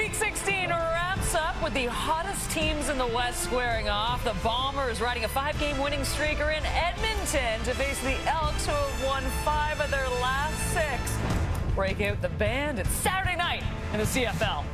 Week 16 wraps up with the hottest teams in the West squaring off. The Bombers riding a 5-game winning streak are in Edmonton to face the Elks, who have won 5 of their last 6. Break out the band. It's Saturday night in the CFL.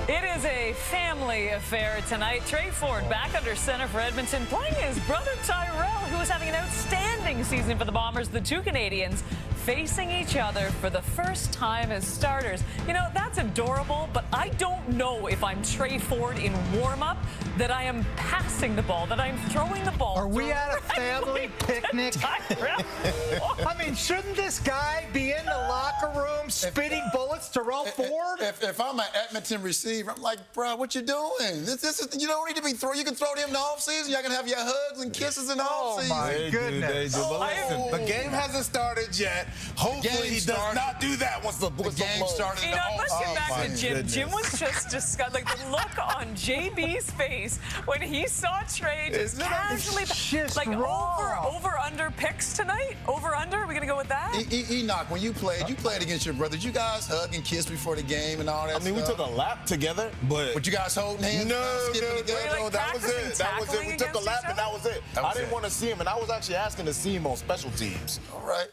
It is a family affair tonight. Trey Ford back under center for Edmonton, playing his brother Tyrell, who is having an outstanding season for the Bombers. The two Canadians facing each other for the first time as starters. You know, that's adorable, but I don't know if I'm Trey Ford in warm-up, that I am passing the ball, that I'm throwing the ball. Are we at a family picnic? I mean, shouldn't this guy be in the locker room spitting bullets to Tyrell Ford? If I'm an Edmonton receiver, I'm like, bro, what you doing? This is, you don't need to be throwing. You can throw them in the offseason. Y'all can have your hugs and kisses in the offseason. Oh, my goodness. But listen, the game hasn't started yet. Hopefully he does not do that once the game started. You know, let's get back to Jim. Jim was just disgusted. Like, the look on JB's face when he saw Trey just casually. Like, over-under picks tonight? Over-under? Are we going to go with that? Enoch, when you played against your brothers, you guys hug and kiss before the game and all that stuff? I mean, we took a lap together, but... But you guys holding hands? No, that was it. That was it. We took a lap and that was it. I didn't want to see him, and I was actually asking to see him on special teams. All right.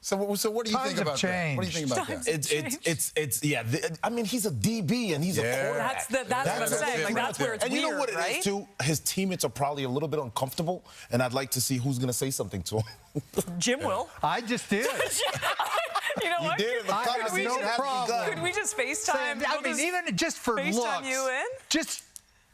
So what do you think about that? What do you think about that? Yeah. I mean, he's a DB and he's a quarterback. That's what I'm saying. Like, that's where it's weird, right? And you know what it is, too? His teammates are probably a little bit uncomfortable, and I'd like to see who's going to say something to him. Jim will. I just did. You know what? Could we just FaceTime? I mean, even just for FaceTime looks. you in? Just...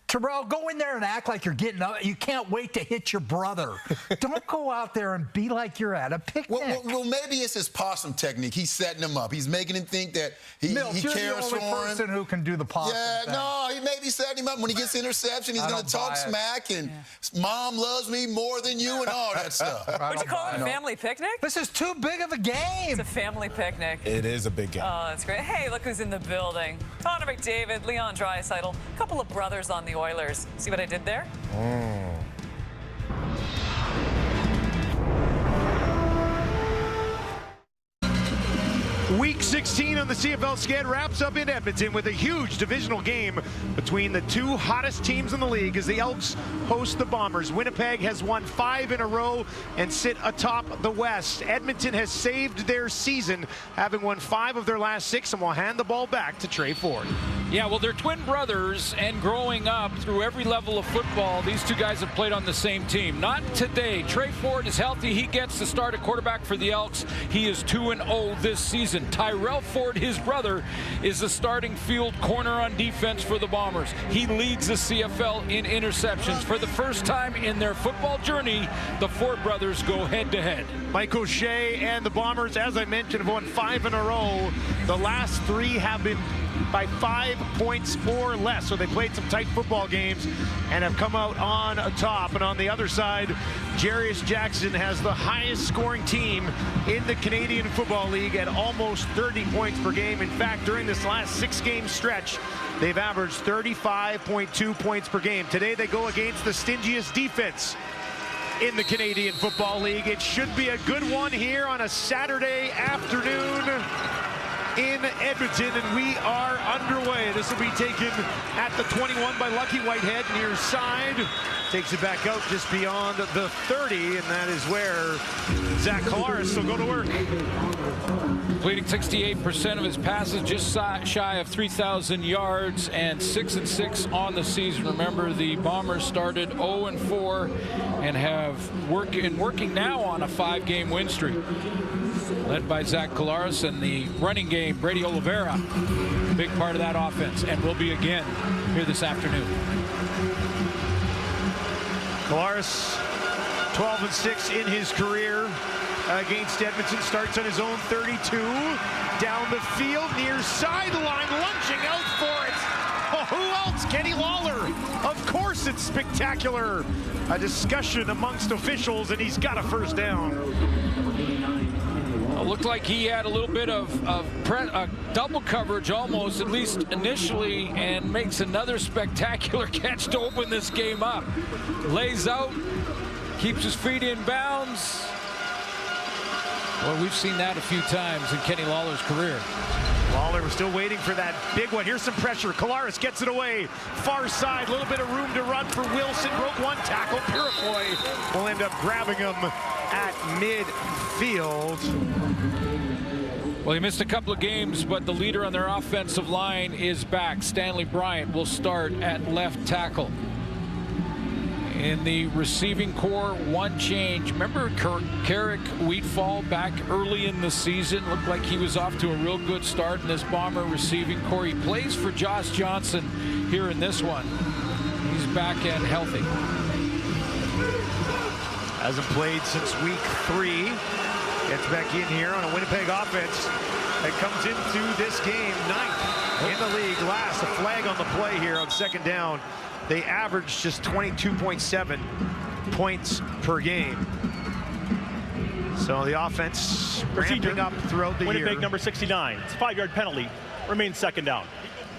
Tyrell, go in there and act like you're getting up. You can't wait to hit your brother. Don't go out there and be like you're at a picnic. Well, maybe it's his possum technique. He's setting him up. He's making him think that he cares for him. You're the only person who can do the possum thing. No, he may be setting him up. When he gets interception, he's going to talk smack and Mom loves me more than you and all that stuff. Would you call it a family picnic? This is too big of a game. It's a family picnic. It is a big game. Oh, that's great. Hey, look who's in the building. Connor McDavid, Leon Draisaitl, a couple of brothers on the Oilers. See what I did there? Week 16 on the CFL skid wraps up in Edmonton with a huge divisional game between the two hottest teams in the league as the Elks host the Bombers. Winnipeg has won 5 in a row and sit atop the West. Edmonton has saved their season, having won 5 of their last 6, and will hand the ball back to Trey Ford. Yeah, well, they're twin brothers, and growing up through every level of football, these two guys have played on the same team. Not today. Trey Ford is healthy. He gets to start at quarterback for the Elks. He is 2-0 this season. Tyrell Ford, his brother, is the starting field corner on defense for the Bombers. He leads the CFL in interceptions. For the first time in their football journey, the Ford brothers go head-to-head. Mike O'Shea and the Bombers, as I mentioned, have won 5 in a row. The last 3 have been by 5 points or less. So they played some tight football games and have come out on top. And on the other side, Jarius Jackson has the highest scoring team in the Canadian Football League at almost 30 points per game. In fact, during this last 6-game stretch, they've averaged 35.2 points per game. Today they go against the stingiest defense in the Canadian Football League. It should be a good one here on a Saturday afternoon in Edmonton, and we are underway. This will be taken at the 21 by Lucky Whitehead, near side. Takes it back out just beyond the 30, and that is where Zach Collaros will go to work. Completing 68% of his passes, just shy of 3,000 yards, and 6-6 on the season. Remember, the Bombers started 0-4 and have working now on a 5-game win streak. Led by Zach Collaros, and the running game, Brady Oliveira, big part of that offense, and will be again here this afternoon. Collaros, 12-6 in his career against Edmonton. Starts on his own 32. Down the field, near sideline, lunging out for it. Oh, who else? Kenny Lawler. Of course it's spectacular. A discussion amongst officials, and he's got a first down. Looked like he had a little bit of double coverage almost, at least initially, and makes another spectacular catch to open this game up. Lays out, keeps his feet in bounds. Well, we've seen that a few times in Kenny Lawler's career. Lawler was still waiting for that big one. Here's some pressure. Collaros gets it away. Far side, a little bit of room to run for Wilson. Broke one tackle. Purifoy will end up grabbing him at midfield. Well, he missed a couple of games, but the leader on their offensive line is back. Stanley Bryant will start at left tackle. In the receiving core, one change. Remember Carrick Wheatfall back early in the season? Looked like he was off to a real good start in this Bomber receiving core. He plays for Josh Johnson here in this one. He's back and healthy. Hasn't played since week 3. Gets back in here on a Winnipeg offense that comes into this game 9th in the league. Last, a flag on the play here on second down. They averaged just 22.7 points per game. So the offense ramping up throughout the year. Winnipeg number 69. It's a 5-yard penalty. Remains second down.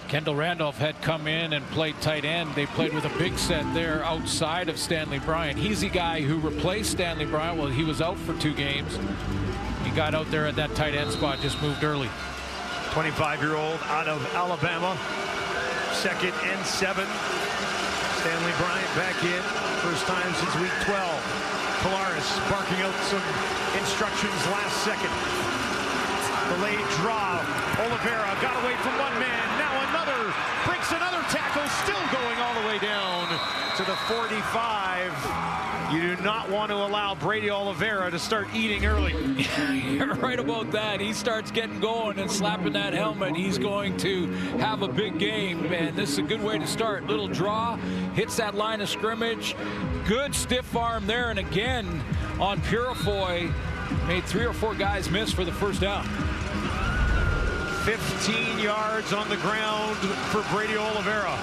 Kendall Randolph had come in and played tight end. They played with a big set there outside of Stanley Bryant. He's the guy who replaced Stanley Bryant. Well, he was out for 2 games. He got out there at that tight end spot, just moved early. 25-year-old out of Alabama. 2nd and 7. Stanley Bryant back in. First time since week 12. Collaros barking out some instructions last second. The late draw. Oliveira got away from one man. Now another. Breaks another tackle. Still going all the way down to the 45. You do not want to allow Brady Oliveira to start eating early. You're right about that. He starts getting going and slapping that helmet. He's going to have a big game, and this is a good way to start. Little draw, hits that line of scrimmage. Good stiff arm there, and again on Purifoy, made 3 or 4 guys miss for the first down. 15 yards on the ground for Brady Oliveira.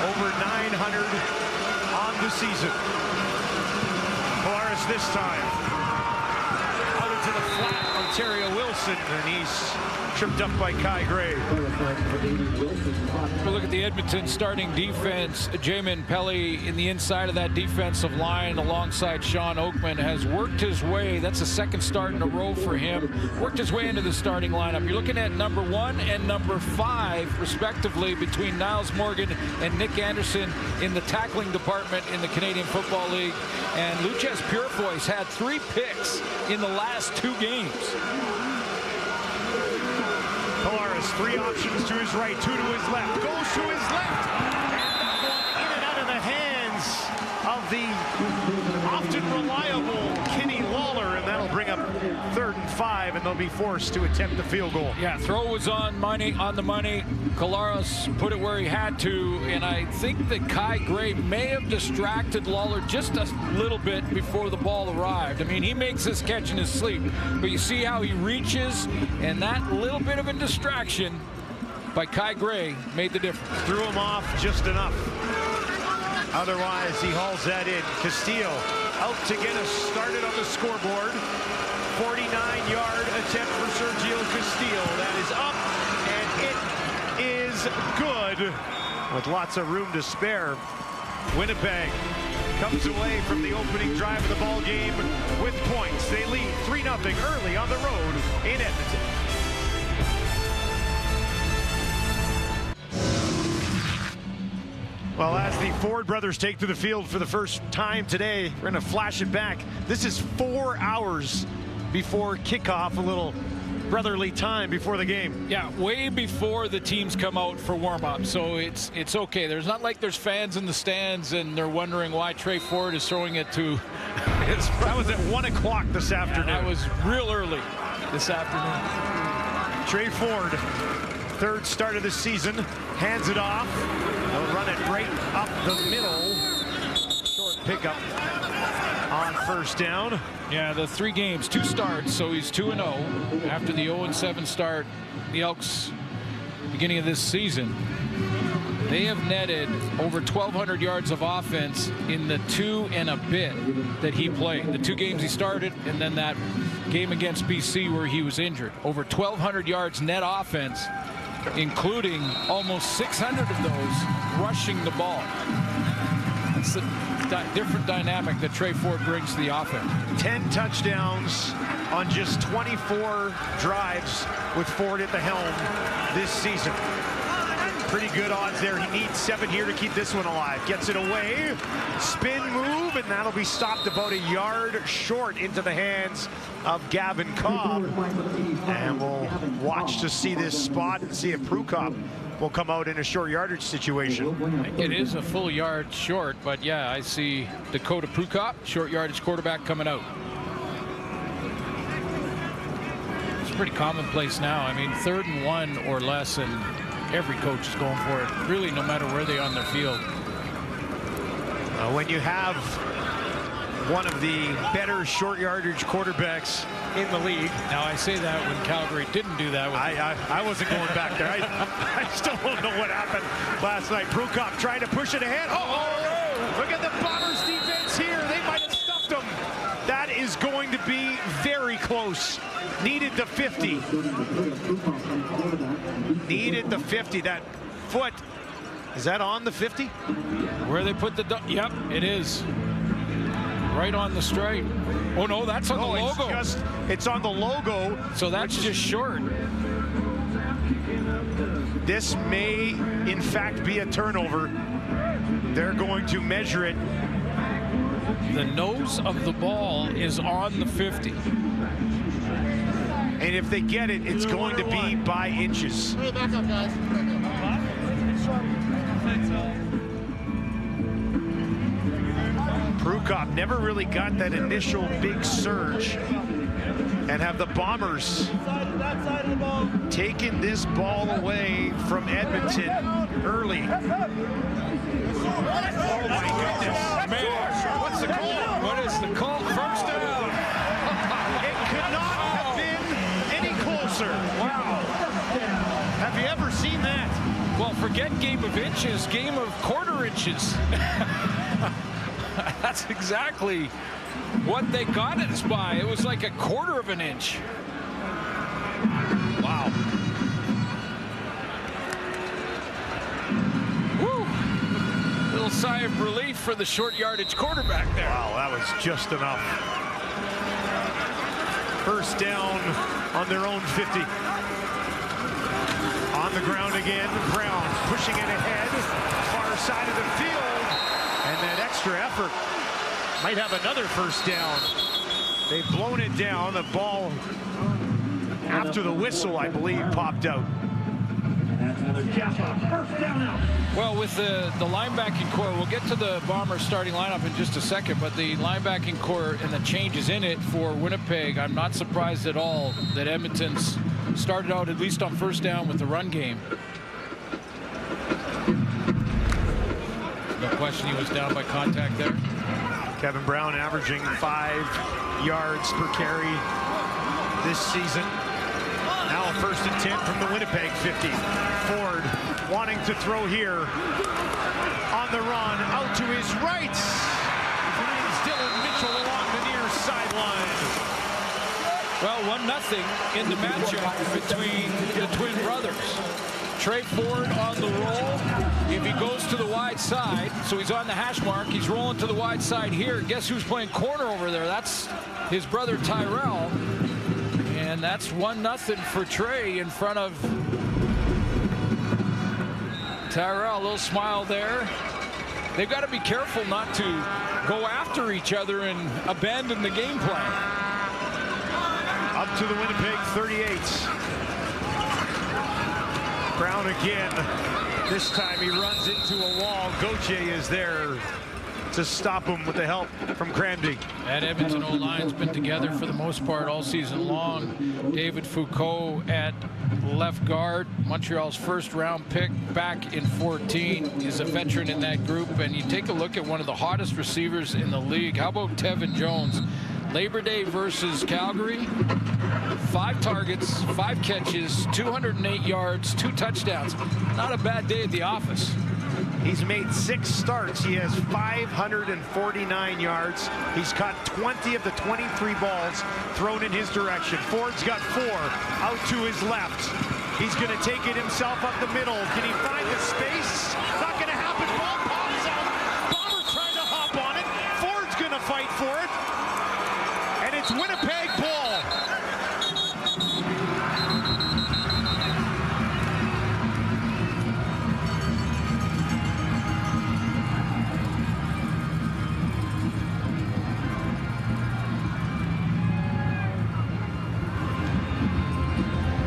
Over 900 on the season. Collaros this time. Out into the flat, Ontario Wilson, and he's tripped up by Kai Gray. We'll look at the Edmonton starting defense. Jamin Pelly in the inside of that defensive line alongside Sean Oakman has worked his way. That's the 2nd start in a row for him. Worked his way into the starting lineup. You're looking at number 1 and number 5, respectively, between Niles Morgan and Nick Anderson in the tackling department in the Canadian Football League. And Luches Purifoy's had 3 picks in the last 2 games. Collaros, 3 options to his right, 2 to his left. Goes to his left. And that one in and out of the hands of the often reliable Kenny Lawler. And that'll bring up 3rd and 5, and they'll be forced to attempt the field goal. Yeah, throw was on the money. Collaros put it where he had to, and I think that Kai Gray may have distracted Lawler just a little bit before the ball arrived. I mean, he makes this catch in his sleep, but you see how he reaches, and that little bit of a distraction by Kai Gray made the difference. Threw him off just enough. Otherwise, he hauls that in. Castillo out to get us started on the scoreboard. 49-yard attempt for Sergio Castillo. That is up, and it is good with lots of room to spare. Winnipeg comes away from the opening drive of the ball game with points. They lead 3-0 early on the road in Edmonton. Well, as the Ford brothers take to the field for the first time today, we're going to flash it back. This is 4 hours before kickoff, a little brotherly time before the game. Yeah, way before the teams come out for warm-up, so it's okay. There's not like there's fans in the stands and they're wondering why Trey Ford is throwing it to that was at 1 o'clock this afternoon. That was real early this afternoon. Trey Ford, third start of the season, hands it off. They'll run it right up the middle. Short pickup on first down. Yeah, the 3 games, 2 starts, so he's 2-0 after the 0-7 start. The Elks, beginning of this season, they have netted over 1,200 yards of offense in the 2 and a bit that he played. The 2 games he started, and then that game against BC where he was injured. Over 1,200 yards net offense, including almost 600 of those rushing the ball. It's a different dynamic that Trey Ford brings to the offense. 10 touchdowns on just 24 drives with Ford at the helm this season. Pretty good odds there. He needs 7 here to keep this one alive. Gets it away, spin move, and that'll be stopped about a yard short into the hands of Gavin Cobb. And we'll watch to see this spot and see if Prukop will come out in a short yardage situation. I think it is a full yard short, but yeah, I see Dakota Prukop, short yardage quarterback, coming out. It's pretty commonplace now. I mean, 3rd and 1 or less, and every coach is going for it, really, no matter where they are on their field. When you have one of the better short yardage quarterbacks in the league. Now, I say that when Calgary didn't do that. I wasn't going back there. I still don't know what happened last night. Prukop trying to push it ahead. Look at the Bombers defense here. They might have stuffed them. That is going to be very close. Needed the 50. Needed the 50. That foot, is that on the 50? Where they put the, yep, it is. Right on the stripe. Oh no, that's on the logo. It's on the logo. So that's just short. This may, in fact, be a turnover. They're going to measure it. The nose of the ball is on the 50. And if they get it, it's going to be by inches. Back up, guys. Prukop never really got that initial big surge, and have the Bombers taken this ball away from Edmonton early. Oh my goodness. Man, What's the call? what is the call? First down. It could not have been any closer. Wow. Have you ever seen that? Well, forget game of inches, game of quarter inches. That's exactly what they got us by. It was like a quarter of an inch. Wow. Woo. Little sigh of relief for the short yardage quarterback there. Wow, that was just enough. First down on their own 50. On the ground again, Brown pushing it ahead, far side of the field. And that extra effort might have another first down. They've blown it down. The ball, after the whistle, I believe, popped out. Well, with the linebacking core, we'll get to the Bombers starting lineup in just a second, but the linebacking core and the changes in it for Winnipeg, I'm not surprised at all that Edmonton's started out at least on first down with the run game. No question he was down by contact there. Kevin Brown averaging 5 yards per carry this season. Now a 1st and 10 from the Winnipeg 50. Ford wanting to throw here. On the run, out to his right. Finds Dylan Mitchell along the near sideline. Well, 1-0 in the matchup between the twin brothers. Trey Ford on the roll. If he goes to the wide side, so he's on the hash mark, he's rolling to the wide side here. Guess who's playing corner over there? That's his brother Tyrell. And that's 1-0 for Trey in front of Tyrell. A little smile there. they've got to be careful not to go after each other and abandon the game plan. Up to the Winnipeg 38. Brown again. This time he runs into a wall. Gauthier is there to stop him with the help from Cramdy. That Edmonton O-line's been together for the most part all season long. David Foucault at left guard, Montreal's first-round pick back in 14. Is a veteran in that group, and you take a look at one of the hottest receivers in the league. How about Tevin Jones? Labor Day versus Calgary, 5 targets, 5 catches, 208 yards, 2 touchdowns. Not a bad day at the office. He's made 6 starts. He has 549 yards. He's caught 20 of the 23 balls thrown in his direction. Ford's got 4 out to his left. He's going to take it himself up the middle. Can he find the space? Not going to happen. Ball pops out. Bomber trying to hop on it. Ford's going to fight for it. And it's Winnipeg ball.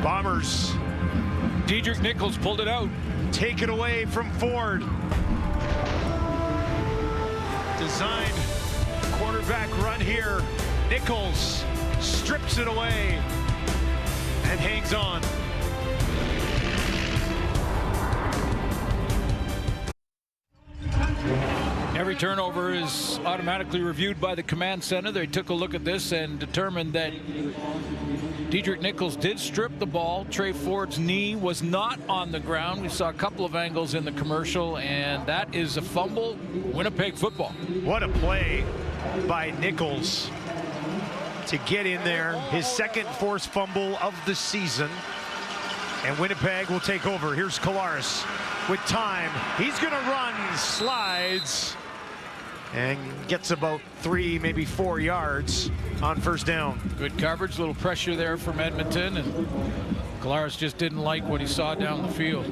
Bombers. Dedrick Nichols pulled it out. Take it away from Ford. Designed quarterback run here. Nichols strips it away and hangs on. Every turnover is automatically reviewed by the command center. They took a look at this and determined that Dedrick Nichols did strip the ball. Trey Ford's knee was not on the ground. We saw a couple of angles in the commercial, and that is a fumble. Winnipeg football. What a play by Nichols to get in there. His second forced fumble of the season. And Winnipeg will take over. Here's Collaros with time. He's going to run, slides, and gets about 3, maybe 4 yards on first down. Good coverage, little pressure there from Edmonton, and Collaros just didn't like what he saw down the field.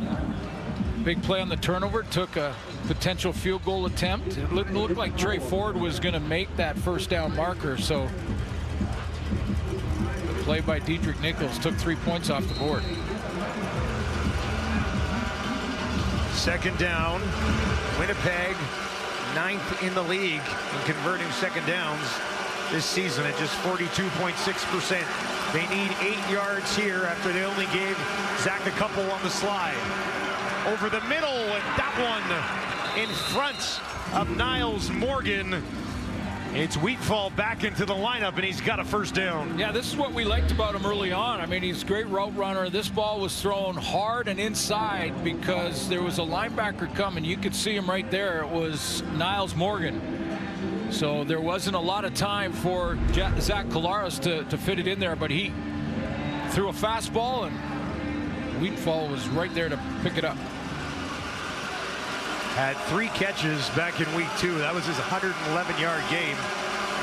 Big play on the turnover, took a potential field goal attempt. It looked like Trey Ford was going to make that first down marker, so the play by Dedrick Nichols took 3 points off the board. Second down. Winnipeg 9th in the league in converting second downs this season at just 42.6%. They need 8 yards here after they only gave Zach a couple on the slide. Over the middle, and that one in front of Niles Morgan. It's Wheatfall back into the lineup, and he's got a first down. Yeah, this is what we liked about him early on. I mean, he's a great route runner. This ball was thrown hard and inside because there was a linebacker coming. You could see him right there. It was Niles Morgan. So there wasn't a lot of time for Zach Collaros to fit it in there, but he threw a fastball, and Wheatfall was right there to pick it up. Had 3 catches back in week 2. That was his 111-yard game.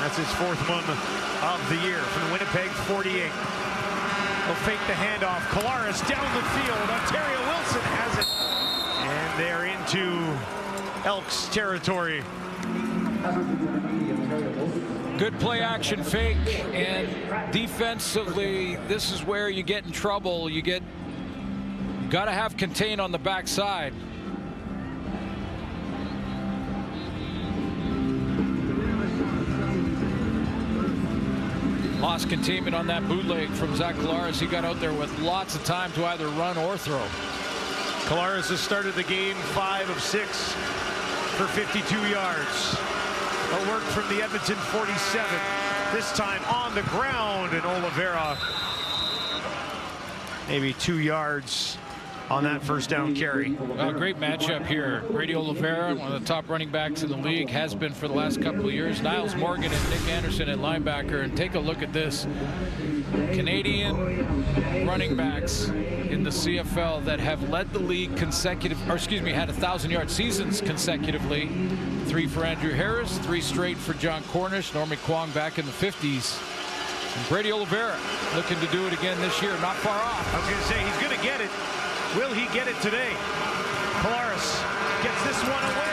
That's his 4th one of the year from the Winnipeg 48. They'll fake the handoff. Collaros down the field. Ontario Wilson has it. And they're into Elks territory. Good play action fake, and defensively, this is where you get in trouble. You got to have contain on the backside. Lost containment on that bootleg from Zach Collaros. He got out there with lots of time to either run or throw. Collaros has started the game 5 of 6 for 52 yards. A work from the Edmonton 47. This time on the ground, and Oliveira maybe 2 yards on that first down carry. Well, great matchup here. Brady Oliveira, one of the top running backs in the league, has been for the last couple of years. Niles Morgan and Nick Anderson at linebacker. And take a look at this. Canadian running backs in the CFL that have led the league had 1,000-yard seasons consecutively. 3 for Andrew Harris, 3 straight for John Cornish, Normie Kwong back in the 50s. And Brady Oliveira looking to do it again this year, not far off. I was going to say, he's going to get it. Will he get it today? Collaros gets this one away,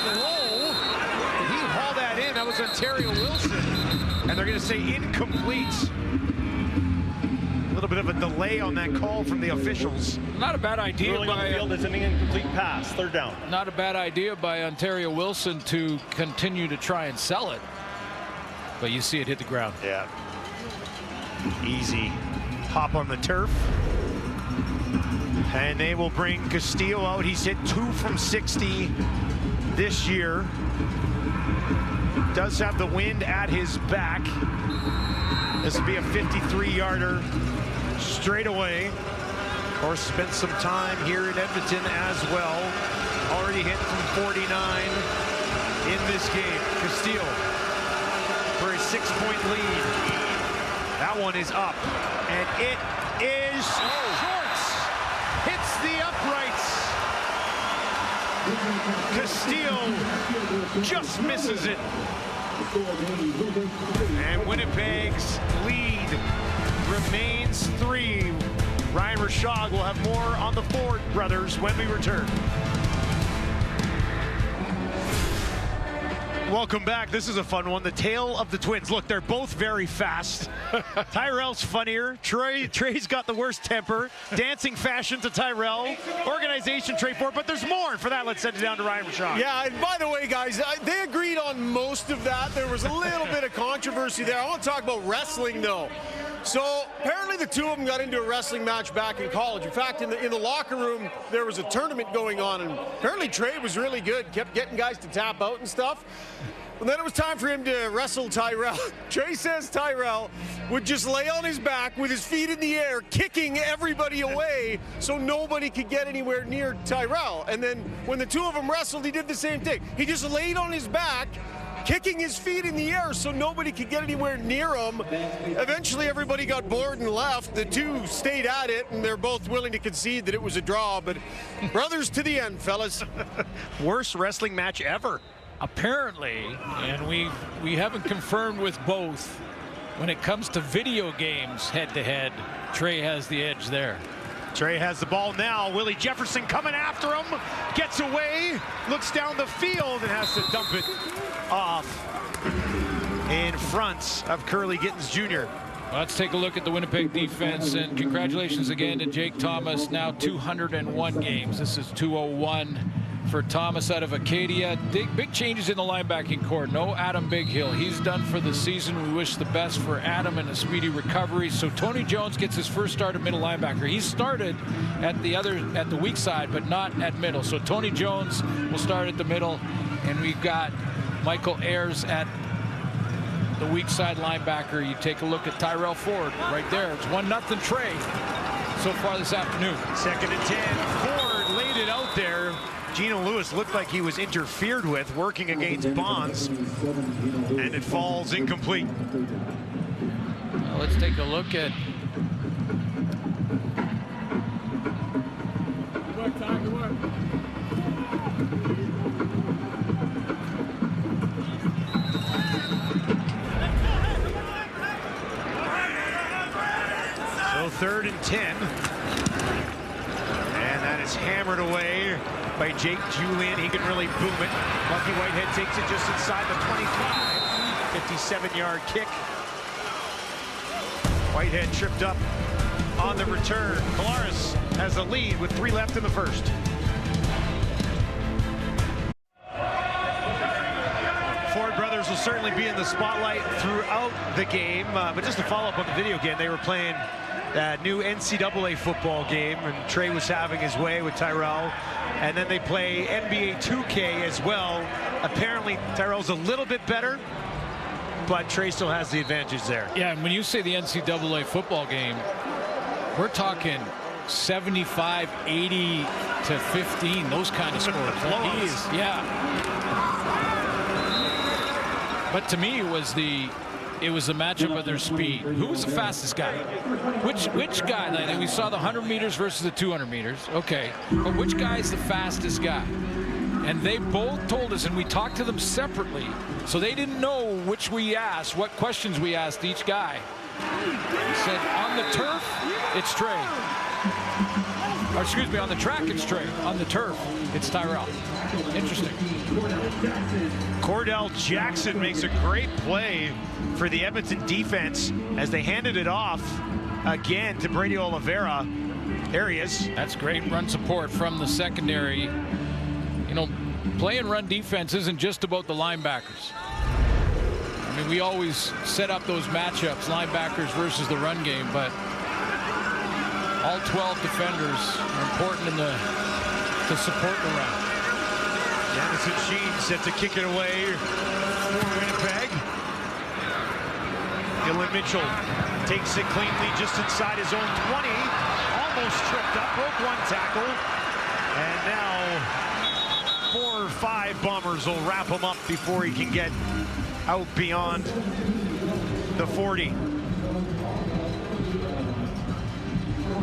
low. Did he haul that in? That was Ontario Wilson. And they're going to say incomplete. A little bit of a delay on that call from the officials. Not a bad idea Ruling on the field is an incomplete pass. Third down. Not a bad idea by Ontario Wilson to continue to try and sell it. But you see it hit the ground. Yeah. Easy hop on the turf. And they will bring Castillo out. He's hit 2 from 60 this year. Does have the wind at his back. This will be a 53-yarder straight away. Of course, spent some time here in Edmonton as well. Already hit from 49 in this game. Castillo for a 6-point lead. That one is up, and it is short. Hits the uprights. Castillo just misses it. And Winnipeg's lead remains 3. Ryan Rashog will have more on the Ford brothers when we return. Welcome back. This is a fun one. The tale of the twins. Look, they're both very fast. Tyrell's funnier. Trey's got the worst temper. Dancing fashion to Tyrell. Organization, Trey Ford. But there's more. And for that, let's send it down to Ryan Rashog. Yeah, and by the way, guys, they agreed on most of that. There was a little bit of controversy there. I want to talk about wrestling, though. So apparently the two of them got into a wrestling match back in college. In fact, in the locker room, there was a tournament going on, and apparently Trey was really good, kept getting guys to tap out and stuff. And then it was time for him to wrestle Tyrell. Trey says Tyrell would just lay on his back with his feet in the air, kicking everybody away so nobody could get anywhere near Tyrell. And then when the two of them wrestled, he did the same thing. He just laid on his back, kicking his feet in the air so nobody could get anywhere near him. Eventually, everybody got bored and left. The two stayed at it, and they're both willing to concede that it was a draw. But brothers to the end, fellas. Worst wrestling match ever. Apparently, and we haven't confirmed with both, when it comes to video games head-to-head, Trey has the edge there. Trey has the ball now. Willie Jefferson coming after him. Gets away. Looks down the field and has to dump it off in front of Curly Gittins Jr. Let's take a look at the Winnipeg defense, and congratulations again to Jake Thomas. Now 201 games. This is 201 for Thomas out of Acadia. Big changes in the linebacking core. No Adam Bighill. He's done for the season. We wish the best for Adam and a speedy recovery. So Tony Jones gets his first start at middle linebacker. He started at the weak side, but not at middle. So Tony Jones will start at the middle, and we've got Michael Ayers at the weak side linebacker. You take a look at Tyrell Ford right there. It's 1-0 Trey so far this afternoon. 2nd and 10. Ford laid it out there. Gino Lewis looked like he was interfered with, working against Bonds, and it falls incomplete. Well, let's take a look at So 3rd and 10. And that is hammered away by Jake Julian. He can really boom it. Lucky Whitehead takes it just inside the 25. 57-yard kick. Whitehead tripped up on the return. Polaris has the lead with 3 left in the first. Ford brothers will certainly be in the spotlight throughout the game. But just to follow up on the video again, they were playing that new NCAA football game, and Trey was having his way with Tyrell. And then they play NBA 2K as well. Apparently, Tyrell's a little bit better, but Trey still has the advantage there. Yeah, and when you say the NCAA football game, we're talking 75, 80 to 15, those kind of scores. Yeah. But to me, it was the matchup of their speed. Who was the fastest guy? Which guy? Like, we saw the 100 meters versus the 200 meters. Okay, but which guy is the fastest guy? And they both told us, and we talked to them separately, so they didn't know which we asked, what questions we asked each guy. He said, on the turf, it's Trey. Or excuse me, on the track it's Trey. On the turf, it's Tyrell. Interesting. Cordell Jackson makes a great play for the Edmonton defense as they handed it off again to Brady Oliveira. There he is. That's great run support from the secondary. You know, playing run defense isn't just about the linebackers. I mean, we always set up those matchups, linebackers versus the run game, but all 12 defenders are important to support the run. Jamison Sheen set to kick it away for Winnipeg. Dylan Mitchell takes it cleanly just inside his own 20. Almost tripped up, broke one tackle. And now 4 or 5 Bombers will wrap him up before he can get out beyond the 40.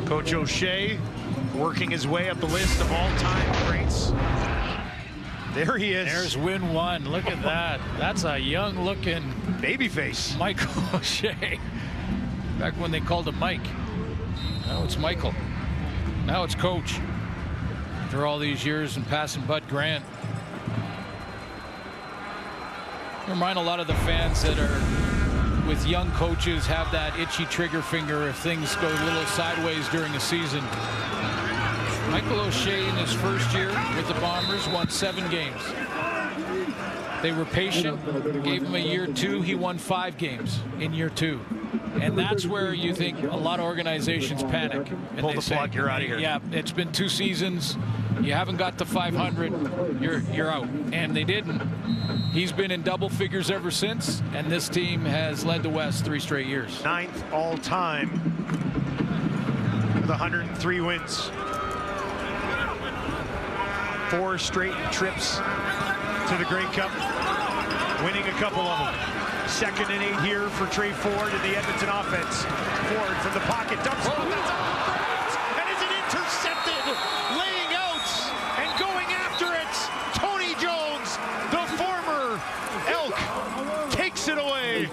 Coach O'Shea working his way up the list of all-time greats. There he is. There's win 1. Look at that. That's a young-looking babyface. Michael O'Shea. Back when they called him Mike. Now it's Michael. Now it's Coach. After all these years and passing Bud Grant. Remind a lot of the fans that are with young coaches have that itchy trigger finger if things go a little sideways during a season. Michael O'Shea in his first year with the Bombers won 7 games. They were patient, gave him a year 2. He won 5 games in year 2. And that's where you think a lot of organizations panic. And pull they the plug, you're out of here. Yeah, it's been 2 seasons. You haven't got to 500, you're out. And they didn't. He's been in double figures ever since, and this team has led the West 3 straight years. 9th all-time with 103 wins. 4 straight trips to the Grey Cup, winning a couple of them. 2nd and 8 here for Trey Ford in the Edmonton offense. Ford from the pocket, dumps it, that's out, and is it intercepted? Laying out and going after it. Tony Jones, the former Elk, takes it away.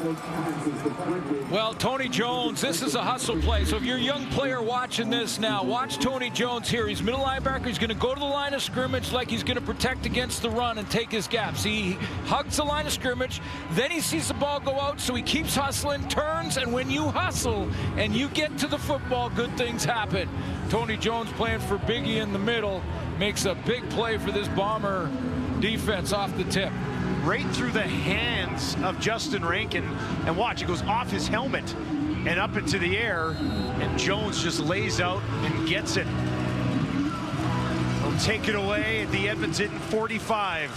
Well, Tony Jones, this is a hustle play. So if you're a young player watching this now, watch Tony Jones here. He's middle linebacker. He's going to go to the line of scrimmage like he's going to protect against the run and take his gaps. He hugs the line of scrimmage. Then he sees the ball go out, so he keeps hustling, turns, and when you hustle and you get to the football, good things happen. Tony Jones playing for Biggie in the middle makes a big play for this Bomber defense off the tip. Right through the hands of Justin Rankin, and watch, it goes off his helmet and up into the air, and Jones just lays out and gets it. He'll take it away at the Edmonton 45.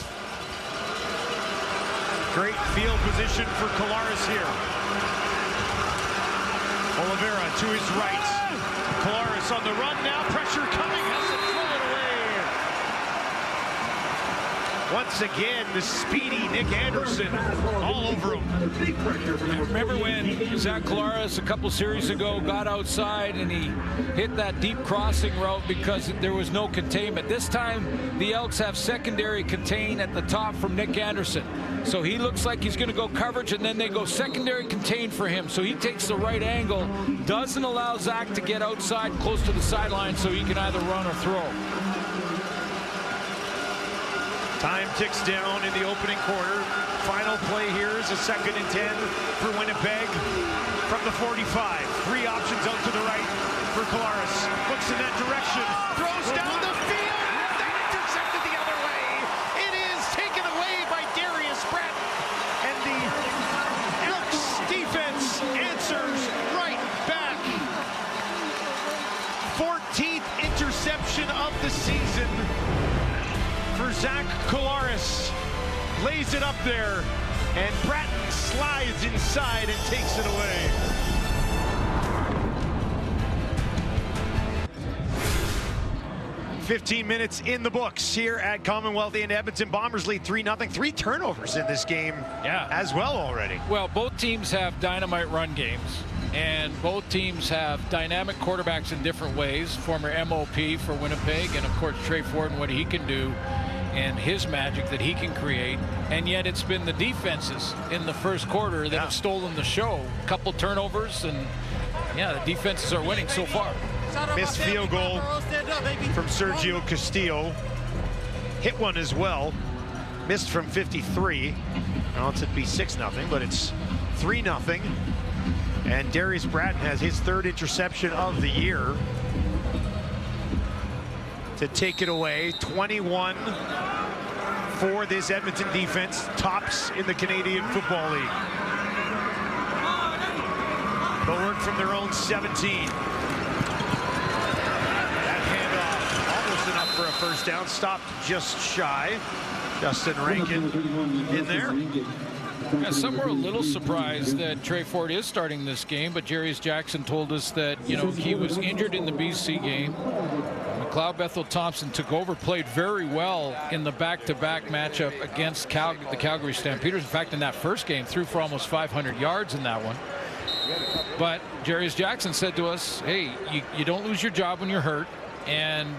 Great field position for Collaros here. Oliveira to his right. Collaros on the run now, pressure coming, has to throw it away. Once again, the speedy Nick Anderson all over him. Remember when Zach Collaros a couple series ago got outside and he hit that deep crossing route because there was no containment. This time, the Elks have secondary contain at the top from Nick Anderson. So he looks like he's going to go coverage, and then they go secondary contain for him. So he takes the right angle, doesn't allow Zach to get outside close to the sideline so he can either run or throw. Time ticks down in the opening quarter. Final play here is a 2nd and 10 for Winnipeg from the 45. 3 options out to the right for Collaros. Looks in that direction, throws down the field. That intercepted the other way. It is taken away by Darius Brett. And the Elks defense answers right back. 14th interception of the season for Zach Collaros. Lays it up there, and Bratton slides inside and takes it away. "15 minutes in the books here at Commonwealth in Edmonton. Bombers lead 3-0. 3 turnovers in this game as well already. Well, both teams have dynamite run games, and both teams have dynamic quarterbacks in different ways. Former MOP for Winnipeg, and of course Trey Ford and what he can do and his magic that he can create. And yet it's been the defenses in the first quarter that have stolen the show. A couple turnovers, and the defenses are winning so far. Missed field goal from Sergio Castillo. Hit one as well. Missed from 53. Now it'd be 6-0, but it's 3-0. And Darius Bratton has his 3rd interception of the year to take it away. 21 for this Edmonton defense, tops in the Canadian Football League. They'll work from their own 17. That handoff almost enough for a first down. Stopped just shy. Justin Rankin in there. Yeah, some were a little surprised that Trey Ford is starting this game, but Jarius Jackson told us that, you know, he was injured in the BC game. McLeod Bethel Thompson took over, played very well in the back-to-back matchup against the Calgary Stampeders. In fact, in that first game, threw for almost 500 yards in that one. But Jarius Jackson said to us, hey, you don't lose your job when you're hurt. And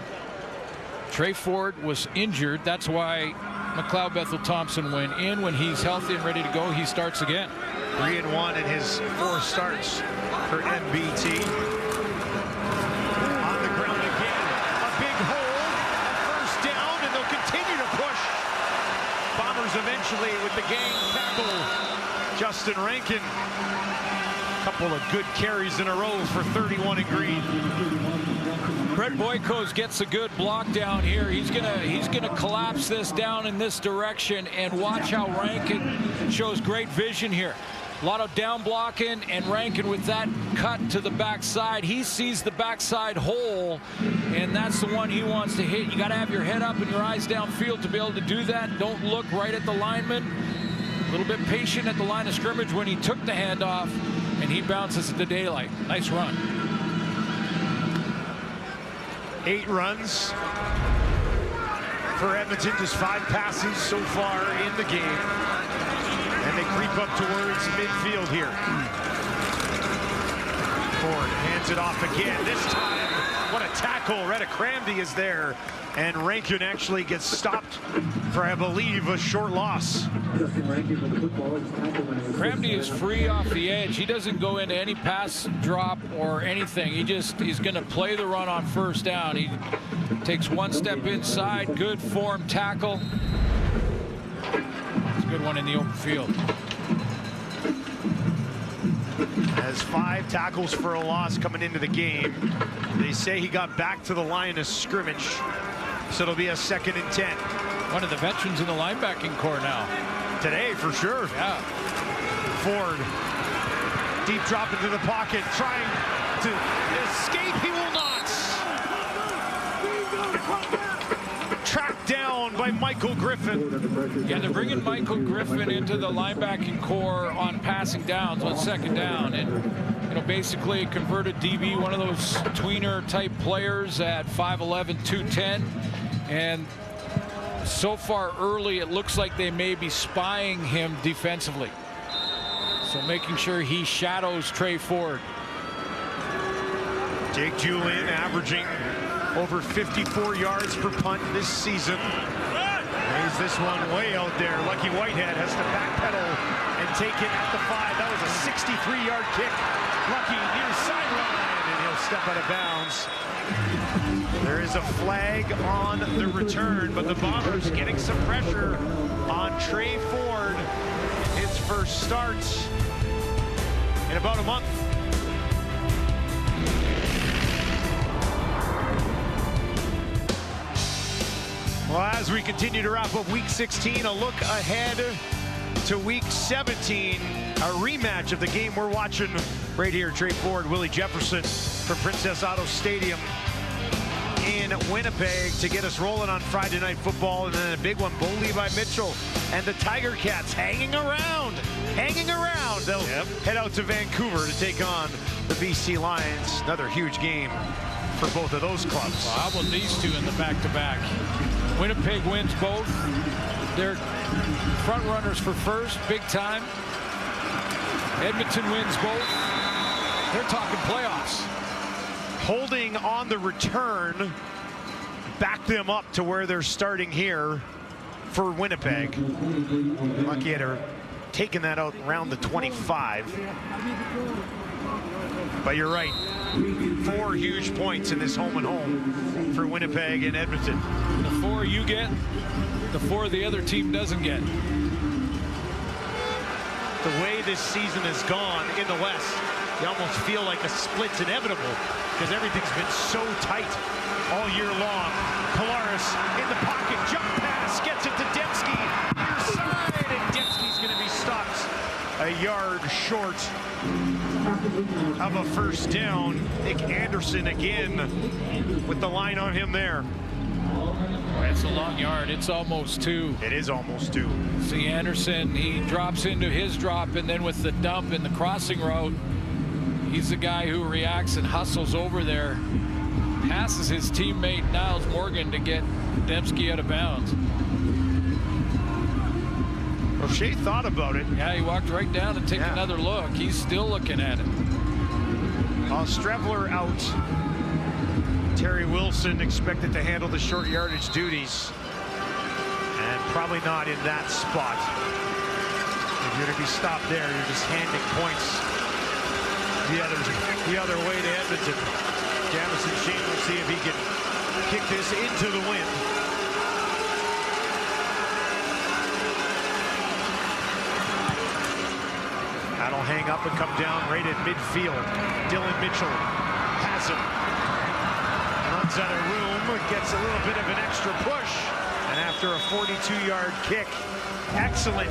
Trey Ford was injured. That's why McLeod Bethel Thompson went in. When he's healthy and ready to go, he starts again. 3-1 in his 4 starts for MBT. On the ground again. A big hole. A first down, and they'll continue to push. Bombers eventually with the game tackle. Justin Rankin. Couple of good carries in a row for 31 in green. Brett Boykos gets a good block down here. He's gonna collapse this down in this direction, and watch how Rankin shows great vision here. A lot of down blocking, and Rankin with that cut to the backside. He sees the backside hole, and that's the one he wants to hit. You got to have your head up and your eyes downfield to be able to do that. Don't look right at the lineman. A little bit patient at the line of scrimmage when he took the handoff, and he bounces into daylight. Nice run. 8 runs for Edmonton, just 5 passes so far in the game. And they creep up towards midfield here. Ford hands it off again. This time, what a tackle. Retta Cramdy is there. And Rankin actually gets stopped for, I believe, a short loss. Cramdy is free off the edge. He doesn't go into any pass drop or anything. He's going to play the run on first down. He takes 1 step inside. Good form tackle. It's a good one in the open field. Has 5 tackles for a loss coming into the game. They say he got back to the line of scrimmage. So it'll be a 2nd and 10. One of the veterans in the linebacking corps now. Today, for sure. Yeah. Ford, deep drop into the pocket, trying to escape. He will not. Tracked down by Michael Griffin. Yeah, they're bringing Michael Griffin into the linebacking corps on passing downs on 2nd down. And, you know, basically a converted DB, one of those tweener type players at 5'11", 210. And so far early, it looks like they may be spying him defensively. So making sure he shadows Trey Ford. Jake Julian averaging over 54 yards per punt this season. Lays this one way out there. Lucky Whitehead has to backpedal and take it at the 5. That was a 63-yard kick. Lucky near sideline, and he'll step out of bounds. There is a flag on the return, but the Bombers getting some pressure on Trey Ford. His first start in about a month. Well, as we continue to wrap up Week 16, a look ahead to Week 17, a rematch of the game we're watching right here. Trey Ford, Willie Jefferson from Princess Auto Stadium in Winnipeg to get us rolling on Friday Night Football. And then a big one, Bo Levi Mitchell and the Tiger Cats hanging around. They'll head out to Vancouver to take on the BC Lions. Another huge game for both of those clubs. Well, how about these two in the back-to-back? Winnipeg wins both. They're front runners for first, big time. Edmonton wins both. They're talking playoffs. Holding on the return, back them up to where they're starting here for Winnipeg. Lucky had taken that out around the 25. But you're right. 4 huge points in this home and home for Winnipeg and Edmonton. The 4 you get, the 4 the other team doesn't get. The way this season has gone in the West, you almost feel like a split's inevitable because everything's been so tight all year long. Kolaris in the pocket, jump pass, gets it to Dembski, near side, and Dembski's going to be stopped a yard short of a first down. Nick Anderson again with the line on him there. It's a long yard. It's almost 2. It is almost 2. See Anderson, he drops into his drop, and then with the dump in the crossing route, he's the guy who reacts and hustles over there. Passes his teammate Niles Morgan to get Dembski out of bounds. O'Shea thought about it. Yeah, he walked right down and took another look. He's still looking at it. Strevler out. Terry Wilson expected to handle the short yardage duties. And probably not in that spot. If you're going to be stopped there, you're just handing points the other way to Edmonton. Jamison Shane will see if he can kick this into the wind. That'll hang up and come down right at midfield. Dylan Mitchell has him. Runs out of room, gets a little bit of an extra push. And after a 42-yard kick, excellent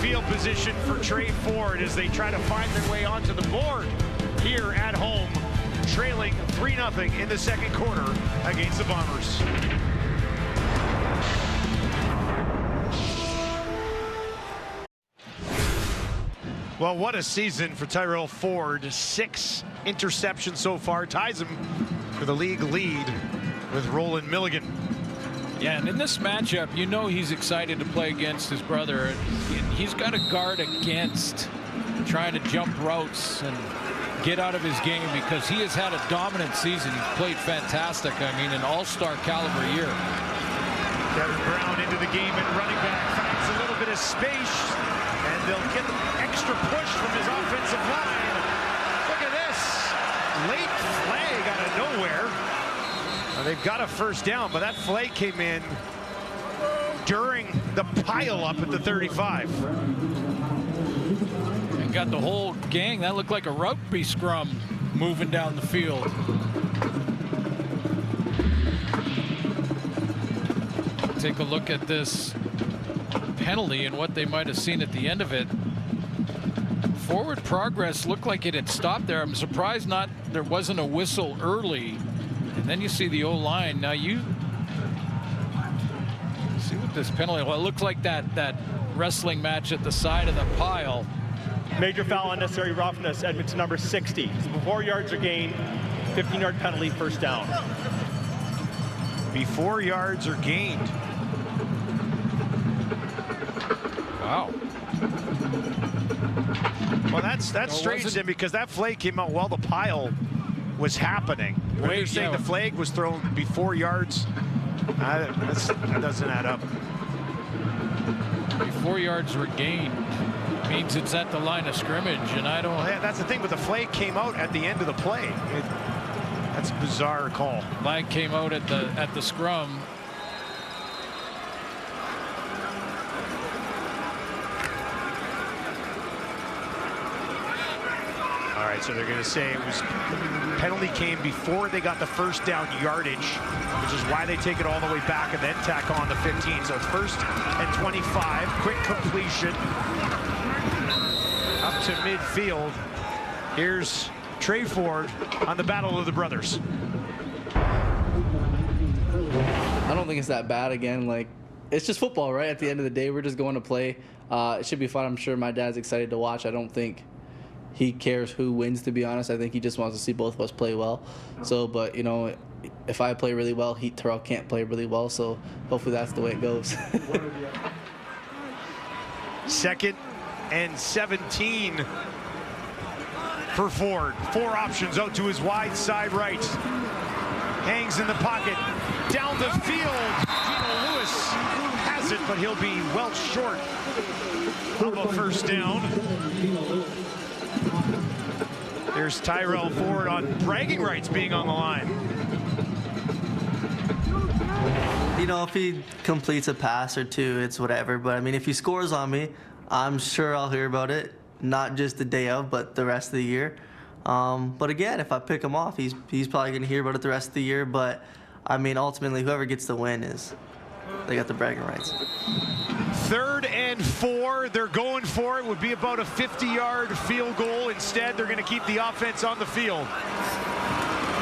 field position for Trey Ford as they try to find their way onto the board here at home, trailing 3-0 in the second quarter against the Bombers. Well, what a season for Tyrell Ford. 6 interceptions so far, ties him for the league lead with Roland Milligan. Yeah, and in this matchup, you know he's excited to play against his brother. He's got to guard against trying to jump routes and get out of his game because he has had a dominant season. He's played fantastic. I mean, an all-star caliber year. Kevin Brown into the game and running back finds a little bit of space, and they'll get an extra push from his offensive line. Look at this. Late flag out of nowhere. Now, they've got a first down, but that flag came in during the pile-up at the 35. And got the whole gang. That looked like a rugby scrum moving down the field. Take a look at this penalty and what they might have seen at the end of it. Forward progress looked like it had stopped there. I'm surprised there wasn't a whistle early. And then you see the O-line. Now you see what this penalty, well, it looked like that wrestling match at the side of the pile. Major foul, unnecessary roughness, Edmonton number 60. So before yards are gained, 15-yard penalty, first down. Before yards are gained. Wow. Well, that's strange then, because that flag came out while the pile was happening. When you're saying the flag was thrown before yards, that doesn't add up. Before yards were gained means it's at the line of scrimmage, and I don't. Well, yeah, that's the thing, but the flag came out at the end of the play. That's a bizarre call. Flag came out at the scrum. All right, so they're going to say it was penalty came before they got the first down yardage, which is why they take it all the way back and then tack on the 15. So first and 25, quick completion up to midfield. Here's Trey Ford on the Battle of the Brothers. I don't think it's that bad. Again, like, it's just football, right? At the end of the day, we're just going to play. It should be fun. I'm sure my dad's excited to watch. I don't think he cares who wins, to be honest. I think he just wants to see both of us play well. So, but, you know, if I play really well, Terrell can't play really well. So hopefully that's the way it goes. Second and 17 for Ford. 4 options out to his wide side right. Hangs in the pocket. Down the field. Gino Lewis has it, but he'll be well short of a first down. Here's Tyrell Ford on bragging rights being on the line. You know, if he completes a pass or two, it's whatever. But, I mean, if he scores on me, I'm sure I'll hear about it. Not just the day of, but the rest of the year. But, again, if I pick him off, he's probably going to hear about it the rest of the year. But, I mean, ultimately, whoever gets the win they got the bragging rights. 3rd and 4. They're going for it. Would be about a 50-yard field goal. Instead, they're going to keep the offense on the field.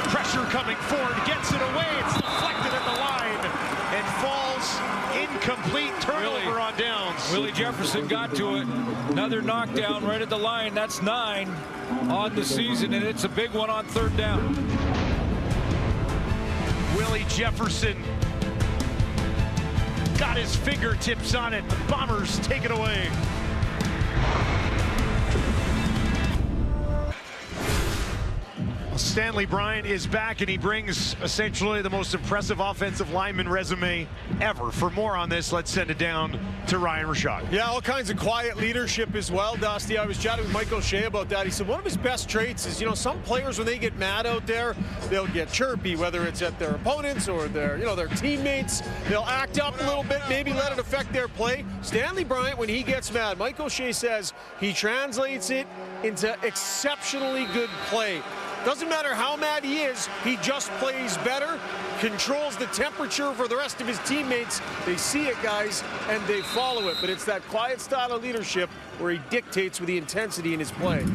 Pressure coming forward. Gets it away. It's deflected at the line and falls incomplete. Turnover on downs. Willie Jefferson got to it. Another knockdown right at the line. That's 9 on the season, and it's a big one on 3rd down. Willie Jefferson got his fingertips on it. The Bombers take it away. Stanley Bryant is back, and he brings essentially the most impressive offensive lineman resume ever. For more on this, let's send it down to Ryan Rashad. Yeah, all kinds of quiet leadership as well, Dusty. I was chatting with Michael Shea about that. He said one of his best traits is, you know, some players, when they get mad out there, they'll get chirpy, whether it's at their opponents or their teammates. They'll act up a little bit, maybe let it affect their play. Stanley Bryant, when he gets mad, Michael Shea says he translates it into exceptionally good play. Doesn't matter how mad he is, he just plays better, controls the temperature for the rest of his teammates. They see it, guys, and they follow it. But it's that quiet style of leadership where he dictates with the intensity in his play.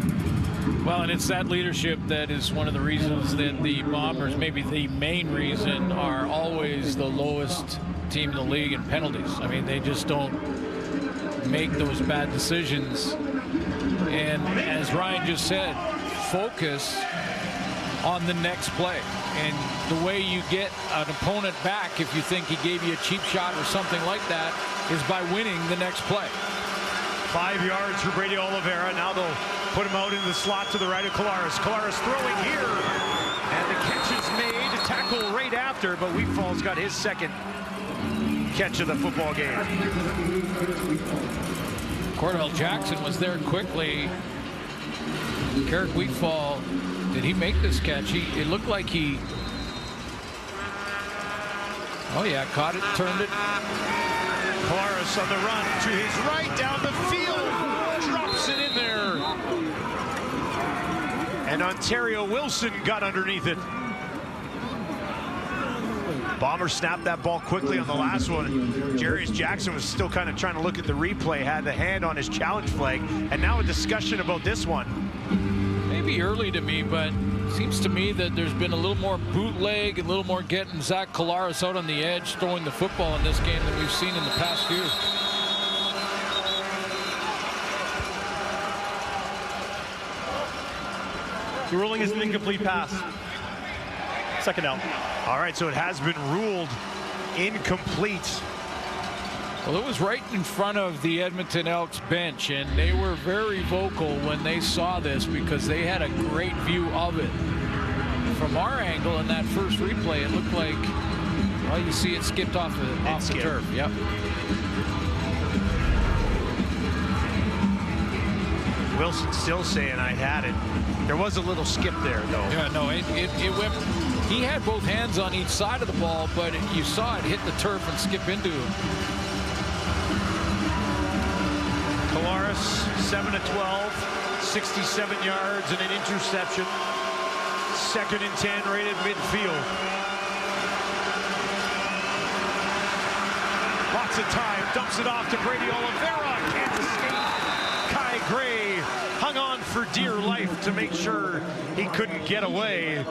Well, and it's that leadership that is one of the reasons that the Bombers, maybe the main reason, are always the lowest team in the league in penalties. I mean, they just don't make those bad decisions. And as Ryan just said, focus on the next play. And the way you get an opponent back, if you think he gave you a cheap shot or something like that, is by winning the next play. 5 yards for Brady Oliveira. Now they'll put him out in the slot to the right of Collaros. Collaros throwing here. And the catch is made. Tackle right after, but Wheatfall's got his second catch of the football game. Cordell Jackson was there quickly. Carrick Wheatfall, did he make this catch? It looked like he... Oh, yeah, caught it, turned it. Collaros on the run to his right, down the field. Drops it in there. And Ontario Wilson got underneath it. Bombers snapped that ball quickly on the last one. Jarius Jackson was still kind of trying to look at the replay, had the hand on his challenge flag, and now a discussion about this one. Maybe early to me, but it seems to me that there's been a little more bootleg, a little more getting Zach Collaros out on the edge, throwing the football in this game than we've seen in the past few. The ruling is an incomplete pass. 2nd down. All right, so it has been ruled incomplete. Well, it was right in front of the Edmonton Elks bench, and they were very vocal when they saw this because they had a great view of it. From our angle in that first replay, it looked like, well, you see it skipped off the turf. Yep. Wilson still saying I had it. There was a little skip there, though. Yeah, no, it went. He had both hands on each side of the ball, but you saw it hit the turf and skip into him. Collaros, 7 of 12, 67 yards and an interception. 2nd and 10 right at midfield. Lots of time, dumps it off to Brady Oliveira. Can't escape. Kai Gray hung on for dear life to make sure he couldn't get away.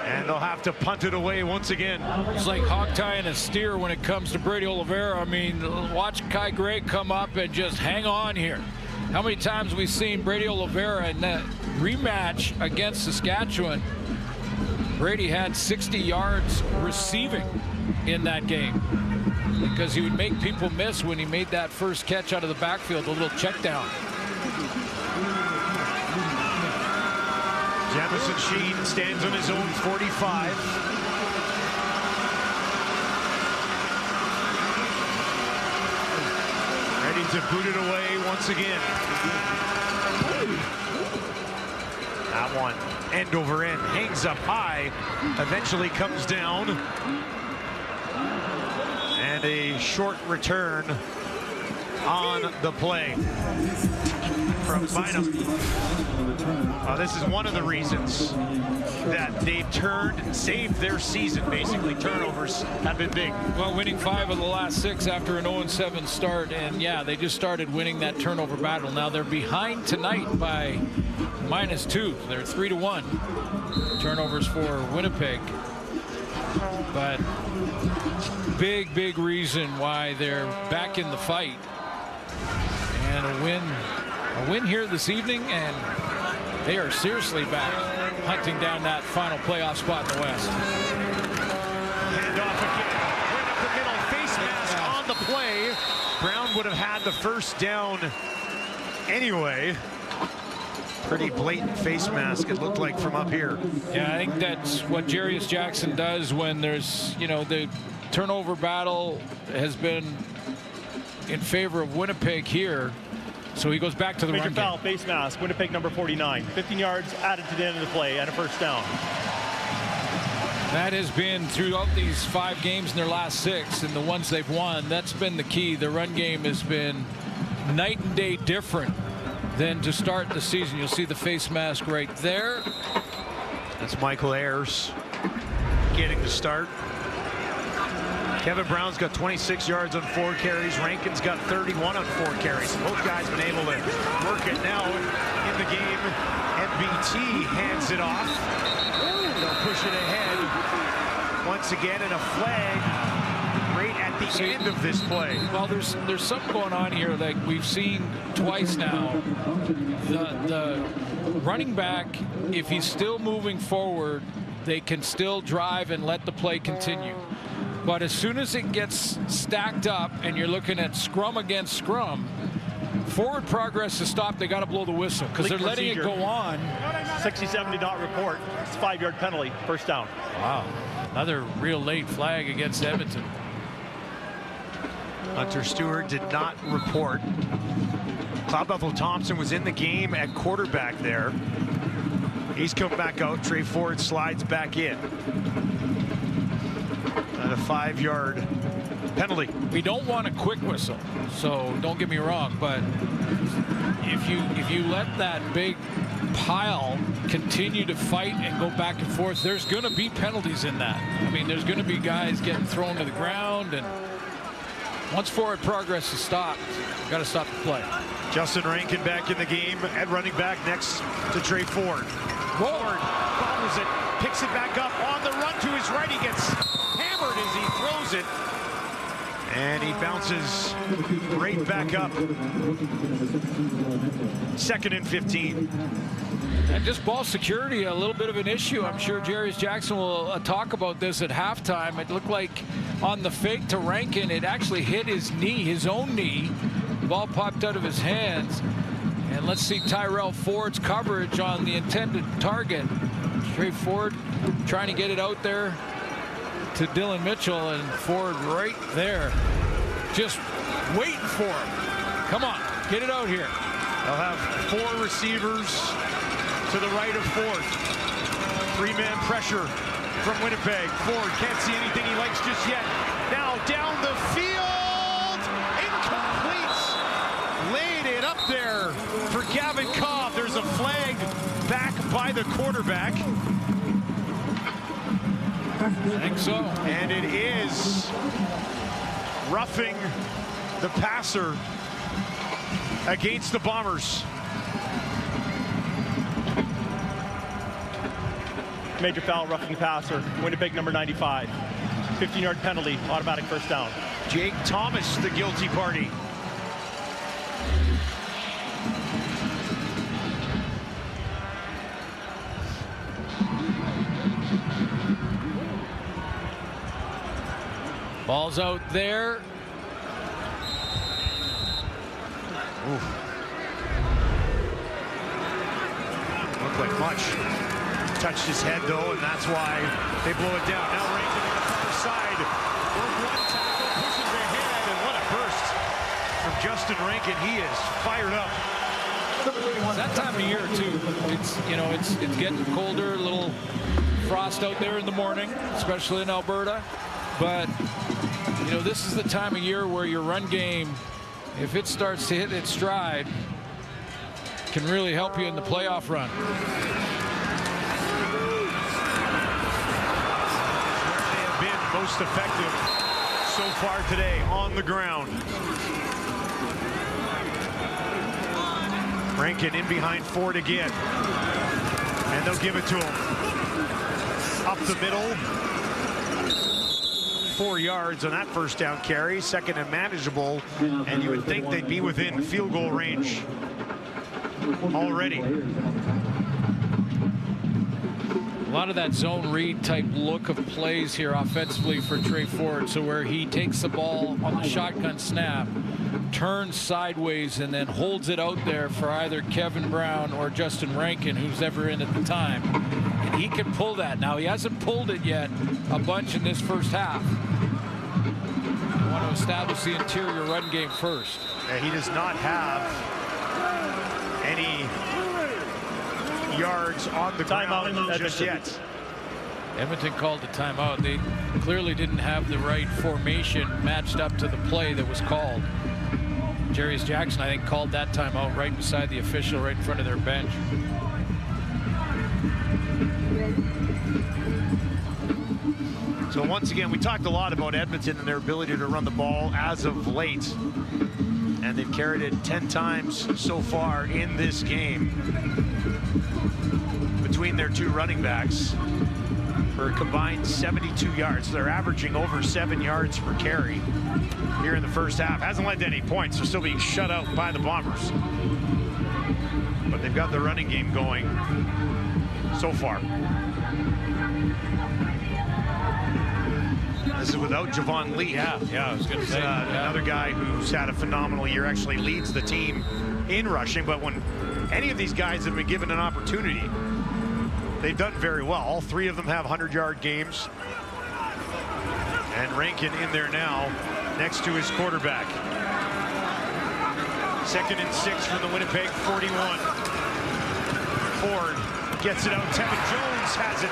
And they'll have to punt it away once again. It's like hog tying a steer when it comes to Brady Oliveira. I mean, watch Kai Gray come up and just hang on here. How many times we've seen Brady Oliveira in that rematch against Saskatchewan? Brady had 60 yards receiving in that game because he would make people miss when he made that first catch out of the backfield, a little check down. Jamison Sheen stands on his own 45. Ready to boot it away once again. That one, end over end, hangs up high, eventually comes down. And a short return on the play from Bynum. This is one of the reasons that they've turned and saved their season, basically. Turnovers have been big. Well, winning 5 of the last 6 after an 0-7 start, and yeah, they just started winning that turnover battle. Now they're behind tonight by -2. They're 3-1. Turnovers for Winnipeg. But big reason why they're back in the fight. And a win here this evening, and they are seriously back, hunting down that final playoff spot in the West. Hand off again, right up the middle, face mask on the play. Brown would have had the first down anyway. Pretty blatant face mask, it looked like, from up here. Yeah, I think that's what Jarius Jackson does when there's, the turnover battle has been in favor of Winnipeg here. So he goes back to the Major run foul, game. face mask, Winnipeg number 49. 15 yards added to the end of the play and a first down. That has been throughout these 5 games in their last 6, and the ones they've won, that's been the key. The run game has been night and day different than to start the season. You'll see the face mask right there. That's Michael Ayers getting the start. Kevin Brown's got 26 yards on 4 carries. Rankin's got 31 on 4 carries. Both guys been able to work it now in the game. MBT hands it off. They'll push it ahead once again, and a flag right at the end of this play. Well, there's something going on here like we've seen twice now. The running back, if he's still moving forward, they can still drive and let the play continue. But as soon as it gets stacked up and you're looking at scrum against scrum, forward progress is stopped. They got to blow the whistle because they're letting it go on. 67 did not report. It's a 5-yard penalty, first down. Wow, another real late flag against Edmonton. Hunter Stewart did not report. Cloud Buffalo Thompson was in the game at quarterback there. He's come back out. Trey Ford slides back in. And a 5-yard penalty. We don't want a quick whistle, so don't get me wrong, but if you let that big pile continue to fight and go back and forth, there's going to be penalties in that. I mean, there's going to be guys getting thrown to the ground, and once forward progress is stopped, you've got to stop the play. Justin Rankin back in the game at running back next to Trey Ford. Ford bobbles it, picks it back up on the run to his right. He gets hammered as he throws it, and he bounces right back up. 2nd and 15. And just ball security, a little bit of an issue. I'm sure Jarius Jackson will talk about this at halftime. It looked like on the fake to Rankin, it actually hit his knee, his own knee. The ball popped out of his hands. And let's see Tyrell Ford's coverage on the intended target. Trey Ford trying to get it out there to Dylan Mitchell, and Ford right there, just waiting for him. Come on, get it out here. They'll have 4 receivers to the right of Ford. 3-man pressure from Winnipeg. Ford can't see anything he likes just yet. Now down the field, incomplete. Laid it up there for Gavin Cobb. There's a flag back by the quarterback. I think so. And it is roughing the passer against the Bombers. Major foul, roughing passer, Winnipeg number 95. 15-yard penalty, automatic first down. Jake Thomas, the guilty party. Ball's out there. Ooh. Looked like much. Touched his head though, and that's why they blow it down. Now Rankin on the far side. One tackle, pushes ahead, and what a burst from Justin Rankin. He is fired up. It's that time of year too. It's getting colder, a little frost out there in the morning, especially in Alberta. But this is the time of year where your run game, if it starts to hit its stride, can really help you in the playoff run. They have been most effective so far today on the ground. Rankin in behind Ford again. And they'll give it to him. Up the middle. 4 yards on that first down carry. Second and manageable. And you would think they'd be within field goal range already. A lot of that zone read type look of plays here offensively for Trey Ford. So where he takes the ball on the shotgun snap, turns sideways, and then holds it out there for either Kevin Brown or Justin Rankin, who's ever in at the time. And he can pull that. Now, he hasn't pulled it yet a bunch in this first half. You want to establish the interior run game first. Yeah, he does not have any yards on the ground just yet. Edmonton called the timeout. They clearly didn't have the right formation matched up to the play that was called. Jarius Jackson, I think, called that timeout right beside the official, right in front of their bench. So once again, we talked a lot about Edmonton and their ability to run the ball as of late. And they've carried it 10 times so far in this game between their two running backs for a combined 72 yards. They're averaging over 7 yards per carry here in the first half. Hasn't led to any points. They're still being shut out by the Bombers. But they've got the running game going so far. This is without Javon Lee. Yeah, I was going to say. Another guy who's had a phenomenal year, actually leads the team in rushing. But when any of these guys have been given an opportunity, they've done very well. All three of them have 100-yard games. And Rankin in there now next to his quarterback. 2nd and 6 from the Winnipeg 41. Ford gets it out. Tevin Jones has it.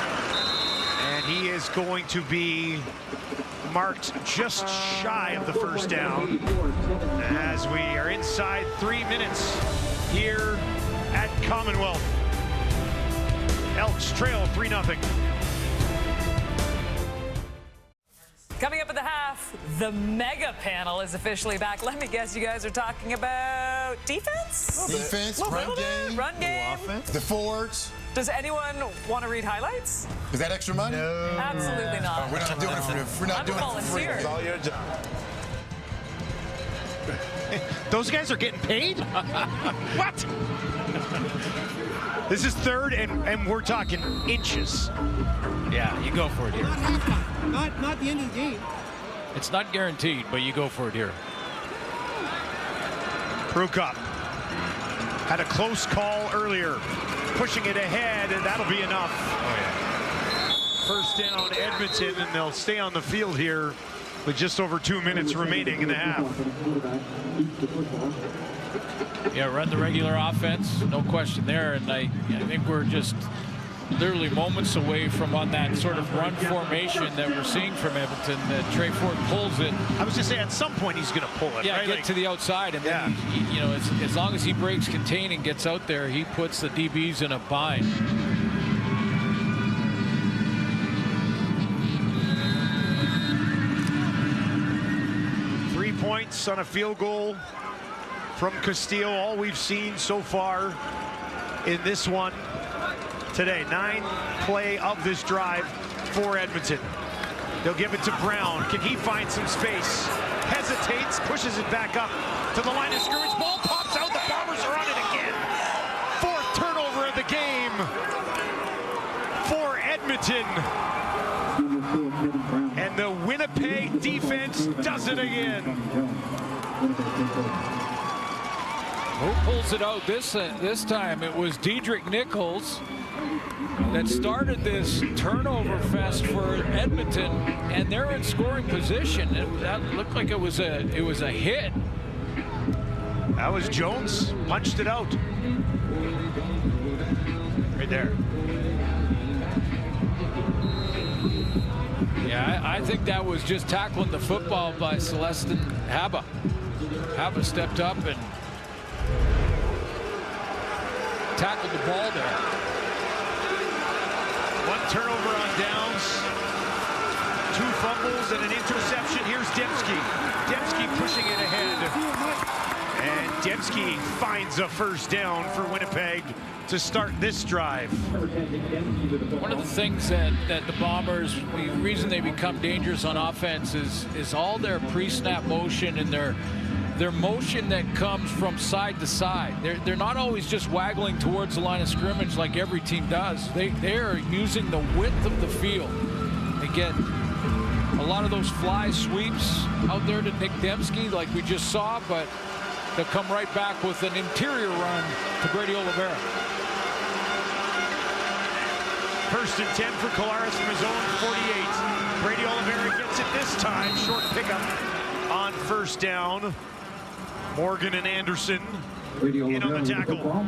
And he is going to be marked just shy of the first down as we are inside 3 minutes here at Commonwealth. Elks trail 3-0. Coming up at the half, the mega panel is officially back. Let me guess, you guys are talking about defense? Defense, run game, offense. the Fords. Does anyone want to read highlights? Is that extra money? No. Absolutely not. We're not doing it for I'm a volunteer. It's all your job. Those guys are getting paid? What? This is third, and we're talking inches. Yeah, you go for it here. Not halftime. Not the end of the game. It's not guaranteed, but you go for it here. Prukop had a close call earlier, pushing it ahead, and that'll be enough. First down, Edmonton, and they'll stay on the field here with just over 2 minutes remaining in the half. Yeah, run the regular offense, no question there. And I think we're just literally moments away from on that sort of run formation that we're seeing from Edmonton. That Trey Ford pulls it. I was just saying, at some point he's going to pull it. Yeah, right? get to the outside, and then he, as long as he breaks contain and gets out there, he puts the DBs in a bind. Points on a field goal from Castillo. All we've seen so far in this one today. 9-play of this drive for Edmonton. They'll give it to Brown. Can he find some space? Hesitates, pushes it back up to the line of scrimmage. Ball pops out. The Bombers are on it again. 4th turnover of the game for Edmonton. And the Winnipeg defense does it again. Who pulls it out this time? It was Diedrich Nichols that started this turnover fest for Edmonton, and they're in scoring position. That looked like it was a hit. That was Jones. Punched it out. Right there. Yeah, I think that was just tackling the football by Celestin Haba. Haba stepped up and tackled the ball there. One turnover on downs. 2 fumbles and an interception. Here's Dembski. Dembski pushing it ahead. And Dembski finds a first down for Winnipeg to start this drive. One of the things that the Bombers, the reason they become dangerous on offense is all their pre-snap motion and their motion that comes from side to side. They're not always just waggling towards the line of scrimmage like every team does. They're using the width of the field. They get a lot of those fly sweeps out there to Nick Dembski like we just saw, but they'll come right back with an interior run to Brady Oliveira. First and 10 for Collaros from his own 48. Brady Oliveira gets it this time. Short pickup on first down. Morgan and Anderson in on the tackle.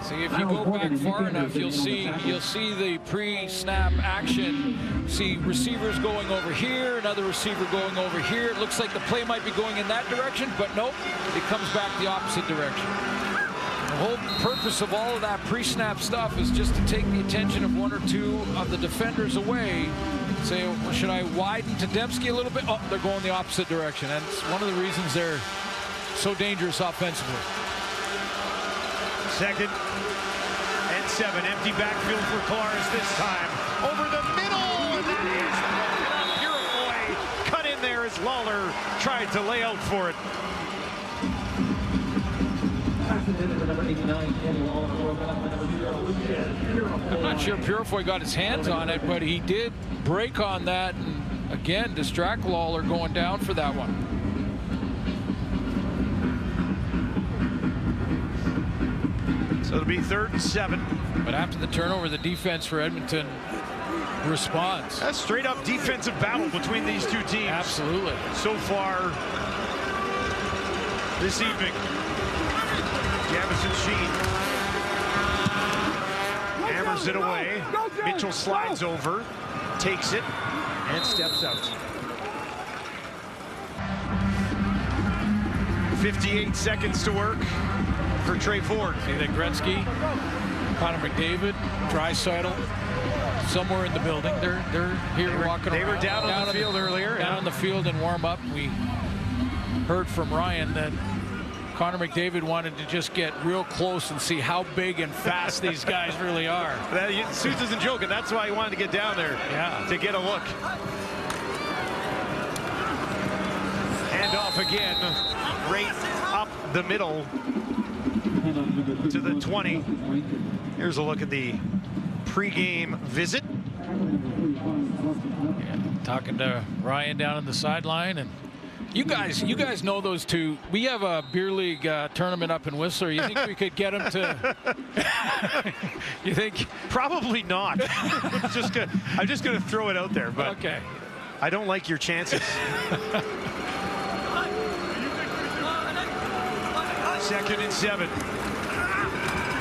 See, if you go back far enough, you'll see the pre-snap action. See receivers going over here, another receiver going over here. It looks like the play might be going in that direction, but nope, it comes back the opposite direction. The whole purpose of all of that pre-snap stuff is just to take the attention of 1 or 2 of the defenders away. Say, well, should I widen to Dembski a little bit? Oh, they're going the opposite direction. And it's one of the reasons they're so dangerous offensively. 2nd and 7. Empty backfield for Collaros this time. Over the middle, and that is Purifoy. Cut in there as Lawler tried to lay out for it. I'm not sure Purifoy got his hands on it, but he did break on that and again distract Lawler going down for that one. So it'll be 3rd and 7. But after the turnover, the defense for Edmonton responds. That's straight up defensive battle between these two teams. Absolutely. So far this evening. Jamison Sheen hammers it away. Mitchell slides over, takes it, and steps out. 58 seconds to work for Trey Ford. See that Gretzky, Connor McDavid, Draisaitl, somewhere in the building. They're here walking around. They were down on the field earlier. Down on the field and warm up. We heard from Ryan that Connor McDavid wanted to just get real close and see how big and fast these guys really are. Suits isn't joking. That's why he wanted to get down there. Yeah. To get a look. Hand off again. Right up the middle to the 20. Here's a look at the pregame visit. Yeah, talking to Ryan down on the sideline, and you guys know those two. We have a beer league tournament up in Whistler. You think we could get them to? You think? Probably not. I'm just gonna throw it out there, but okay. I don't like your chances. 2nd and 7.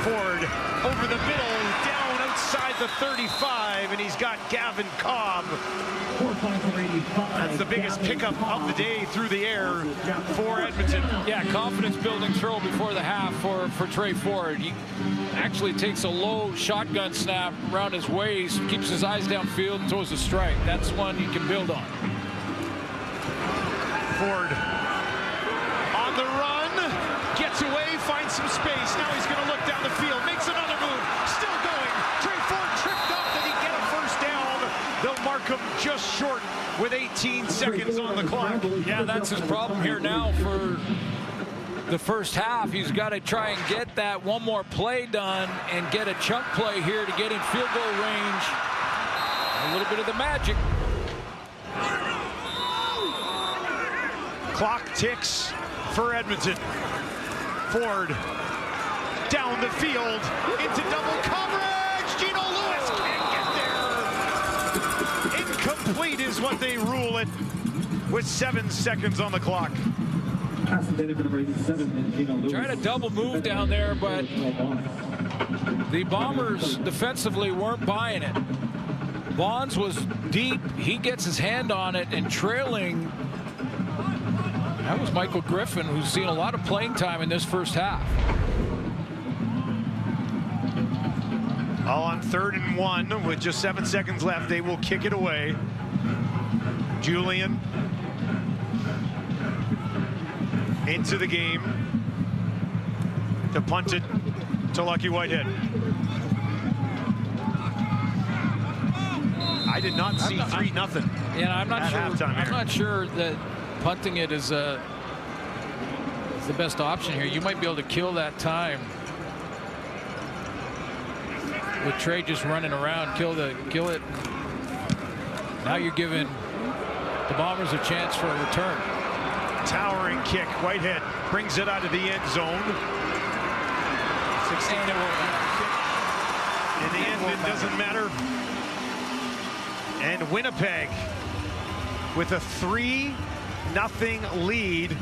Ford over the middle, down outside the 35, and he's got Gavin Cobb. That's the biggest pickup of the day through the air for Edmonton. Yeah, confidence building throw before the half for Trey Ford. He actually takes a low shotgun snap around his waist, keeps his eyes downfield, and throws a strike. That's one you can build on. Ford on the run. Gets away, finds some space. Now he's going to look down the field, makes another move, still going. Trey Ford tripped up. Did he get a first down? They'll mark him just short with 18 seconds on the clock. Yeah, that's his problem here now for the first half. He's got to try and get that one more play done and get a chunk play here to get in field goal range. A little bit of the magic. Clock ticks for Edmonton. Ford down the field into double coverage. Gino Lewis can't get there. Incomplete is what they rule it with 7 seconds on the clock. Trying to double move down there, but the Bombers defensively weren't buying it. Bonds was deep. He gets his hand on it and trailing. That was Michael Griffin, who's seen a lot of playing time in this first half. All on 3rd and 1 with just 7 seconds left. They will kick it away. Julian into the game to punt it to Lucky Whitehead. I did not see 3-0. Yeah, I'm not sure. I'm not sure that punting it is the best option here. You might be able to kill that time with Trey just running around. Kill it. Now you're giving the Bombers a chance for a return. Towering kick. Whitehead brings it out of the end zone. 16 in the end, it doesn't matter. And Winnipeg with a 3-0 lead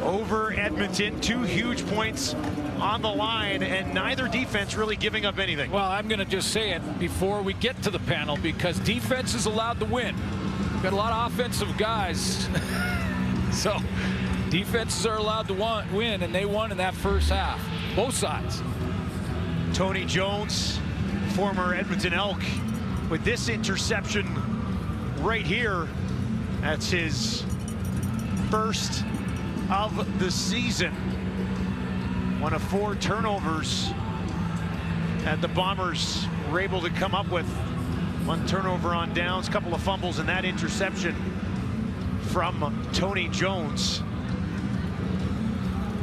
over Edmonton. 2 huge points on the line, and neither defense really giving up anything. Well, I'm going to just say it before we get to the panel, because defense is allowed to win. We've got a lot of offensive guys. So defenses are allowed to win, and they won in that first half. Both sides. Tony Jones, former Edmonton Elk, with this interception right here. That's his first of the season. One of 4 turnovers that the Bombers were able to come up with. 1 turnover on downs, couple of fumbles, and that interception from Tony Jones.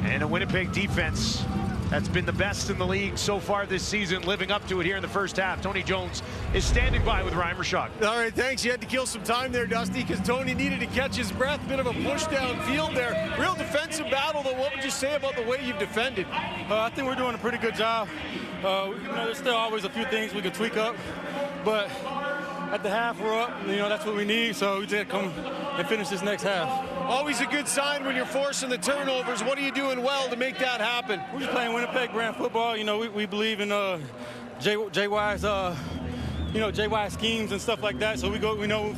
And a Winnipeg defense that's been the best in the league so far this season, living up to it here in the first half. Tony Jones is standing by with Ryan Rashok. All right, thanks. You had to kill some time there, Dusty, because Tony needed to catch his breath. Bit of a push downfield there. Real defensive battle, though. What would you say about the way you've defended? I think we're doing a pretty good job. There's still always a few things we can tweak up, but at the half we're up. That's what we need. So we just come and finish this next half. Always a good sign when you're forcing the turnovers. What are you doing well to make that happen? We're just playing Winnipeg brand football. We believe in JY's JY schemes and stuff like that. So we know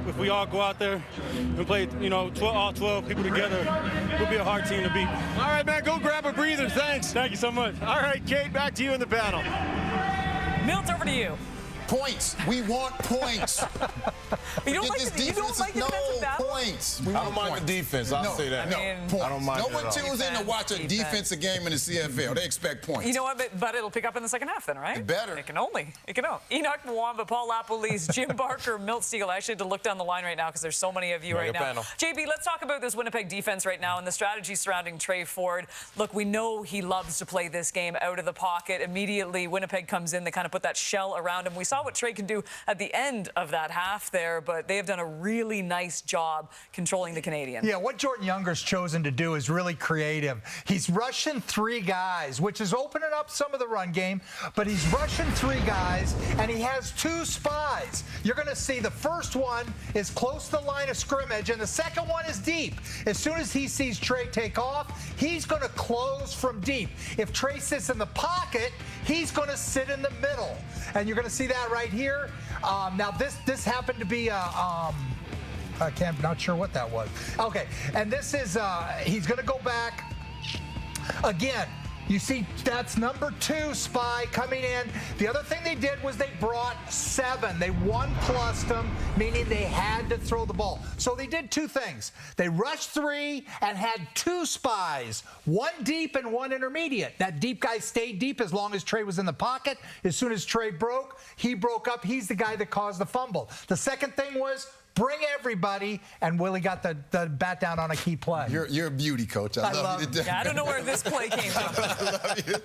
if we all go out there and play all 12 people together, we'll be a hard team to beat. All right, man, go grab a breather. Thanks. Thank you so much. All right, Kate, back to you in the panel. Milt, over to you. Points. We want points. You don't like the defensive battle? Points. I don't mind the defense. I'll say that. Points. I don't mind No one tunes in to watch a defensive game in the CFL. They expect points. You know what? But it'll pick up in the second half then, right? It better. It can only. Enoch Mwamba, Paul Lapalese, Jim Barker, Milt Stegall. I actually had to look down the line right now because there's so many of you right now. Panel. JB, let's talk about this Winnipeg defense right now and the strategy surrounding Trey Ford. Look, we know he loves to play this game out of the pocket. Immediately, Winnipeg comes in. They kind of put that shell around him. We saw what Trey can do at the end of that half there, but they have done a really nice job controlling the Canadian. Yeah, what Jordan Younger's chosen to do is really creative. He's rushing 3 guys, which is opening up some of the run game, but he's rushing 3 guys, and he has 2 spies. You're going to see the first one is close to the line of scrimmage, and the second one is deep. As soon as he sees Trey take off, he's going to close from deep. If Trey sits in the pocket, he's going to sit in the middle, and you're going to see that right here. Now this happened to be not sure what that was. Okay, and this is he's going to go back again. You see, that's number 2 spy coming in. The other thing they did was they brought 7. They 1+'d them, meaning they had to throw the ball. So they did 2 things. They rushed 3 and had 2 spies, 1 deep and 1 intermediate. That deep guy stayed deep as long as Trey was in the pocket. As soon as Trey broke, he broke up. He's the guy that caused the fumble. The second thing was bring everybody, and Willie got the bat down on a key play. You're a beauty, Coach. I love you. Yeah, I don't know where this play came from. I love you.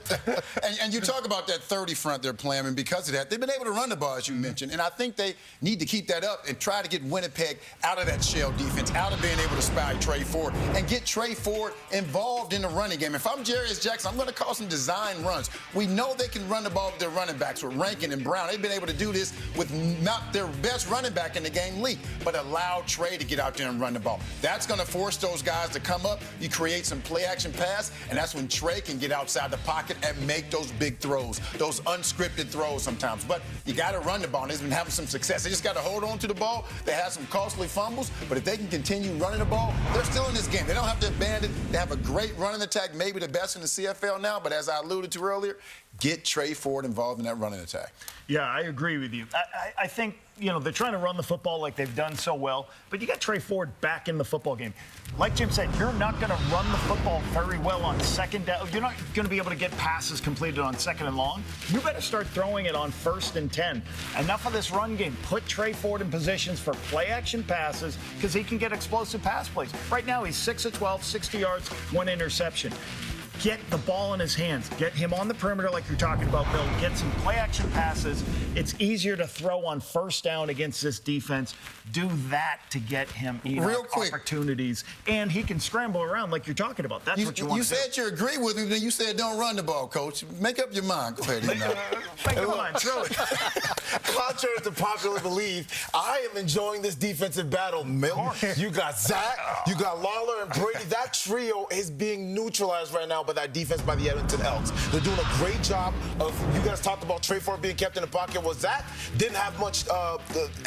And you talk about that 30 front they're playing, and because of that, they've been able to run the ball, as you mentioned. And I think they need to keep that up and try to get Winnipeg out of that shell defense, out of being able to spy Trey Ford, and get Trey Ford involved in the running game. If I'm Jarius Jackson, I'm going to call some design runs. We know they can run the ball with their running backs, with Rankin and Brown. They've been able to do this with not their best running back in the game, Lee. but allow Trey to get out there and run the ball. That's going to force those guys to come up. You create some play-action pass, and that's when Trey can get outside the pocket and make those big throws, those unscripted throws sometimes. But you got to run the ball, and they've been having some success. They just got to hold on to the ball. They have some costly fumbles, but if they can continue running the ball, they're still in this game. They don't have to abandon. They have a great running attack, maybe the best in the CFL now, but as I alluded to earlier, get Trey Ford involved in that running attack. Yeah, I agree with you. I think, you know, they're trying to run the football like they've done so well, but you got Trey Ford back in the football game. Like Jim said, you're not going to run the football very well on second down. You're not going to be able to get passes completed on second and long. You better start throwing it on 1st and 10. Enough of this run game. Put Trey Ford in positions for play-action passes because he can get explosive pass plays. Right now, he's 6 of 12, 60 yards, 1 interception. Get the ball in his hands. Get him on the perimeter like you're talking about, Bill. Get some play-action passes. It's easier to throw on 1st down against this defense. Do that to get him opportunities. And he can scramble around like you're talking about. That's what you want to do. You said you agree with me, then you said don't run the ball, Coach. Make up your mind. Go ahead. Make up your mind. Throw it. Contrary to popular belief, I am enjoying this defensive battle, Milton. You got Zach, you got Lawler, and Brady. That trio is being neutralized right now by that defense by the Edmonton Elks. They're doing a great job of, you guys talked about Trey Ford being kept in the pocket. Well, Zach didn't have much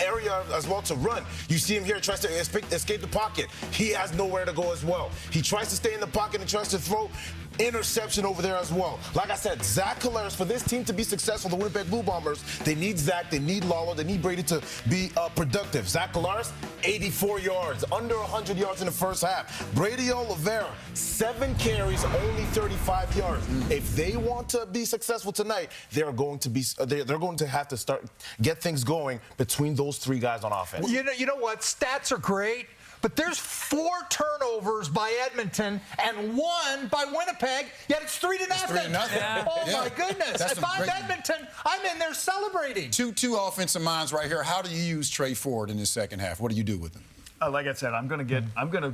area as well to run. You see him here tries to escape the pocket. He has nowhere to go as well. He tries to stay in the pocket and tries to throw. Interception over there as well. Like I said, Zach Collaros, for this team to be successful, the Winnipeg Blue Bombers, they need Zach, they need Lawler, they need Brady to be productive. Zach Collaros, 84 yards, under 100 yards in the first half. Brady Oliveira, 7 carries, only 35 yards. If they want to be successful tonight, they're going to have to get things going between those 3 guys on offense. You know what? Stats are great. But there's 4 turnovers by Edmonton and 1 by Winnipeg, yet it's 3-0. It's 3-0. Yeah. Oh, my goodness. If I'm Edmonton, I'm in there celebrating. Two offensive minds right here. How do you use Trey Ford in the second half? What do you do with him? Like I said, I'm going to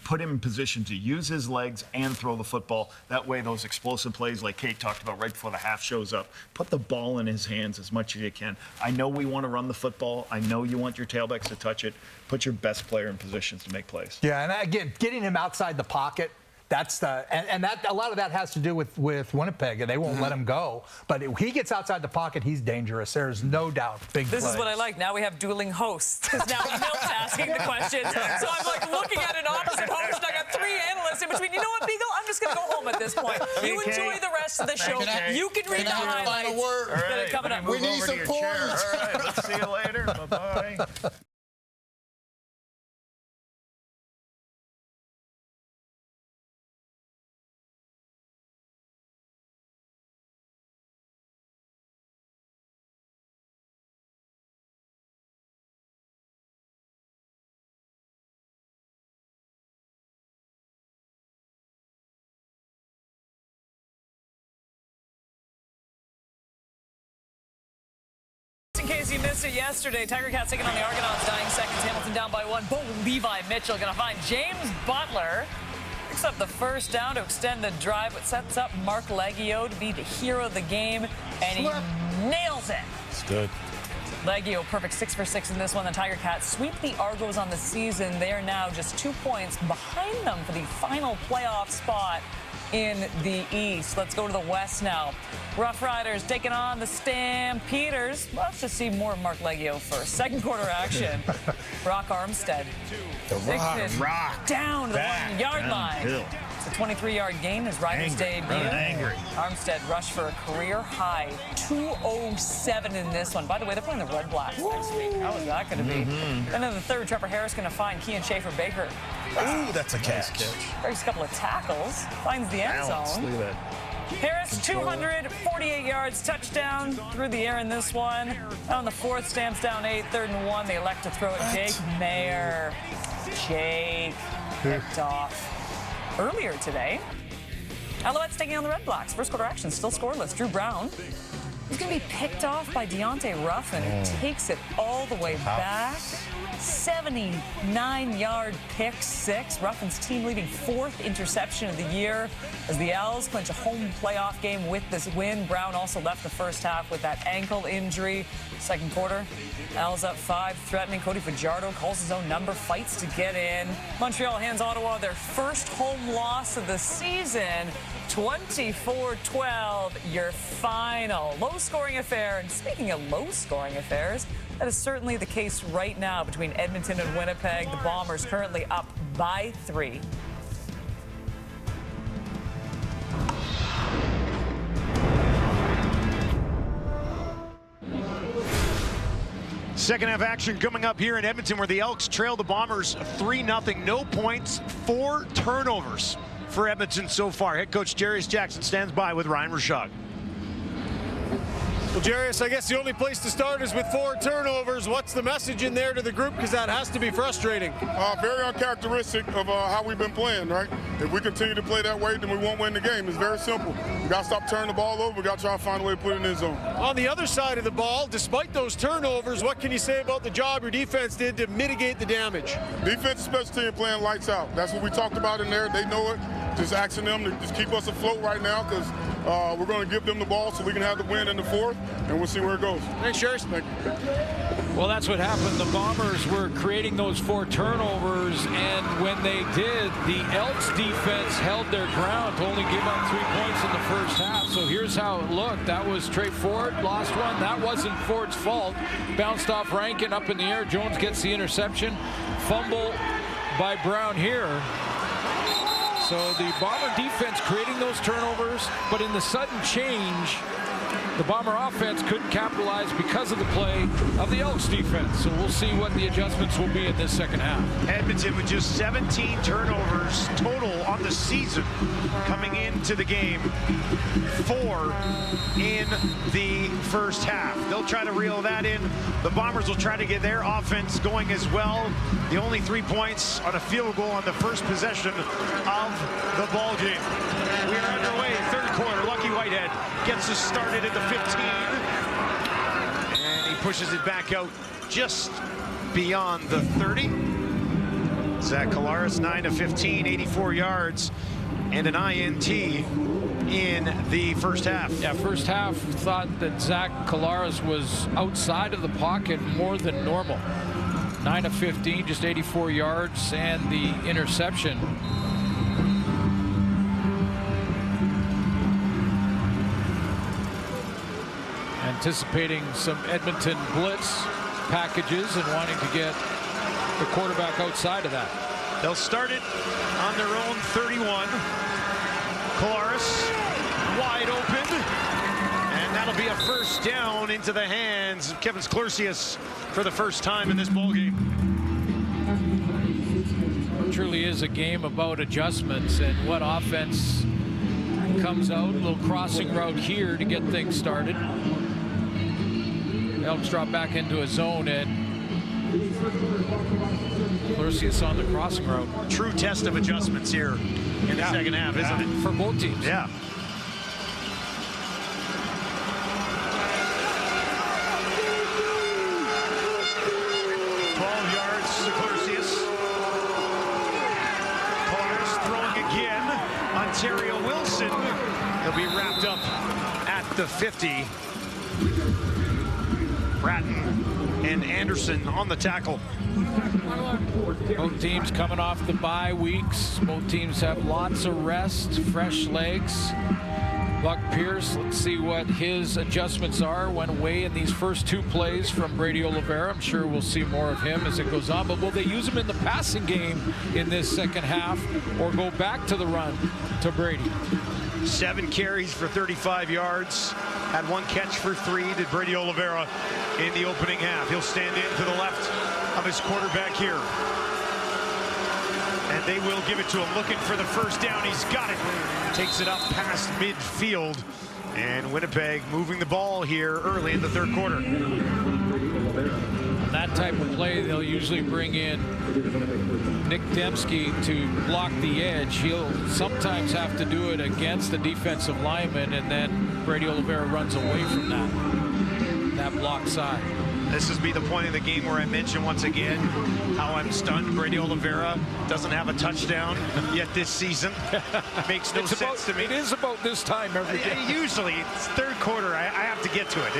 put him in position to use his legs and throw the football. That way, those explosive plays like Kate talked about right before the half shows up, put the ball in his hands as much as you can. I know we want to run the football. I know you want your tailbacks to touch it. Put your best player in positions to make plays. Yeah, and again, getting him outside the pocket. That's and that a lot of that has to do with Winnipeg, and they won't let him go. But if he gets outside the pocket, he's dangerous. There's no doubt. This is what I like. Now we have dueling hosts because now Milt's asking the questions. So I'm like looking at an opposite host. I got 3 analysts in between. You know what, Beagle? I'm just going to go home at this point. You enjoy the rest of the show. You can read the highlights. Word. Right, coming up. We need some points. All right, let's see you later. Bye-bye. In case you missed it yesterday, Tiger Cats taking on the Argonauts, dying seconds. Hamilton down by 1. Bo Levi Mitchell going to find James Butler. Picks up the first down to extend the drive, but sets up Mark Leggio to be the hero of the game, and he nails it. It's good. Leggio, perfect 6 for 6 in this one. The Tiger Cats sweep the Argos on the season. They are now just 2 points behind them for the final playoff spot in the East. Let's go to the West now. Rough Riders taking on the Stampeders. Let's just see more of Mark Leggio first. Second quarter action. Rock Armstead. The Rock. Down to the 1-yard line. It's a 23-yard gain, his Riders debut. Armstead rushed for a career high 207 in this one. By the way, they're playing the Red Blacks next week. How is that going to be? Then in the third, Trevor Harris going to find Kean Schaefer-Baker. Ooh, that's a catch. Breaks a couple of tackles. Finds the end zone. Look at that. Harris, 248 yards, touchdown through the air in this one. On the fourth, Stamps down 8, 3rd and 1. They elect to throw it. Jake Mayer. Jake picked off earlier today. Alouettes taking on the Red Blacks. First quarter action still scoreless. Drew Brown He's going to be picked off by Deontay Ruffin, who takes it all the way back. 79-yard pick six. Ruffin's team-leading 4th interception of the year as the Elks clinch a home playoff game with this win. Brown also left the first half with that ankle injury. Second quarter, Elks up 5, threatening. Cody Fajardo calls his own number, fights to get in. Montreal hands Ottawa their first home loss of the season. 24-12, your final. Low-scoring affair. And speaking of low-scoring affairs, that is certainly the case right now between Edmonton and Winnipeg. The Bombers currently up by 3. Second half action coming up here in Edmonton, where the Elks trail the Bombers 3-0. No points, 4 turnovers for Edmonton so far. Head coach Jarius Jackson stands by with Ryan Rashad. Well, Jarius, I guess the only place to start is with 4 turnovers. What's the message in there to the group? Because that has to be frustrating. Very uncharacteristic of how we've been playing, right? If we continue to play that way, then we won't win the game. It's very simple. We got to stop turning the ball over. We got to try to find a way to put it in the zone. On the other side of the ball, despite those turnovers, what can you say about the job your defense did to mitigate the damage? Defense and special team playing lights out. That's what we talked about in there. They know it. Just asking them to just keep us afloat right now, because we're going to give them the ball so we can have the win in the 4th, and we'll see where it goes. Thanks, Jarius. Thank you. Well, that's what happened. The Bombers were creating those 4 turnovers, and when they did, the Elks defense held their ground to only give up 3 points in the first half. So here's how it looked. That was Trey Ford, lost one. That wasn't Ford's fault. Bounced off Rankin up in the air. Jones gets the interception. Fumble by Brown here. So the Bomber defense creating those turnovers, but in the sudden change, the Bomber offense couldn't capitalize because of the play of the Elks defense. So we'll see what the adjustments will be in this second half. Edmonton with just 17 turnovers total on the season coming into the game. 4 in the first half. They'll try to reel that in. The Bombers will try to get their offense going as well. The only 3 points on a field goal on the first possession of the ball game. We are underway, 3rd quarter. Lucky Whitehead gets us started at the 15. And he pushes it back out just beyond the 30. Zach Collaros, 9 of 15, 84 yards, and an INT in the first half. Yeah, first half thought that Zach Collaros was outside of the pocket more than normal. 9 of 15, just 84 yards, and the interception. Anticipating some Edmonton blitz packages and wanting to get the quarterback outside of that. They'll start it on their own 31. Collaros wide open, and that'll be a first down into the hands of Kevin Sklercius for the first time in this ballgame. It truly is a game about adjustments and what offense comes out. A little crossing route here to get things started. Elks drop back into a zone, and Sklercius on the crossing route. True test of adjustments here in the second half, isn't it? For both teams. Yeah. Ontario Wilson. He'll be wrapped up at the 50. Bratton and Anderson on the tackle. Both teams coming off the bye weeks. Both teams have lots of rest, fresh legs. Buck Pierce, let's see what his adjustments are when away in these first 2 plays from Brady Oliveira. I'm sure we'll see more of him as it goes on, but will they use him in the passing game in this second half or go back to the run to Brady? 7 carries for 35 yards. Had 1 catch for 3 did Brady Oliveira in the opening half. He'll stand in to the left of his quarterback here. And they will give it to him, looking for the first down. He's got it. Takes it up past midfield. And Winnipeg moving the ball here early in the 3rd quarter. On that type of play, they'll usually bring in Nick Dembski to block the edge. He'll sometimes have to do it against the defensive lineman, and then Brady Oliveira runs away from that block side. This is be the point of the game where I mention once again how I'm stunned. Brady Oliveira doesn't have a touchdown yet this season. Makes no sense to me. It is about this time every day. Usually, it's third quarter. I have to get to it.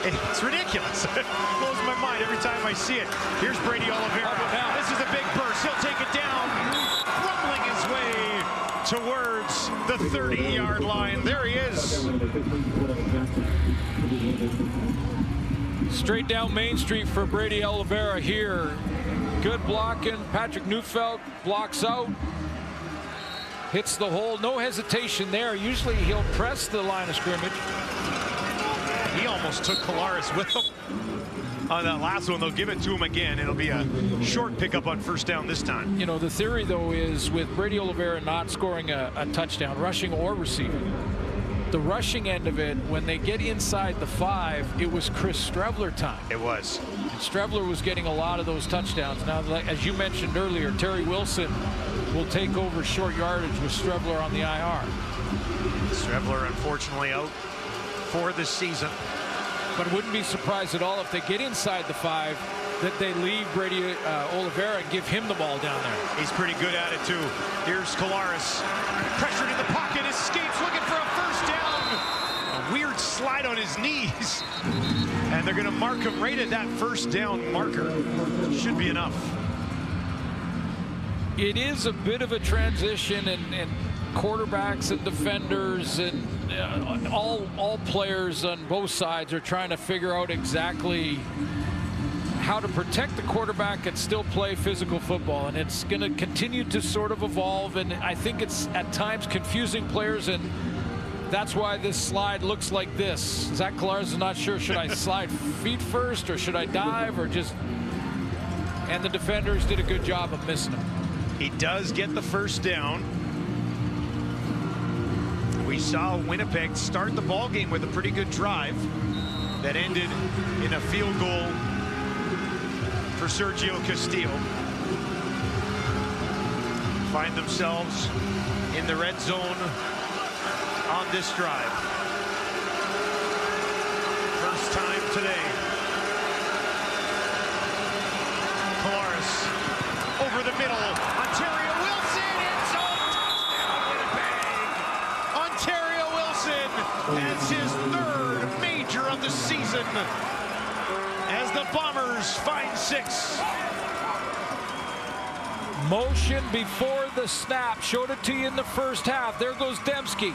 It's ridiculous. It blows my mind every time I see it. Here's Brady Oliveira. This is a big burst. He'll take it down, rumbling his way towards the 30-yard line. There he is. Straight down Main Street for Brady Oliveira here. Good blocking. Patrick Neufeld blocks out. Hits the hole. No hesitation there. Usually he'll press the line of scrimmage. He almost took Collaros with him on that last one. They'll give it to him again. It'll be a short pickup on first down this time. You know, the theory, though, is with Brady Oliveira not scoring a touchdown, rushing or receiving, the rushing end of it, when they get inside the 5, it was Chris Streveler time. It was. And Streveler was getting a lot of those touchdowns. Now, as you mentioned earlier, Terry Wilson will take over short yardage with Streveler on the IR. Streveler, unfortunately, out for this season. But wouldn't be surprised at all if they get inside the 5 that they leave Brady Oliveira and give him the ball down there. He's pretty good at it, too. Here's Collaros. Pressured in the pocket, escapes, looking for a first down. A weird slide on his knees. And they're going to mark him right at that first down marker. Should be enough. It is a bit of a transition, and quarterbacks and defenders and all players on both sides are trying to figure out exactly how to protect the quarterback and still play physical football, and it's going to continue to sort of evolve, and I think it's at times confusing players, and that's why this slide looks like this. Zach Collaros is not sure, should I slide feet first or should I dive or just, and the defenders did a good job of missing him. He does get the first down. We saw Winnipeg start the ball game with a pretty good drive that ended in a field goal for Sergio Castillo. Find themselves in the red zone on this drive. First time today. Collaros over the middle. Ontario Wilson, end zone, touchdown Winnipeg. Ontario Wilson has his third major of the season as the Bombers find 6. Motion before the snap. Showed it to you in the first half. There goes Dembski.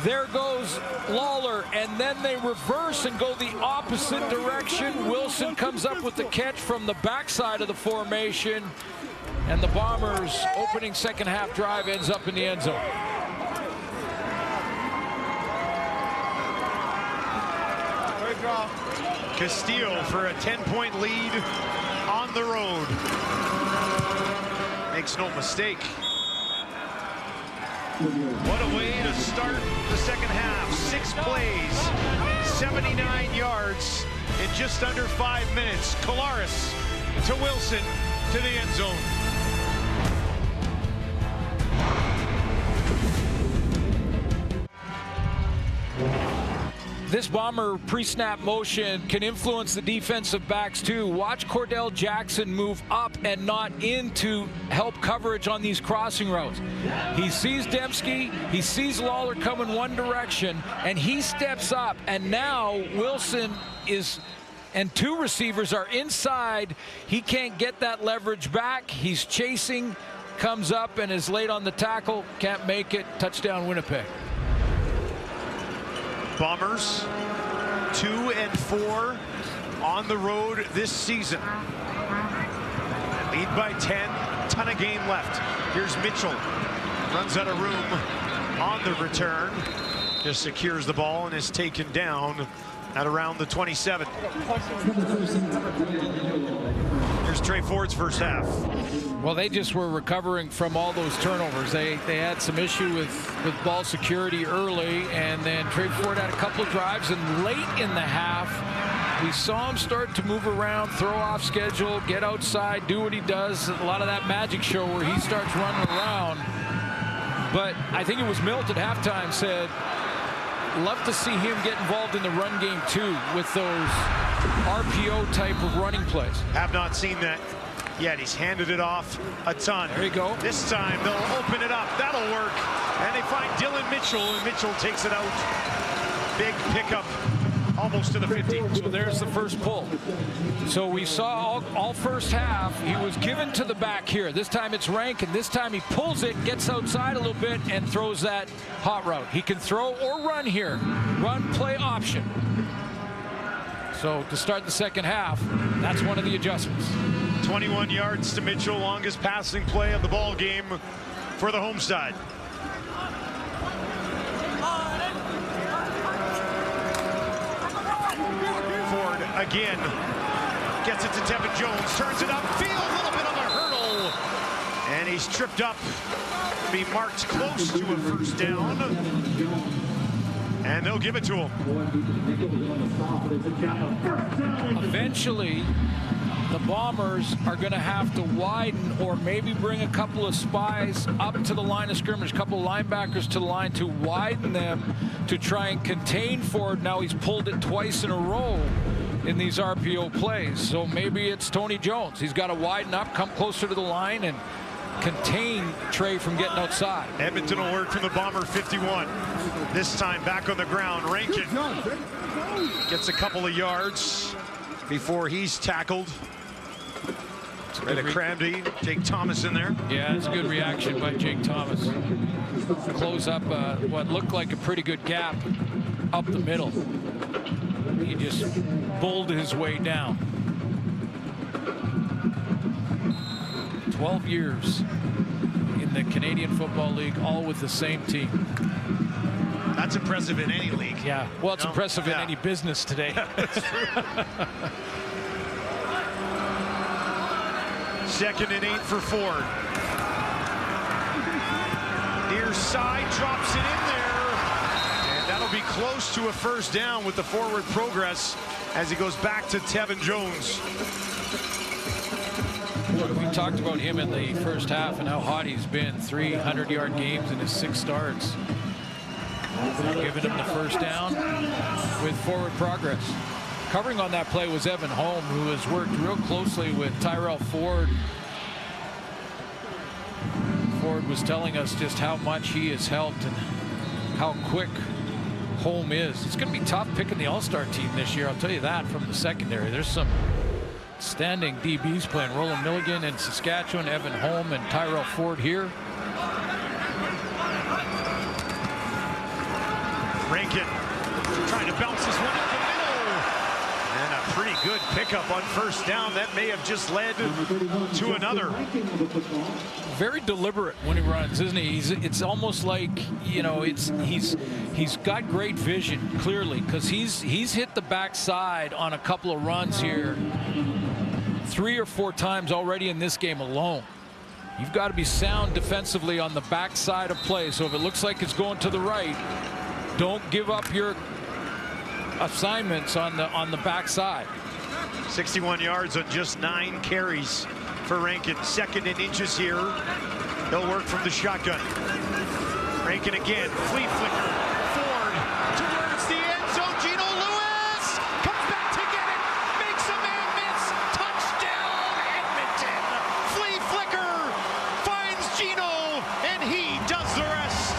There goes Lawler, and then they reverse and go the opposite direction. Wilson comes up with the catch from the backside of the formation, and the Bombers' opening second half drive ends up in the end zone. Castillo for a 10-point lead on the road. Makes no mistake. What a way to start the second half. 6 plays, 79 yards in just under 5 minutes. Collaros to Wilson to the end zone. This Bomber pre-snap motion can influence the defensive backs too. Watch Cordell Jackson move up and not in to help coverage on these crossing routes. He sees Dembski, he sees Lawler coming one direction, and he steps up, and now Wilson is, and 2 receivers are inside. He can't get that leverage back. He's chasing, comes up and is late on the tackle, can't make it. Touchdown Winnipeg. Bombers 2-4 on the road this season. Lead by 10, ton of game left. Here's Mitchell, runs out of room on the return, just secures the ball and is taken down at around the 27. Here's Trey Ford's first half. Well, they just were recovering from all those turnovers. They had some issue with ball security early, and then Trey Ford had a couple of drives, and late in the half, we saw him start to move around, throw off schedule, get outside, do what he does. A lot of that magic show where he starts running around. But I think it was Milt at halftime said, love to see him get involved in the run game too with those RPO type of running plays. Have not seen that yet. He's handed it off a ton. There you go. This time they'll open it up. That'll work. And they find Dylan Mitchell, and Mitchell takes it out. Big pickup, almost to the 50. So there's the first pull. So we saw all first half, he was given to the back here. This time it's Rankin. This time he pulls it, gets outside a little bit, and throws that hot route. He can throw or run here. Run, play option. So to start the second half, that's one of the adjustments. 21 yards to Mitchell, longest passing play of the ball game for the home side. Ford again gets it to Tevin Jones, turns it upfield, a little bit on the hurdle, and he's tripped up. Be marked close to a first down, and they'll give it to him. Eventually, the Bombers are going to have to widen or maybe bring a couple of spies up to the line of scrimmage, a couple of linebackers to the line to widen them to try and contain Ford. Now he's pulled it twice in a row in these RPO plays. So maybe it's Tony Jones. He's got to widen up, come closer to the line, and contain Trey from getting outside. Edmonton will work from the Bomber 51. This time back on the ground. Rankin gets a couple of yards before he's tackled. Right at Cramdy, Jake Thomas in there. Yeah, it's a good reaction by Jake Thomas. Close up what looked like a pretty good gap up the middle. He just bowled his way down. 12 years in the Canadian Football League, all with the same team. That's impressive in any league. Yeah, well, it's impressive in any business today. That's true. 2nd and 8 for Ford. Near side, drops it in there. And that'll be close to a first down with the forward progress as he goes back to Tevin Jones. We talked about him in the first half and how hot he's been. 300-yard games in his 6 starts. Giving him the first down with forward progress. Covering on that play was Evan Holm, who has worked real closely with Tyrell Ford. Ford was telling us just how much he has helped and how quick Holm is. It's going to be tough picking the All-Star team this year, I'll tell you that, from the secondary. There's some standing DBs playing. Roland Milligan in Saskatchewan, Evan Holm, and Tyrell Ford here. Rankin trying to bounce this one up the middle. And a pretty good pickup on first down. That may have just led to another. Very deliberate when he runs, isn't he? It's almost like, you know, he's got great vision, clearly, because he's hit the backside on a couple of runs here 3 or 4 times already in this game alone. You've got to be sound defensively on the backside of play. So if it looks like it's going to the right, don't give up your assignments on the backside. 61 yards on just 9 carries for Rankin. 2nd and inches here. He'll work from the shotgun. Rankin again. Flea flicker. Ford towards the end zone. Gino Lewis comes back to get it. Makes a man miss. Touchdown, Edmonton. Flea flicker finds Gino, and he does the rest.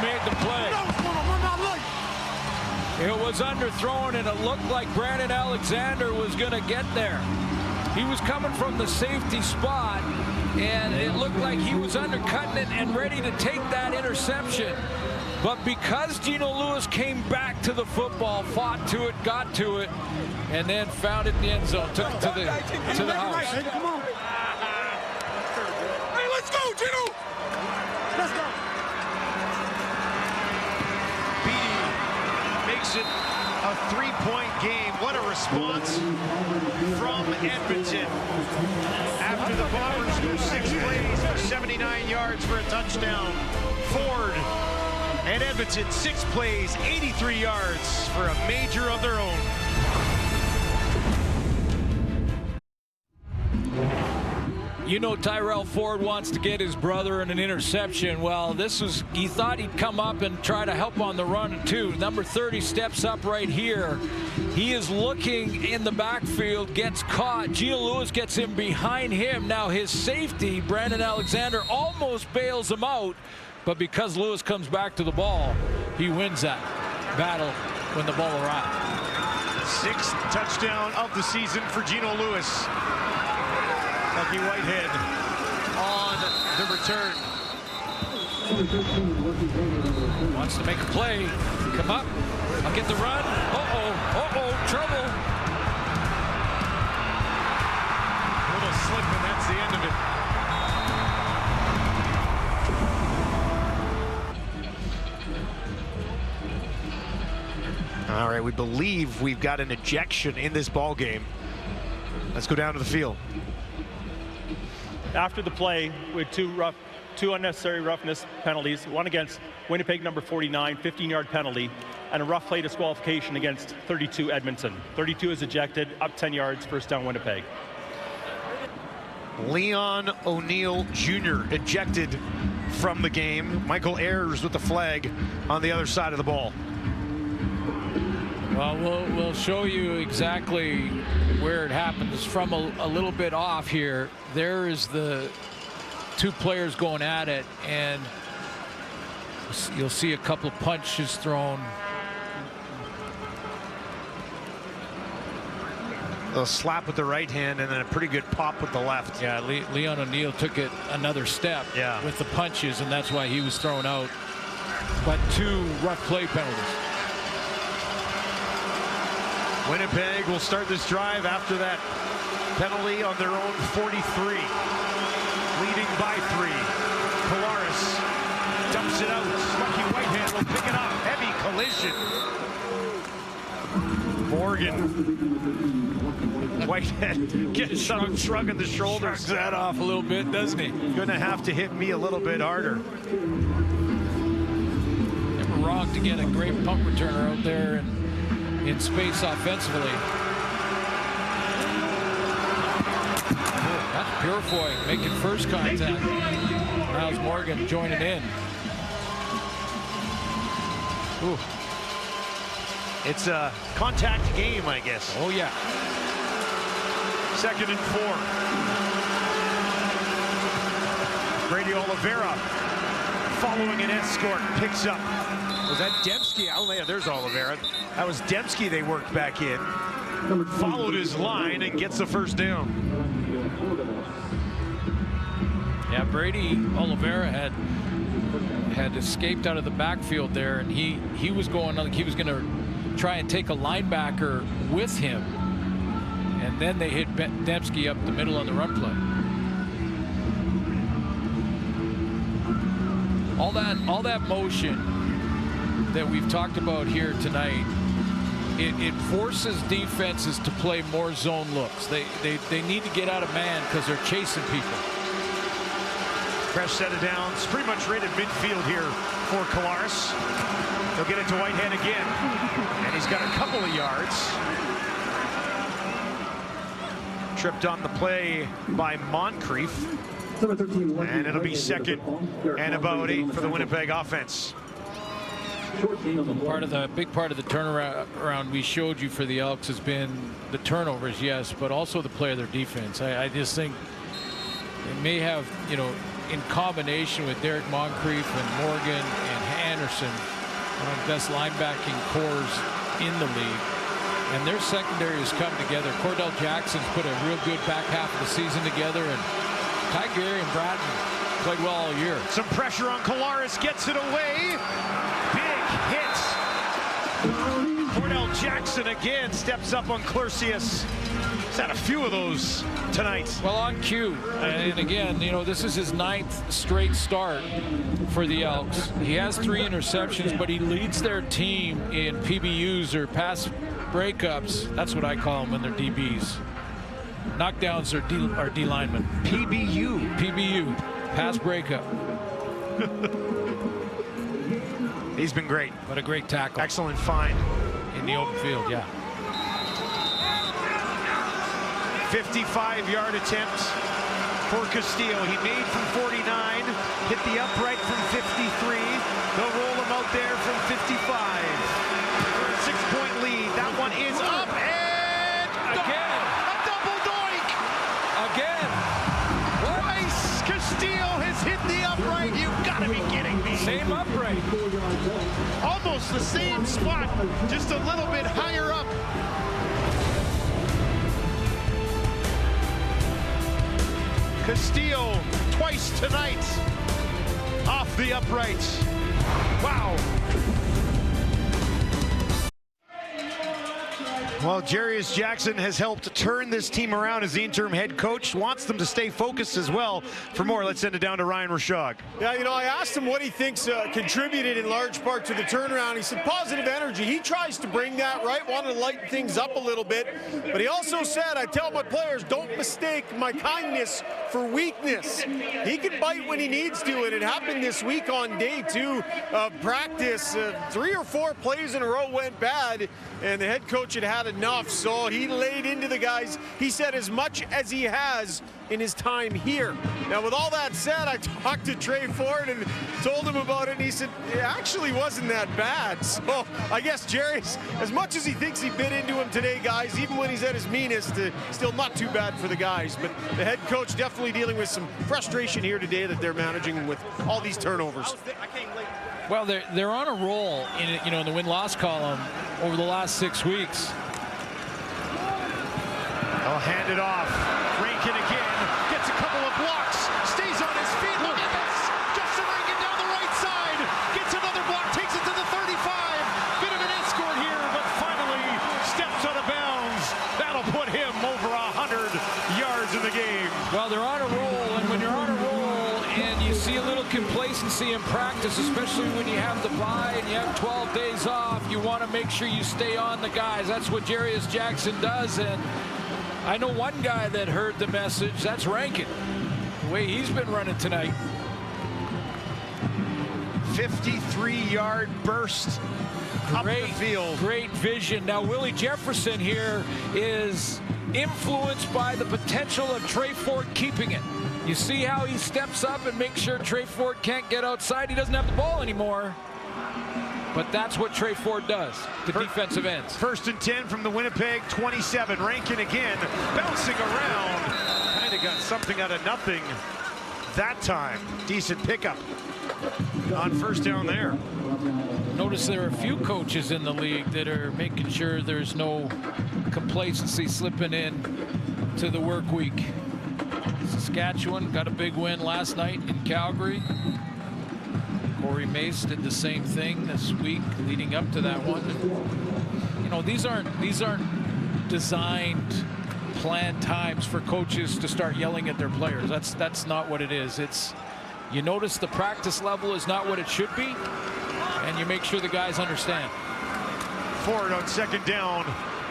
Made the play. It was underthrown, and it looked like Brandon Alexander was going to get there. He was coming from the safety spot, and it looked like he was undercutting it and ready to take that interception. But because Gino Lewis came back to the football, fought to it, got to it, and then found it in the end zone, took it to the house. Hey, come on. Hey, let's go, Gino. Let's go. Makes it a 3-point game. What a response from Edmonton. After the Bombers go 6 plays for 79 yards for a touchdown. Ford and Edmonton 6 plays, 83 yards for a major of their own. You know Tyrell Ford wants to get his brother in an interception. Well, he thought he'd come up and try to help on the run too. Number 30 steps up right here. He is looking in the backfield, gets caught. Gino Lewis gets him behind him. Now his safety, Brandon Alexander, almost bails him out. But because Lewis comes back to the ball, he wins that battle when the ball arrives. Sixth touchdown of the season for Gino Lewis. Lucky Whitehead on the return. Wants to make a play. Come up. I'll get the run. Trouble. Little slip, and that's the end of it. All right, we believe we've got an ejection in this ball game. Let's go down to the field. After the play, with two unnecessary roughness penalties, one against Winnipeg number 49, 15-yard penalty, and a rough play disqualification against 32 Edmonton. 32 is ejected, up 10 yards, first down Winnipeg. Leon O'Neill Jr. ejected from the game. Michael Ayers with the flag on the other side of the ball. Well, we'll show you exactly where it happens. From a little bit off here, there is the two players going at it, and you'll see a couple of punches thrown. A slap with the right hand and then a pretty good pop with the left. Yeah, Leon O'Neill took it another step with the punches, and that's why he was thrown out. But two rough play penalties. Winnipeg will start this drive after that penalty on their own 43. Leading by 3. Polaris dumps it out. Lucky Whitehead will pick it up. Heavy collision. Morgan. Whitehead gets some shrug of the shoulders. Shrugs that off a little bit, doesn't he? Gonna have to hit me a little bit harder. Never wrong to get a great punt returner out there and in space offensively. That's Purefoy making first contact. Miles Morgan joining in. Ooh. It's a contact game, I guess. Oh, yeah. 2nd and 4. Brady Oliveira following an escort picks up. Was that Dembski? Oh, yeah, there's Oliveira. That was Dembski they worked back in. Followed his line and gets the first down. Yeah, Brady Oliveira had escaped out of the backfield there, and he was going like he was going to try and take a linebacker with him, and then they hit Dembski up the middle on the run play. All that motion that we've talked about here tonight, it forces defenses to play more zone looks. They need to get out of man because they're chasing people. Press set it down. It's pretty much right at midfield here for Kolaris. He'll get it to Whitehead again, and he's got a couple of yards. Tripped on the play by Moncrief. And it'll be 2nd and about 8 for the Winnipeg offense. Big part of the turnaround we showed you for the Elks has been the turnovers, yes, but also the play of their defense. I just think they may have, in combination with Derek Moncrief and Morgan and Anderson, one of the best linebacking cores in the league. And their secondary has come together. Cordell Jackson's put a real good back half of the season together, and Ty Gary and Bratton played well all year. Some pressure on Kolaris, gets it away. Big hit. Cordell Jackson again steps up on Clercius. He's had a few of those tonight. Well, on cue. And again, this is his 9th straight start for the Elks. He has 3 interceptions, but he leads their team in PBUs, or pass breakups. That's what I call them when they're DBs. Knockdowns are D linemen. PBU, pass breakup. He's been great. What a great tackle. Excellent find. In the open field, yeah. 55-yard attempt for Castillo. He made from 49, hit the upright from 53. They'll roll him out there from 55. For a 6-point lead. That one is up and again. A double doink. Again. Bryce Castillo has hit the upright. You've got to be kidding me. Same upright. Almost the same spot, just a little bit higher up. Castillo twice tonight off the uprights. Wow. Well, Jarius Jackson has helped turn this team around as the interim head coach. Wants them to stay focused as well. For more, let's send it down to Ryan Rashog. Yeah, I asked him what he thinks contributed in large part to the turnaround. He said positive energy. He tries to bring that, right? Wanted to lighten things up a little bit. But he also said, I tell my players, don't mistake my kindness for weakness. He can bite when he needs to, and it happened this week on day 2 of practice. 3 or 4 plays in a row went bad, and the head coach had enough, so he laid into the guys, he said, as much as he has in his time here. Now, with all that said, I talked to Trey Ford and told him about it, and he said it actually wasn't that bad. So I guess Jerry's, as much as he thinks he bit into him today, guys, even when he's at his meanest, still not too bad for the guys. But the head coach definitely dealing with some frustration here today that they're managing with all these turnovers. Well, they're on a roll in the win-loss column over the last 6 weeks. I'll hand it off. Rankin again. Gets a couple of blocks. Stays on his feet. Look at this. Justin Rankin down the right side. Gets another block. Takes it to the 35. Bit of an escort here, but finally steps out of bounds. That'll put him over 100 yards in the game. Well, they're on a roll, and when you're on a roll and you see a little complacency in practice, especially when you have the bye and you have 12 days off, you want to make sure you stay on the guys. That's what Jarius Jackson does, and I know one guy that heard the message. That's Rankin. The way he's been running tonight. 53-yard burst up the field. Great vision. Now, Willie Jefferson here is influenced by the potential of Trey Ford keeping it. You see how he steps up and makes sure Trey Ford can't get outside. He doesn't have the ball anymore. But that's what Trey Ford does, the defensive ends. 1st and 10 from the Winnipeg 27. Rankin again, bouncing around. Kind of got something out of nothing that time. Decent pickup on 1st down there. Notice there are a few coaches in the league that are making sure there's no complacency slipping in to the work week. Saskatchewan got a big win last night in Calgary. Corey Mace did the same thing this week leading up to that one. These aren't designed, planned times for coaches to start yelling at their players. That's not what it is. It's, you notice the practice level is not what it should be, and you make sure the guys understand. Ford on 2nd down,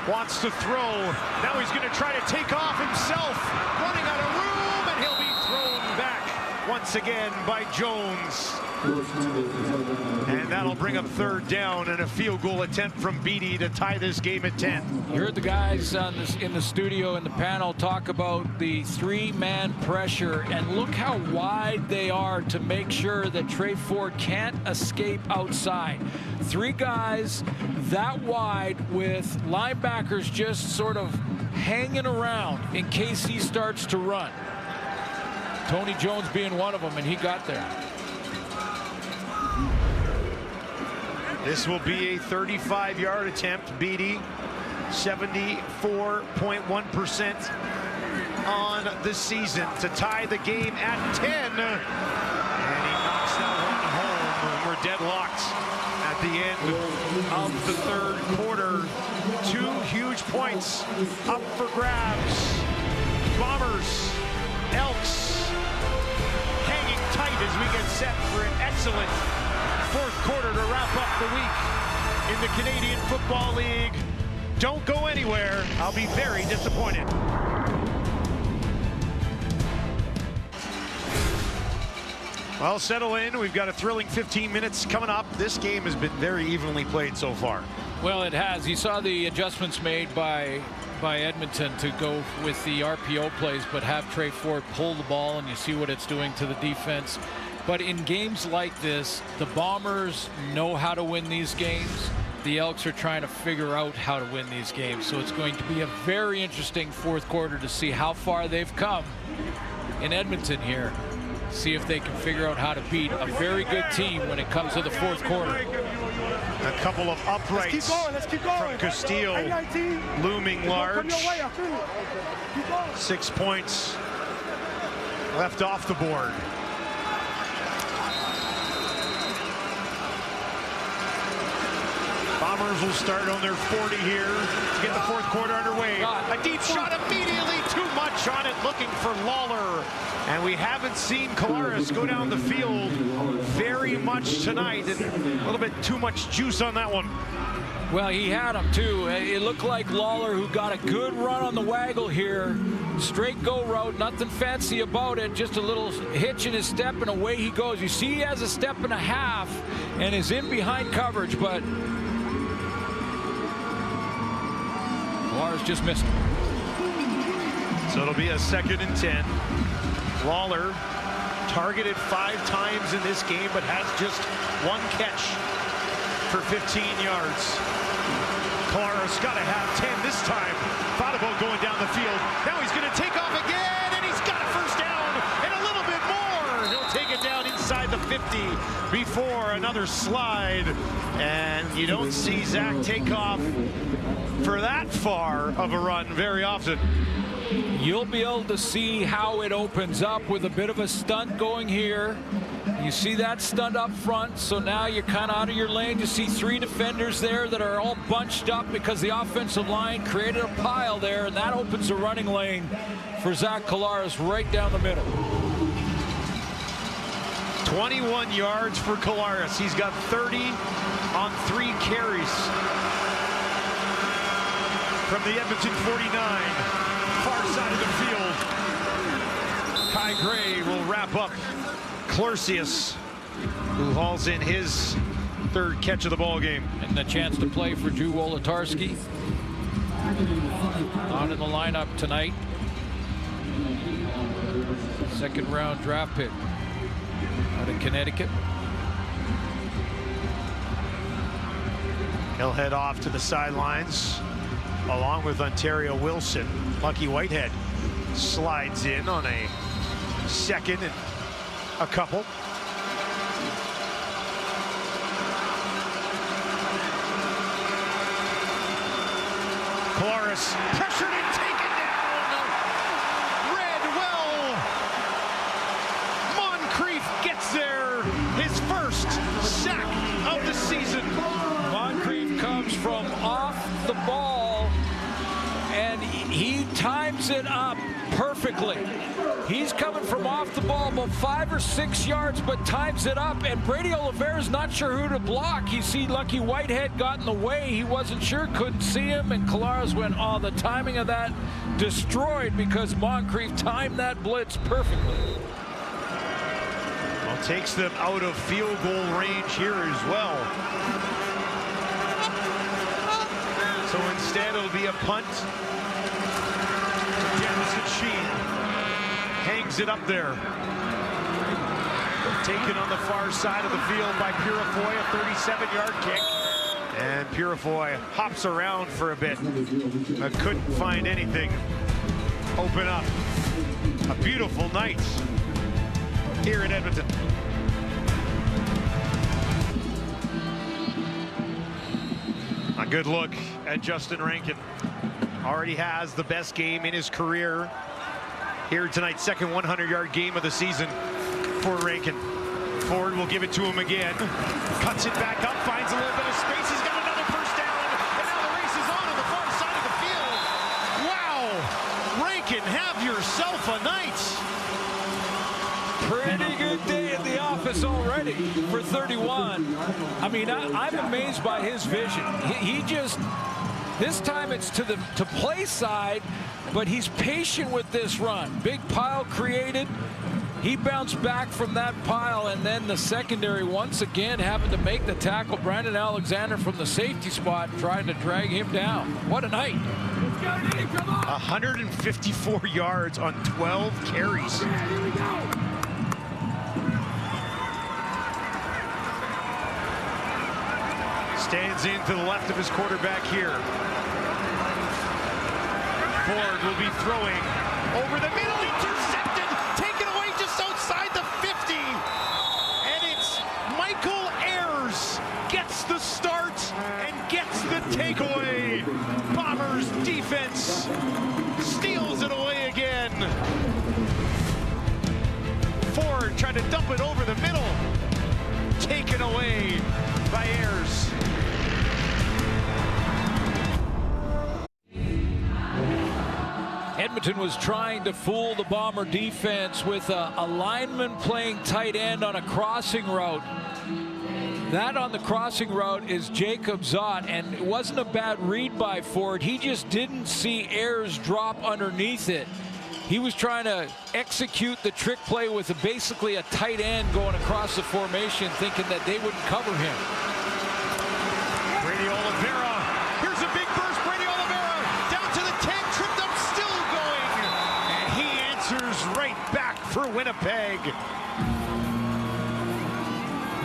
wants to throw. Now he's going to try to take off himself, running out of room, and he'll be thrown back once again by Jones. And that'll bring up 3rd down and a field goal attempt from Beatty to tie this game at 10. You heard the guys in the studio and the panel talk about the 3-man pressure, and look how wide they are to make sure that Trey Ford can't escape outside. 3 guys that wide with linebackers just sort of hanging around in case he starts to run. Tony Jones being one of them, and he got there. This will be a 35-yard attempt. Beatty, 74.1% on the season to tie the game at 10. And he knocks that one home. And we're deadlocked at the end of the 3rd quarter. 2 huge points up for grabs. Bombers, Elks, hanging tight as we get set for an excellent 4th quarter to wrap up the week in the Canadian Football League. Don't go anywhere. I'll be very disappointed. Well, settle in. We've got a thrilling 15 minutes coming up. This game has been very evenly played so far. Well, it has. You saw the adjustments made by by Edmonton to go with the RPO plays, but have Trey Ford pull the ball, and you see what it's doing to the defense. But in games like this, the Bombers know how to win these games. The Elks are trying to figure out how to win these games. So it's going to be a very interesting fourth quarter to see how far they've come in Edmonton here. See if they can figure out how to beat a very good team when it comes to the fourth quarter. A couple of uprights from Castile looming large. 6 points left off the board. Bombers will start on their 40 here to get the fourth quarter underway. A deep shot immediately, too much on it, looking for Lawler. And we haven't seen Collaros go down the field very much tonight. And a little bit too much juice on that one. Well, he had him too. It looked like Lawler, who got a good run on the waggle here. Straight go route, nothing fancy about it. Just a little hitch in his step and away he goes. You see he has a step and a half and is in behind coverage, but Lawler's just missed him. So it'll be a 2nd and 10. Lawler targeted 5 times in this game, but has just 1 catch for 15 yards. Collaros got to have 10 this time. Thought about going down the field. Now he's going to take off again, and he's got a first down, and a little bit more. He'll take it down inside the 50 before another slide. And you don't see Zach take off for that far of a run very often. You'll be able to see how it opens up with a bit of a stunt going here. You see that stunt up front, so now you're kind of out of your lane. You see 3 defenders there that are all bunched up because the offensive line created a pile there, and that opens the running lane for Zach Collaros right down the middle. 21 yards for Collaros. He's got 30 on 3 carries from the Edmonton 49. Far side of the field. Kai Gray will wrap up Clorsius, who hauls in his 3rd catch of the ball game. And the chance to play for Drew Wolotarski. Not in the lineup tonight. 2nd round draft pick out of Connecticut. He'll head off to the sidelines along with Ontario Wilson. Lucky Whitehead slides in on a 2nd and a couple. Collaros pressured and taken down. Read well. Moncrief gets there. His 1st sack of the season. Moncrief comes from off the ball, and he times it up perfectly. He's coming from off the ball about 5 or 6 yards, but times it up, and Brady Oliveira's not sure who to block. You see Lucky Whitehead got in the way. He wasn't sure, couldn't see him, and Collaros went, oh, the timing of that destroyed because Moncrief timed that blitz perfectly. Well, takes them out of field goal range here as well. So instead it'll be a punt. Jamison Sheen hangs it up there. Taken on the far side of the field by Purifoy, a 37-yard kick. And Purifoy hops around for a bit, but couldn't find anything open up. A beautiful night here in Edmonton. A good look at Justin Rankin. Already has the best game in his career here tonight. 2nd 100-yard game of the season for Rankin. Ford will give it to him again. Cuts it back up, finds a little bit of space. He's got another first down, and now the race is on the far side of the field. Wow! Rankin, have yourself a night. Pretty good day at the office already for 31. I mean, I'm amazed by his vision. He just, this time it's to play side, but he's patient with this run. Big pile created. He bounced back from that pile, and then the secondary once again having to make the tackle. Brandon Alexander from the safety spot trying to drag him down. What a night. 154 yards on 12 carries. Stands in to the left of his quarterback here. Ford will be throwing over the middle, intercepted, taken away just outside the 50. And it's Michael Ayers gets the start and gets the takeaway. Bombers defense steals it away again. Ford tried to dump it over the middle. Taken away by Ayers. Edmonton was trying to fool the Bomber defense with a lineman playing tight end on a crossing route. That on the crossing route is Jacob Zott, and it wasn't a bad read by Ford. He just didn't see Ayers drop underneath it. He was trying to execute the trick play with basically a tight end going across the formation, thinking that they wouldn't cover him. Brady Oliveira. Here's a big burst. Brady Oliveira down to the 10, tripped up, still going. And he answers right back for Winnipeg.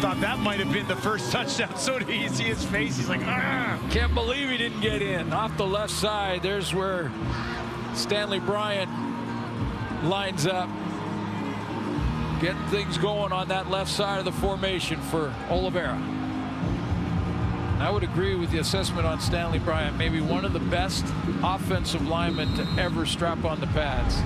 Thought that might have been the first touchdown. So did you see his face? He's like, ah. Can't believe he didn't get in. Off the left side, there's where Stanley Bryant lines up. Getting things going on that left side of the formation for Oliveira. I would agree with the assessment on Stanley Bryant. Maybe one of the best offensive linemen to ever strap on the pads.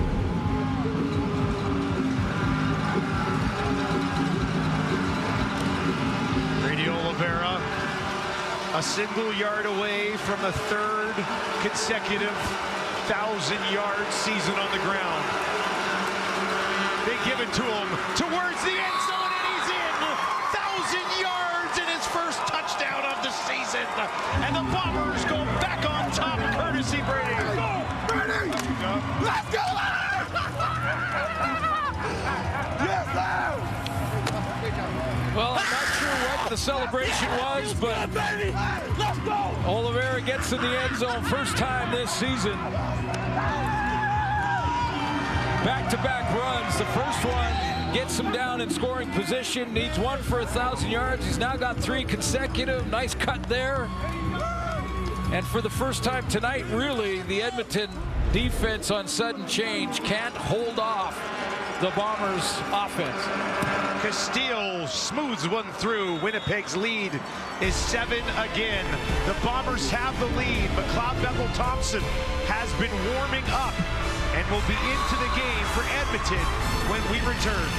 Brady Oliveira, a single yard away from a third consecutive 1,000-yard season on the ground. They give it to him towards the end zone, and he's in. 1,000 yards in his first touchdown of the season. And the Bombers go back on top, courtesy Brady. Let's go, Brady! Let's go! Yes, sir! Well, I'm not sure what the celebration was, but Let's go! Oliveira gets in the end zone first time this season. Back-to-back runs. The first one gets him down in scoring position. Needs one for 1,000 yards. He's now got 3 consecutive. Nice cut there. And for the first time tonight, really, the Edmonton defense on sudden change can't hold off the Bombers' offense. Castile smooths one through. Winnipeg's lead is 7 again. The Bombers have the lead. McLeod Bethel-Thompson has been warming up and will be into the game for Edmonton when we return.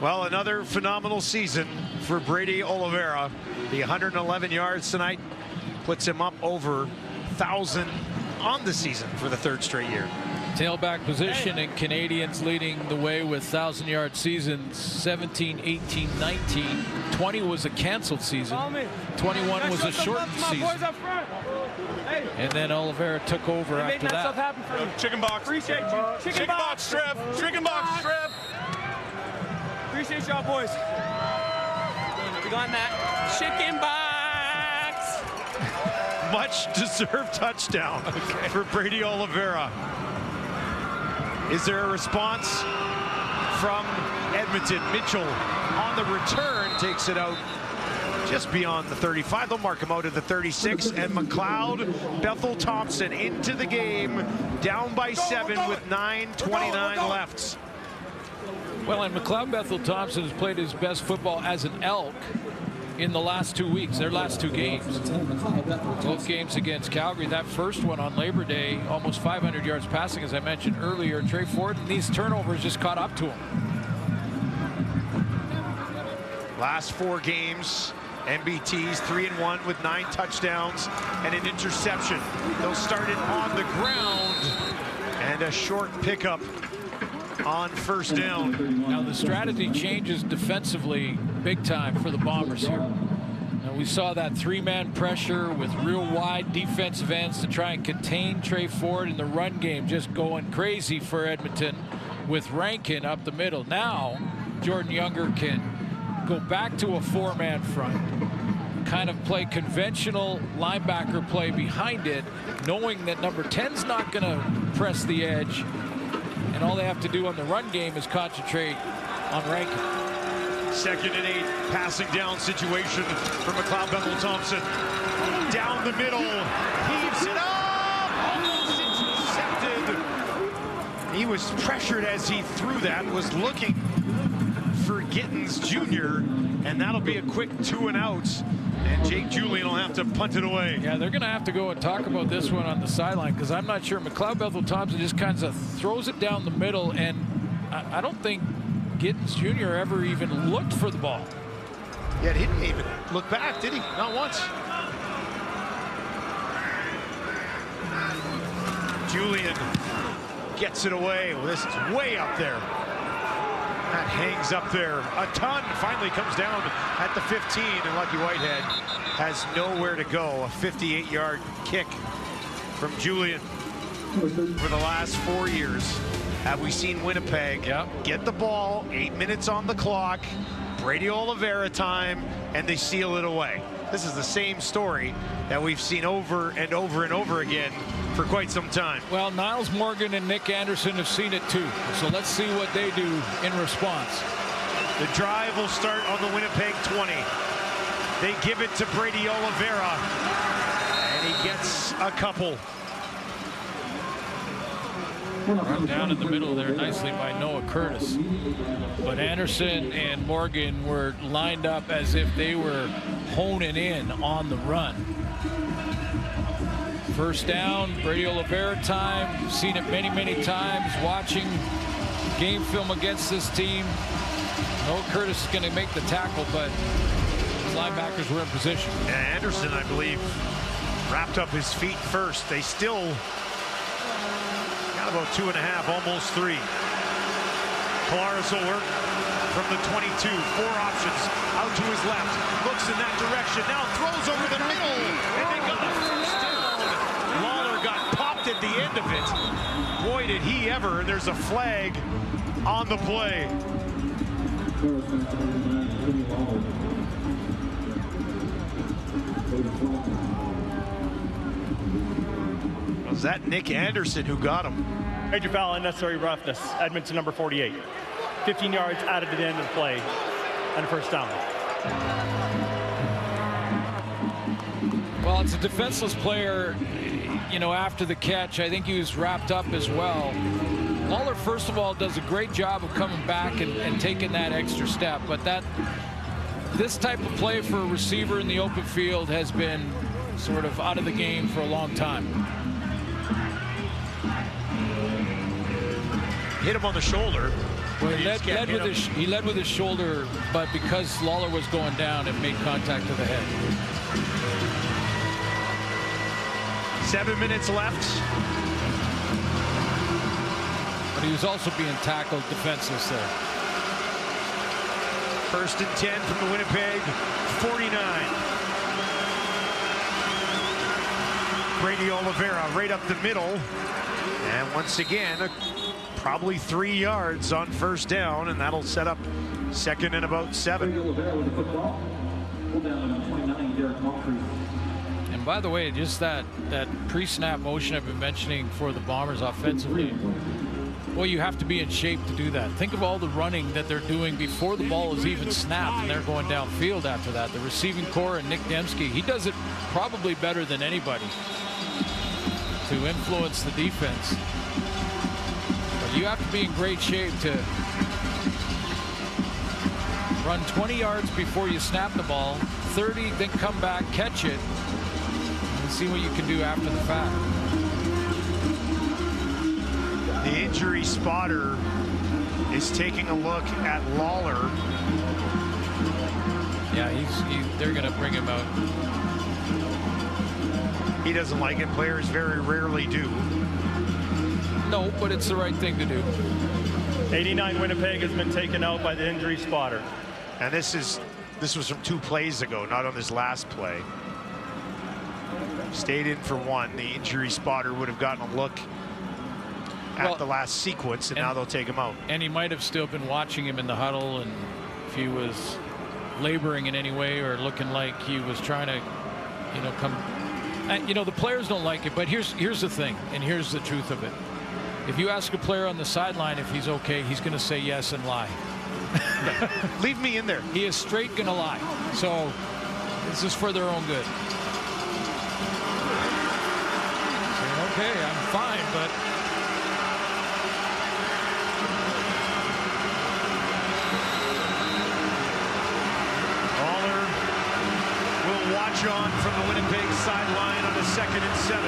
Well, another phenomenal season for Brady Oliveira. The 111 yards tonight puts him up over 1,000 on the season for the 3rd straight year. Tailback position, and Canadians leading the way with 1,000-yard seasons. 17, 18, 19. 20 was a canceled season. 21 was a shortened season. And then Oliveira took over after that. Chicken box. Appreciate you. Chicken box strip. Chicken box strip. Appreciate y'all, boys. We got that chicken box. Much deserved touchdown for Brady Oliveira. Is there a response from Edmonton? Mitchell on the return takes it out just beyond the 35. They'll mark him out at the 36. And McLeod Bethel-Thompson into the game, down by 7 with 9:29 left. Well, and McLeod Bethel-Thompson has played his best football as an Elk in the last 2 weeks, their last 2 games. Both games against Calgary. That first one on Labor Day, almost 500 yards passing, as I mentioned earlier. Trey Ford, and these turnovers just caught up to him. Last 4 games, MBT's 3-1 with 9 touchdowns and an interception. They'll start it on the ground, and a short pickup on first down. Now the strategy changes defensively big time for the Bombers here. Now we saw that 3-man pressure with real wide defensive ends to try and contain Trey Ford in the run game, just going crazy for Edmonton with Rankin up the middle. Now Jordan Younger can go back to a 4-man front, kind of play conventional linebacker play behind it, knowing that number 10's not going to press the edge, and all they have to do on the run game is concentrate on Rankin. 2nd and 8, passing down situation for McLeod Bethel-Thompson. Down the middle, heaves it up, almost intercepted. He was pressured as he threw that, was looking for Gittens Jr., and that'll be a quick 2 and out. And Jake Julian will have to punt it away. Yeah, they're going to have to go and talk about this one on the sideline, because I'm not sure. McLeod Bethel-Thompson just kind of throws it down the middle, and I don't think Gittens Jr. ever even looked for the ball. Yeah, he didn't even look back, did he? Not once. Julian gets it away. Well, this is way up there. That hangs up there a ton. Finally comes down at the 15, and Lucky Whitehead has nowhere to go. A 58-yard kick from Julian. For the last 4 years, have we seen Winnipeg get the ball, 8 minutes on the clock, Brady Oliveira time, and they seal it away? This is the same story that we've seen over and over and over again for quite some time. Well, Niles Morgan and Nick Anderson have seen it too, so let's see what they do in response. The drive will start on the Winnipeg 20. They give it to Brady Oliveira, and he gets a couple. Run down in the middle there nicely by Noah Curtis. But Anderson and Morgan were lined up as if they were honing in on the run. First down, Brady Oliveira time. Seen it many, many times. Watching game film against this team. Noah Curtis is going to make the tackle, but his linebackers were in position. And Anderson, I believe, wrapped up his feet first. They still got about 2.5, almost 3. Polaris will work from the 22. 4 options out to his left. Looks in that direction. Now throws over the middle. And they got a first down. Lawler got popped at the end of it. Boy, did he ever. And there's a flag on the play. Was that Nick Anderson who got him? Major foul, unnecessary roughness. Edmonton number 48. 15 yards added to the end of the play and a first down. Well, it's a defenseless player, you know, after the catch. I think he was wrapped up as well. Lawler, first of all, does a great job of coming back and taking that extra step. But this type of play for a receiver in the open field has been sort of out of the game for a long time. Hit him on the shoulder. Well, he led with his shoulder, but because Lawler was going down, it made contact to the head. 7 minutes left. But he was also being tackled defenseless there. 1st and 10 from the Winnipeg 49. Brady Oliveira right up the middle. And once again, probably 3 yards on first down, and that'll set up 2nd and about 7. And by the way, just that pre-snap motion I've been mentioning for the Bombers offensively, well, you have to be in shape to do that. Think of all the running that they're doing before the ball is even snapped, and they're going downfield after that. The receiving core and Nick Dembski, he does it probably better than anybody to influence the defense. But you have to be in great shape to run 20 yards before you snap the ball, 30, then come back, catch it, and see what you can do after the fact. The injury spotter is taking a look at Lawler. Yeah, they're going to bring him out. He doesn't like it. Players very rarely do. No, but it's the right thing to do. 89 Winnipeg has been taken out by the injury spotter. And this was from 2 plays ago, not on this last play. Stayed in for 1. The injury spotter would have gotten a look at the last sequence, and now they'll take him out. And he might have still been watching him in the huddle, and if he was laboring in any way or looking like he was trying to, come. The players don't like it, but here's the thing, and here's the truth of it. If you ask a player on the sideline if he's okay, he's going to say yes and lie. Leave me in there. He is straight going to lie. So this is for their own good. Saying, okay, I'm fine, but. Lawler will watch on from the Winnipeg sideline on a 2nd and 7.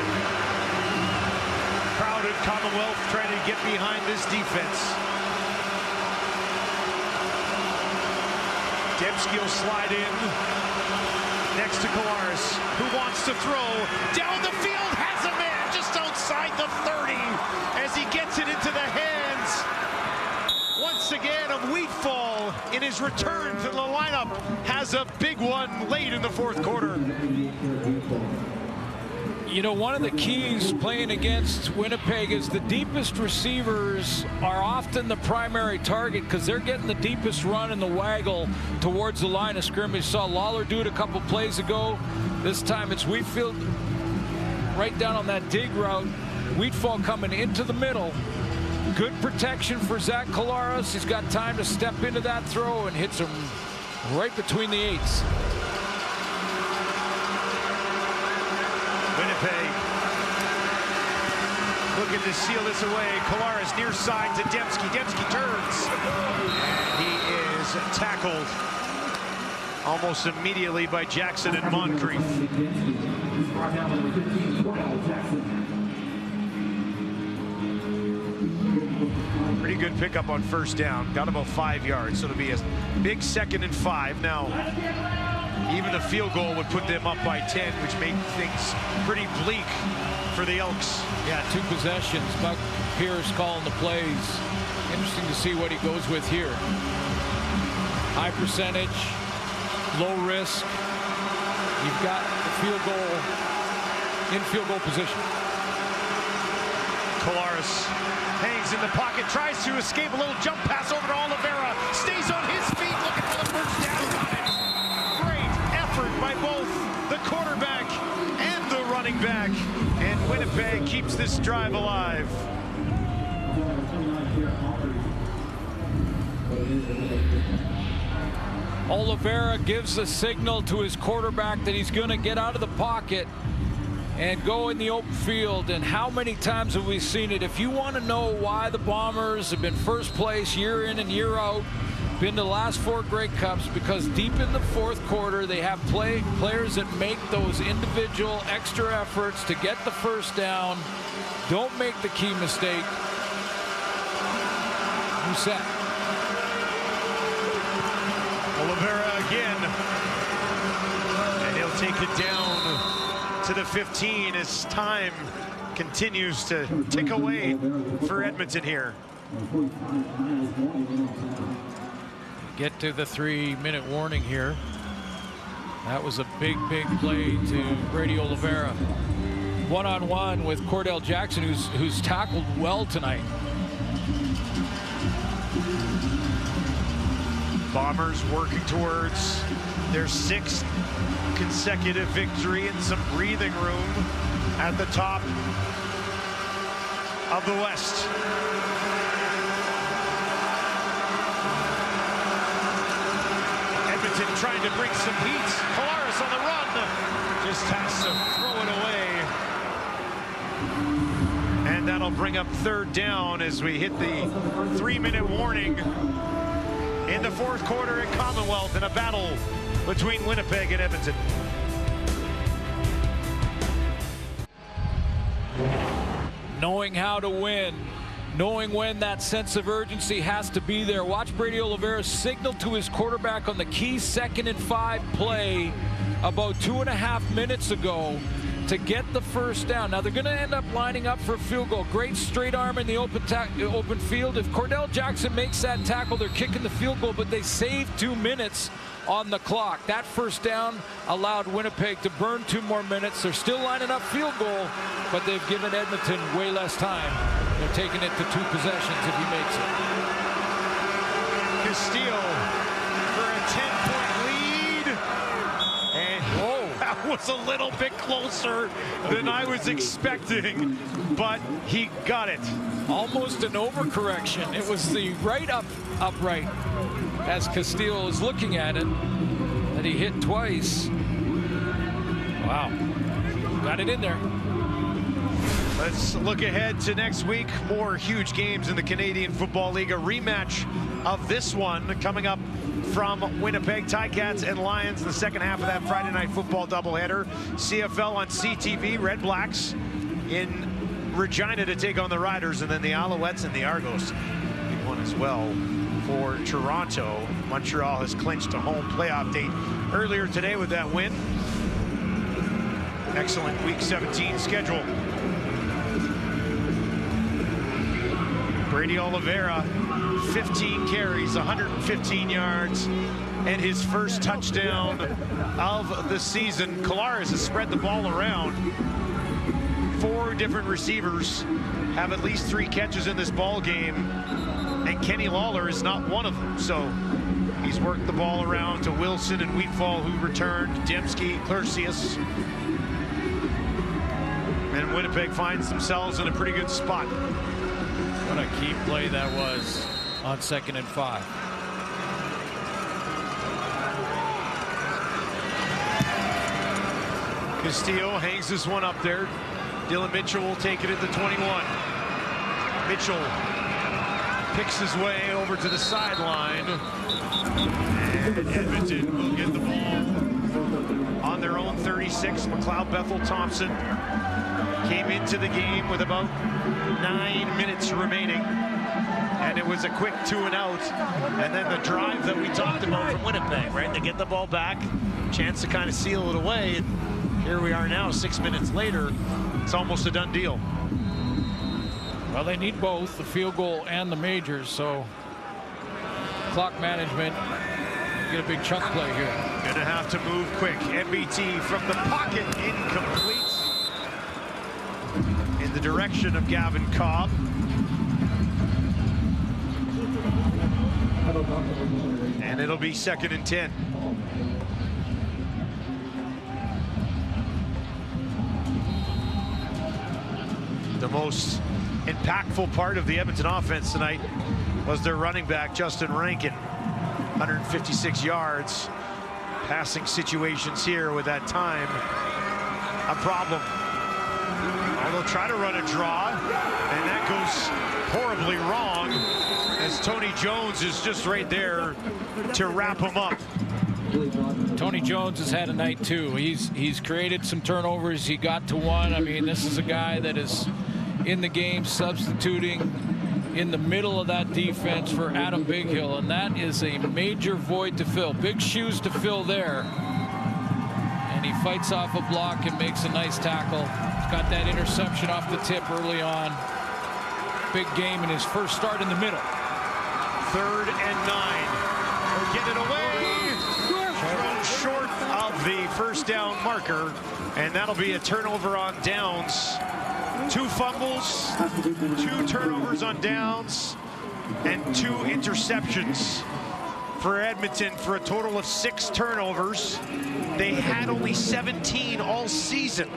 Crowded Commonwealth trying to get behind this defense. Dembski will slide in next to Collaros, who wants to throw down the field, has a man just outside the 30 as he gets it into the hands once again of Wheatfall in his return to the lineup. Has a big one late in the 4th quarter. One of the keys playing against Winnipeg is the deepest receivers are often the primary target because they're getting the deepest run in the waggle towards the line of scrimmage. Saw Lawler do it a couple plays ago. This time it's Wheatfield right down on that dig route. Wheatfall coming into the middle. Good protection for Zach Collaros. He's got time to step into that throw and hits him right between the 8s. Winnipeg looking to seal this away. Collaros near side to Dembski. Dembski turns. And he is tackled almost immediately by Jackson and Moncrief. Pretty good pickup on 1st down. Got about 5 yards, so it'll be a big 2nd and 5. Now, even the field goal would put them up by 10, which made things pretty bleak for the Elks. Yeah, 2 possessions. Buck Pierce calling the plays. Interesting to see what he goes with here. High percentage, low risk. You've got the field goal in field goal position. Collaros hangs in the pocket, tries to escape a little jump pass over to Oliveira. Stays on his feet, looking for the 1st down. By both the quarterback and the running back, and Winnipeg keeps this drive alive. Oliveira gives the signal to his quarterback that he's going to get out of the pocket and go in the open field. And how many times have we seen it? If you want to know why the Bombers have been first place year in and year out, been to the last 4 Grey Cups, because deep in the 4th quarter they have players that make those individual extra efforts to get the 1st down. Don't make the key mistake. You set. Oliveira again, and he'll take it down to the 15 as time continues to tick away for Edmonton here. Get to the 3-minute warning here. That was a big play to Brady Oliveira. One-on-one with Cordell Jackson, who's tackled well tonight. Bombers working towards their 6th consecutive victory and some breathing room at the top of the West. Edmonton trying to bring some heat. Collaros on the run. Just has to throw it away. And that'll bring up 3rd down as we hit the 3-minute warning in the 4th quarter at Commonwealth in a battle between Winnipeg and Edmonton. Knowing how to win, knowing when that sense of urgency has to be there. Watch Brady Oliveira signal to his quarterback on the key 2nd and 5 play about 2.5 minutes ago to get the 1st down. Now they're going to end up lining up for a field goal. Great straight arm in the open field. If Cordell Jackson makes that tackle, they're kicking the field goal, but they saved 2 minutes on the clock. That 1st down allowed Winnipeg to burn 2 more minutes. They're still lining up field goal, but they've given Edmonton way less time. They're taking it to 2 possessions if he makes it. Castile for a 10-point lead. was a little bit closer than I was expecting, but he got it. Almost an overcorrection. It was the upright, as Castillo is looking at it, that he hit twice. Wow. Got it in there. Let's look ahead to next week. More huge games in the Canadian Football League. A rematch of this one coming up from Winnipeg. Ticats and Lions, the second half of that Friday night football doubleheader. CFL on CTV. Red Blacks in Regina to take on the Riders, and then the Alouettes and the Argos. Big one as well for Toronto. Montreal has clinched a home playoff date earlier today with that win. Excellent Week 17 schedule. Brady Oliveira, 15 carries, 115 yards, and his first touchdown of the season. Collaros has spread the ball around. 4 different receivers have at least 3 catches in this ball game, and Kenny Lawler is not one of them. So he's worked the ball around to Wilson and Wheatfall, who returned, Dembski, Clercius. And Winnipeg finds themselves in a pretty good spot. What a key play that was on 2nd and 5. Castillo hangs this one up there. Dylan Mitchell will take it at the 21. Mitchell picks his way over to the sideline. And Edmonton will get the ball on their own 36. McLeod Bethel Thompson came into the game with about 9 minutes remaining, and it was a quick 2 and out. And then the drive that we talked about from Winnipeg, right? They get the ball back, chance to kind of seal it away. And here we are now, 6 minutes later. It's almost a done deal. Well, they need both, the field goal and the majors, so clock management, get a big chunk play here. Gonna have to move quick. MBT from the pocket, incomplete. In the direction of Gavin Cobb. And it'll be 2nd and 10. The most impactful part of the Edmonton offense tonight was their running back, Justin Rankin. 156 yards. Passing situations here with that time a problem. They'll try to run a draw, and that goes horribly wrong, as Tony Jones is just right there to wrap him up. Tony Jones has had a night too. He's created some turnovers. He got to one. I mean, this is a guy that is in the game, substituting in the middle of that defense for Adam Bighill, and that is a major void to fill. Big shoes to fill there. And he fights off a block and makes a nice tackle. He's got that interception off the tip early on. Big game in his first start in the middle. 3rd and 9. They'll get it away. Thrown short of the first down marker, and that'll be a turnover on downs. 2 fumbles, 2 turnovers on downs, and 2 interceptions for Edmonton for a total of 6 turnovers. They had only 17 all season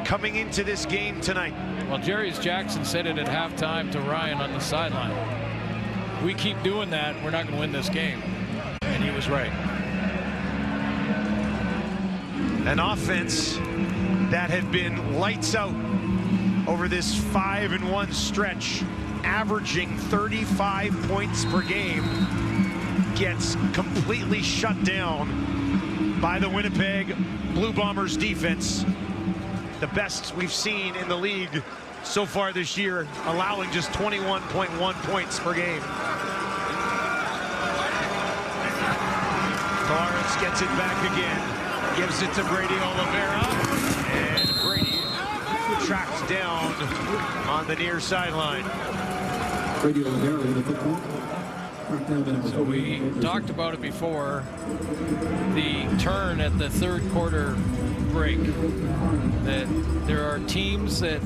coming into this game tonight. Well, Jarius Jackson said it at halftime to Ryan on the sideline. We keep doing that, we're not going to win this game. And he was right. An offense that had been lights out over this 5-1 stretch, averaging 35 points per game, gets completely shut down by the Winnipeg Blue Bombers defense. The best we've seen in the league so far this year, allowing just 21.1 points per game. Lawrence gets it back again, gives it to Brady Oliveira, and Brady tracked down on the near sideline. Brady Oliveira with the football. So we talked about it before, the turn at the 3rd quarter break, that there are teams that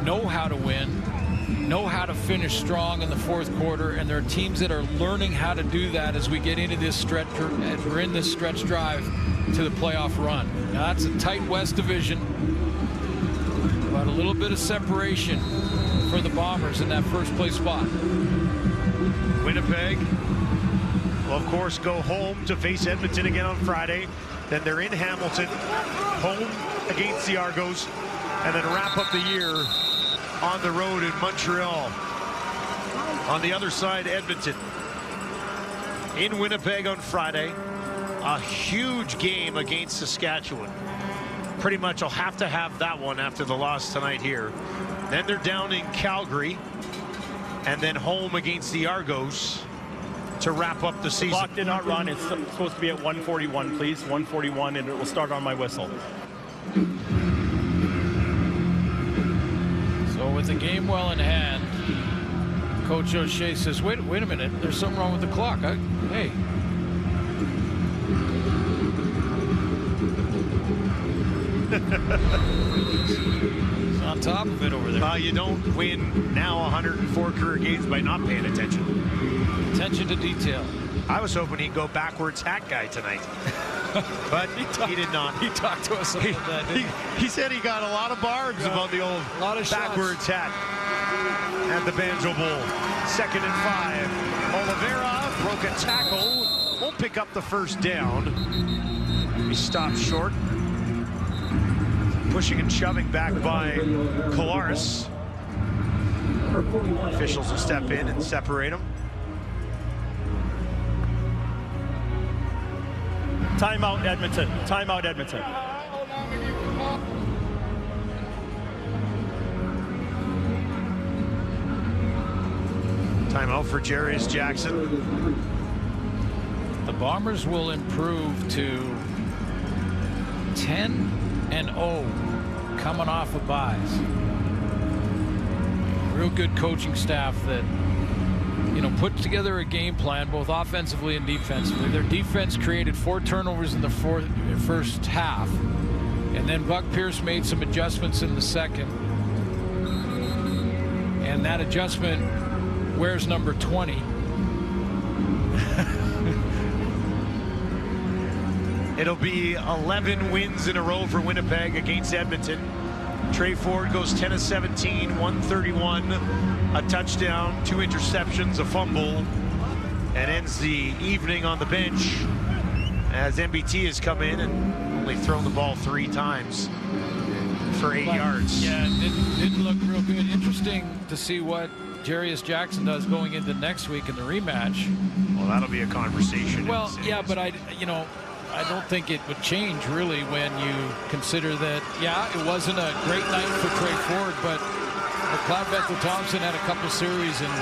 know how to win know how to finish strong in the fourth quarter, and there are teams that are learning how to do that as we get into this stretch, as we're in this stretch drive to the playoff run. Now, that's a tight West Division, but a little bit of separation for the Bombers in that first place spot. Winnipeg will, of course, go home to face Edmonton again on Friday. Then they're in Hamilton, home against the Argos, and then wrap up the year on the road in Montreal. On the other side, Edmonton in Winnipeg on Friday. A huge game against Saskatchewan. Pretty much I'll have to have that one after the loss tonight here. Then they're down in Calgary, and then home against the Argos to wrap up the season. Clock did not run. It's supposed to be at 1:41, please. 1:41, and it will start on my whistle. So with the game well in hand, Coach O'Shea says, wait a minute, there's something wrong with the clock. Hey. He's on top of it over there. You don't win now 104 career games by not paying attention. Attention to detail. I was hoping he'd go backwards hat guy tonight. But he did not. He talked to us about that, didn't he? He said he got a lot of bards about the old backwards hat at the Banjo Bowl. 2nd and 5. Oliveira broke a tackle. Won't pick up the first down. He stopped short. Pushing and shoving back by Kolaris. Officials will step in and separate him. Timeout, Edmonton. Timeout, Edmonton. Timeout for Jarius Jackson. The Bombers will improve to 10-0 coming off of buys. Real good coaching staff that, you know, put together a game plan both offensively and defensively. Their defense created 4 turnovers in the first half, and then Buck Pierce made some adjustments in the second, and that adjustment wears number 20. It'll be 11 wins in a row for Winnipeg against Edmonton. Trey Ford goes 10 of 17, 131, a touchdown, 2 interceptions, a fumble, and ends the evening on the bench as MBT has come in and only thrown the ball 3 times for 8 yards. Yeah, it didn't look real good. Interesting to see what Jarius Jackson does going into next week in the rematch. Well, that'll be a conversation. Well, yeah, but I don't think it would change really when you consider that, yeah, it wasn't a great night for Trey Ford, but McLeod Bethel-Thompson had a couple series and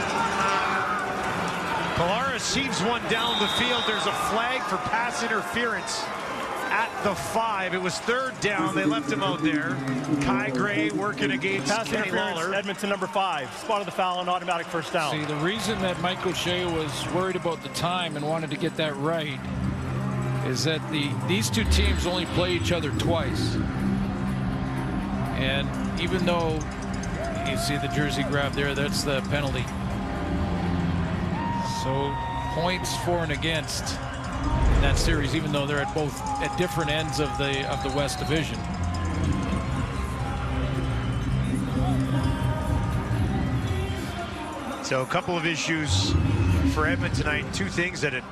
Kolaris sees one down the field. There's a flag for pass interference at the 5. It was 3rd down. They left him out there. Kai Gray working against pass Kenny interference, Lawler. Edmonton number 5. Spotted the foul and automatic first down. See, the reason that Mike O'Shea was worried about the time and wanted to get that right is that these 2 teams only play each other twice. And even though you see the jersey grab there, that's the penalty. So points for and against in that series, even though they're at different ends of the West Division. So a couple of issues for Edmonton tonight. 2 things that had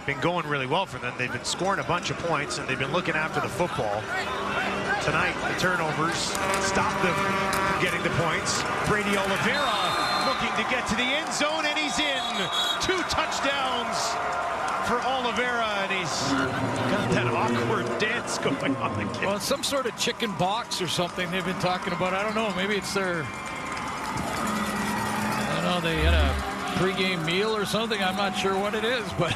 been going really well for them. They've been scoring a bunch of points and they've been looking after the football. Tonight, the turnovers stop them from getting the points. Brady Oliveira looking to get to the end zone, and he's in. 2 touchdowns for Oliveira, and he's got that awkward dance going on again. Well, it's some sort of chicken box or something they've been talking about. I don't know. Maybe it's their, I don't know, they had a pregame meal or something. I'm not sure what it is, but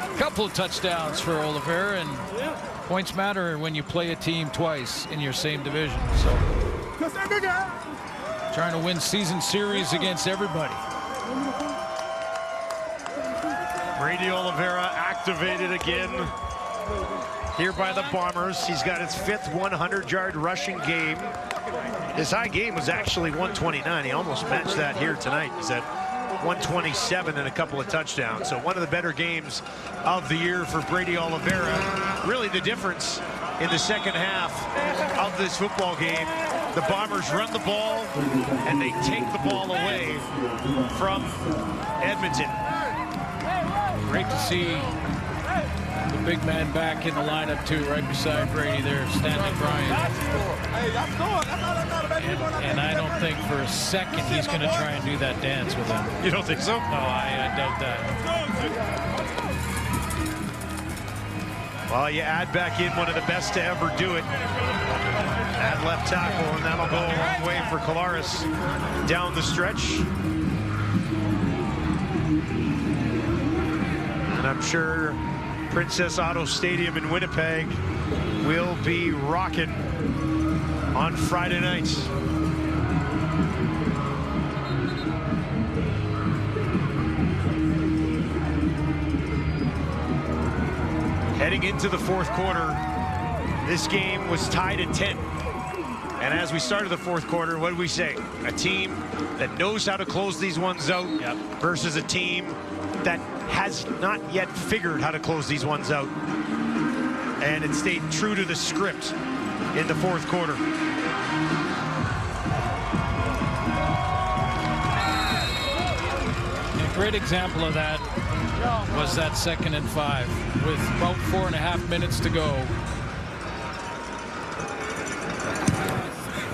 a couple of touchdowns for Oliveira, and points matter when you play a team twice in your same division. So trying to win season series against everybody. Brady Oliveira activated again here by the Bombers. He's got his 5th 100-yard rushing game His high game was actually 129. He almost matched that here tonight. He's at 127 and a couple of touchdowns. So one of the better games of the year for Brady Oliveira. Really the difference in the second half of this football game. The Bombers run the ball and they take the ball away from Edmonton. Great to see the big man back in the lineup too, right beside Brady there, Stanley Bryant. And I don't think for a second he's going to try and do that dance with him. You don't think so? No, I doubt that. Well, you add back in one of the best to ever do it at left tackle, and that'll go a long way for Collaros down the stretch. And I'm sure Princess Auto Stadium in Winnipeg will be rocking on Friday nights. Heading into the fourth quarter, this game was tied at 10. And as we started the fourth quarter, what did we say? A team that knows how to close these ones out versus a team that has not yet figured how to close these ones out. And it stayed true to the script in the fourth quarter. A great example of that was that 2nd and 5 with about 4.5 minutes to go.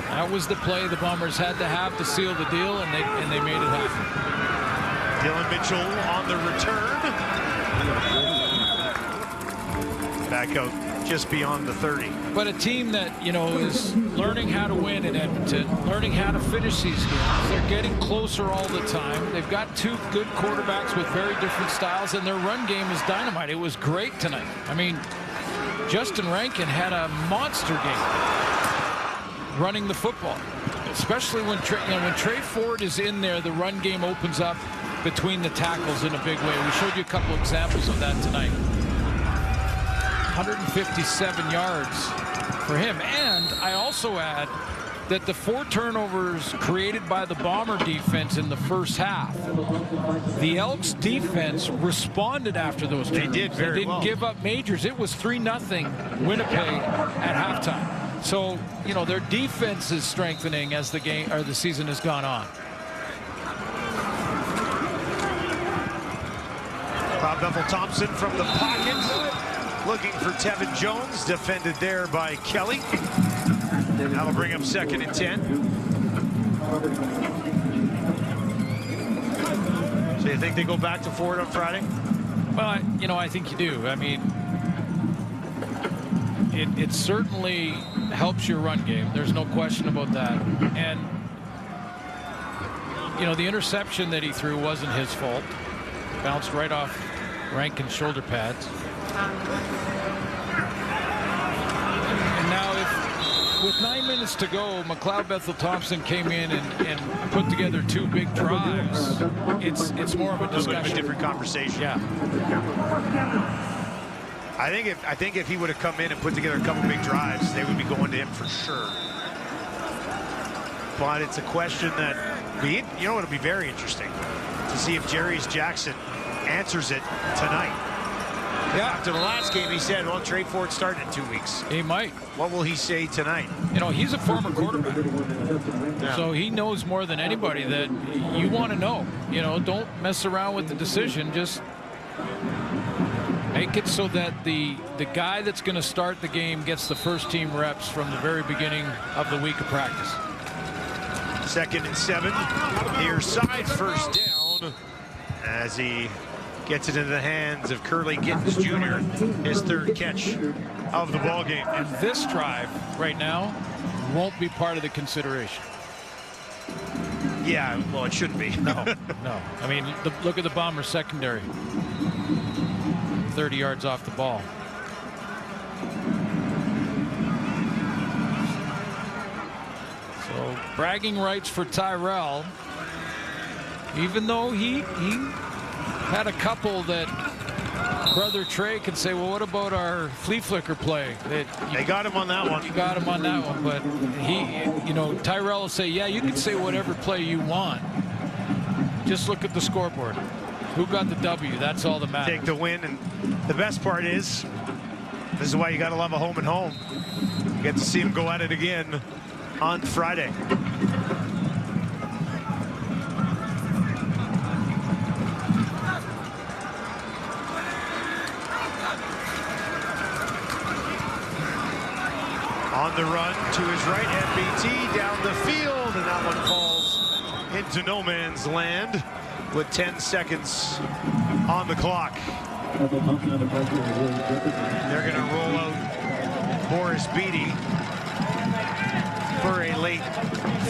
That was the play the Bombers had to have to seal the deal, and they made it happen. Dylan Mitchell on the return. Back out just beyond the 30. But a team that, you know, is learning how to win in Edmonton, learning how to finish these games. They're getting closer all the time. They've got two good quarterbacks with very different styles, and their run game is dynamite. It was great tonight. I mean, Justin Rankin had a monster game running the football, especially when Trey Ford is in there. The run game opens up between the tackles in a big way. We showed you a couple examples of that tonight. 157 yards for him. And I also add that the 4 turnovers created by the Bomber defense in the first half, the Elks defense responded after those turnovers. They did very well. They didn't give up majors. It was 3-0 Winnipeg at halftime. So, you know, their defense is strengthening as the game or the season has gone on. Bob Bethel-Thompson from the pocket, looking for Tevin Jones, defended there by Kelly. That'll bring up 2nd and 10. So you think they go back to Ford on Friday? Well, you know, I think you do. I mean, it certainly helps your run game. There's no question about that. And, you know, the interception that he threw wasn't his fault. Bounced right off Rankin's shoulder pads. And now, with 9 minutes to go, McLeod Bethel-Thompson came in and put together 2 big drives. It's more of a discussion. A different conversation. Yeah. I think if he would have come in and put together a couple big drives, they would be going to him for sure. But it's a question that it'll be very interesting to see if Jarius Jackson answers it tonight. Yeah. After the last game, he said, well, Trey Ford started in 2 weeks. He might. What will he say tonight? You know, he's a former quarterback. Yeah. So he knows more than anybody that you want to know. You know, don't mess around with the decision. Just make it so that the guy that's going to start the game gets the first team reps from the very beginning of the week of practice. 2nd and 7. Near side, first down as he gets it into the hands of Curly Gittens Jr., his 3rd catch of the ball game. And this drive right now won't be part of the consideration. Yeah, well, it shouldn't be. No. I mean, look at the Bombers secondary. 30 yards off the ball. So bragging rights for Tyrell, even though he had a couple that Brother Trey can say, well, what about our flea flicker play? They got him on that one. You got him on that one, but Tyrell will say, yeah, you can say whatever play you want. Just look at the scoreboard. Who got the W? That's all that matters. Take the win, and the best part is, this is why you got to love a home and home. You get to see him go at it again on Friday. On the run to his right, MBT down the field, and that one falls into no man's land with 10 seconds on the clock. They're going to roll out Boris Beatty for a late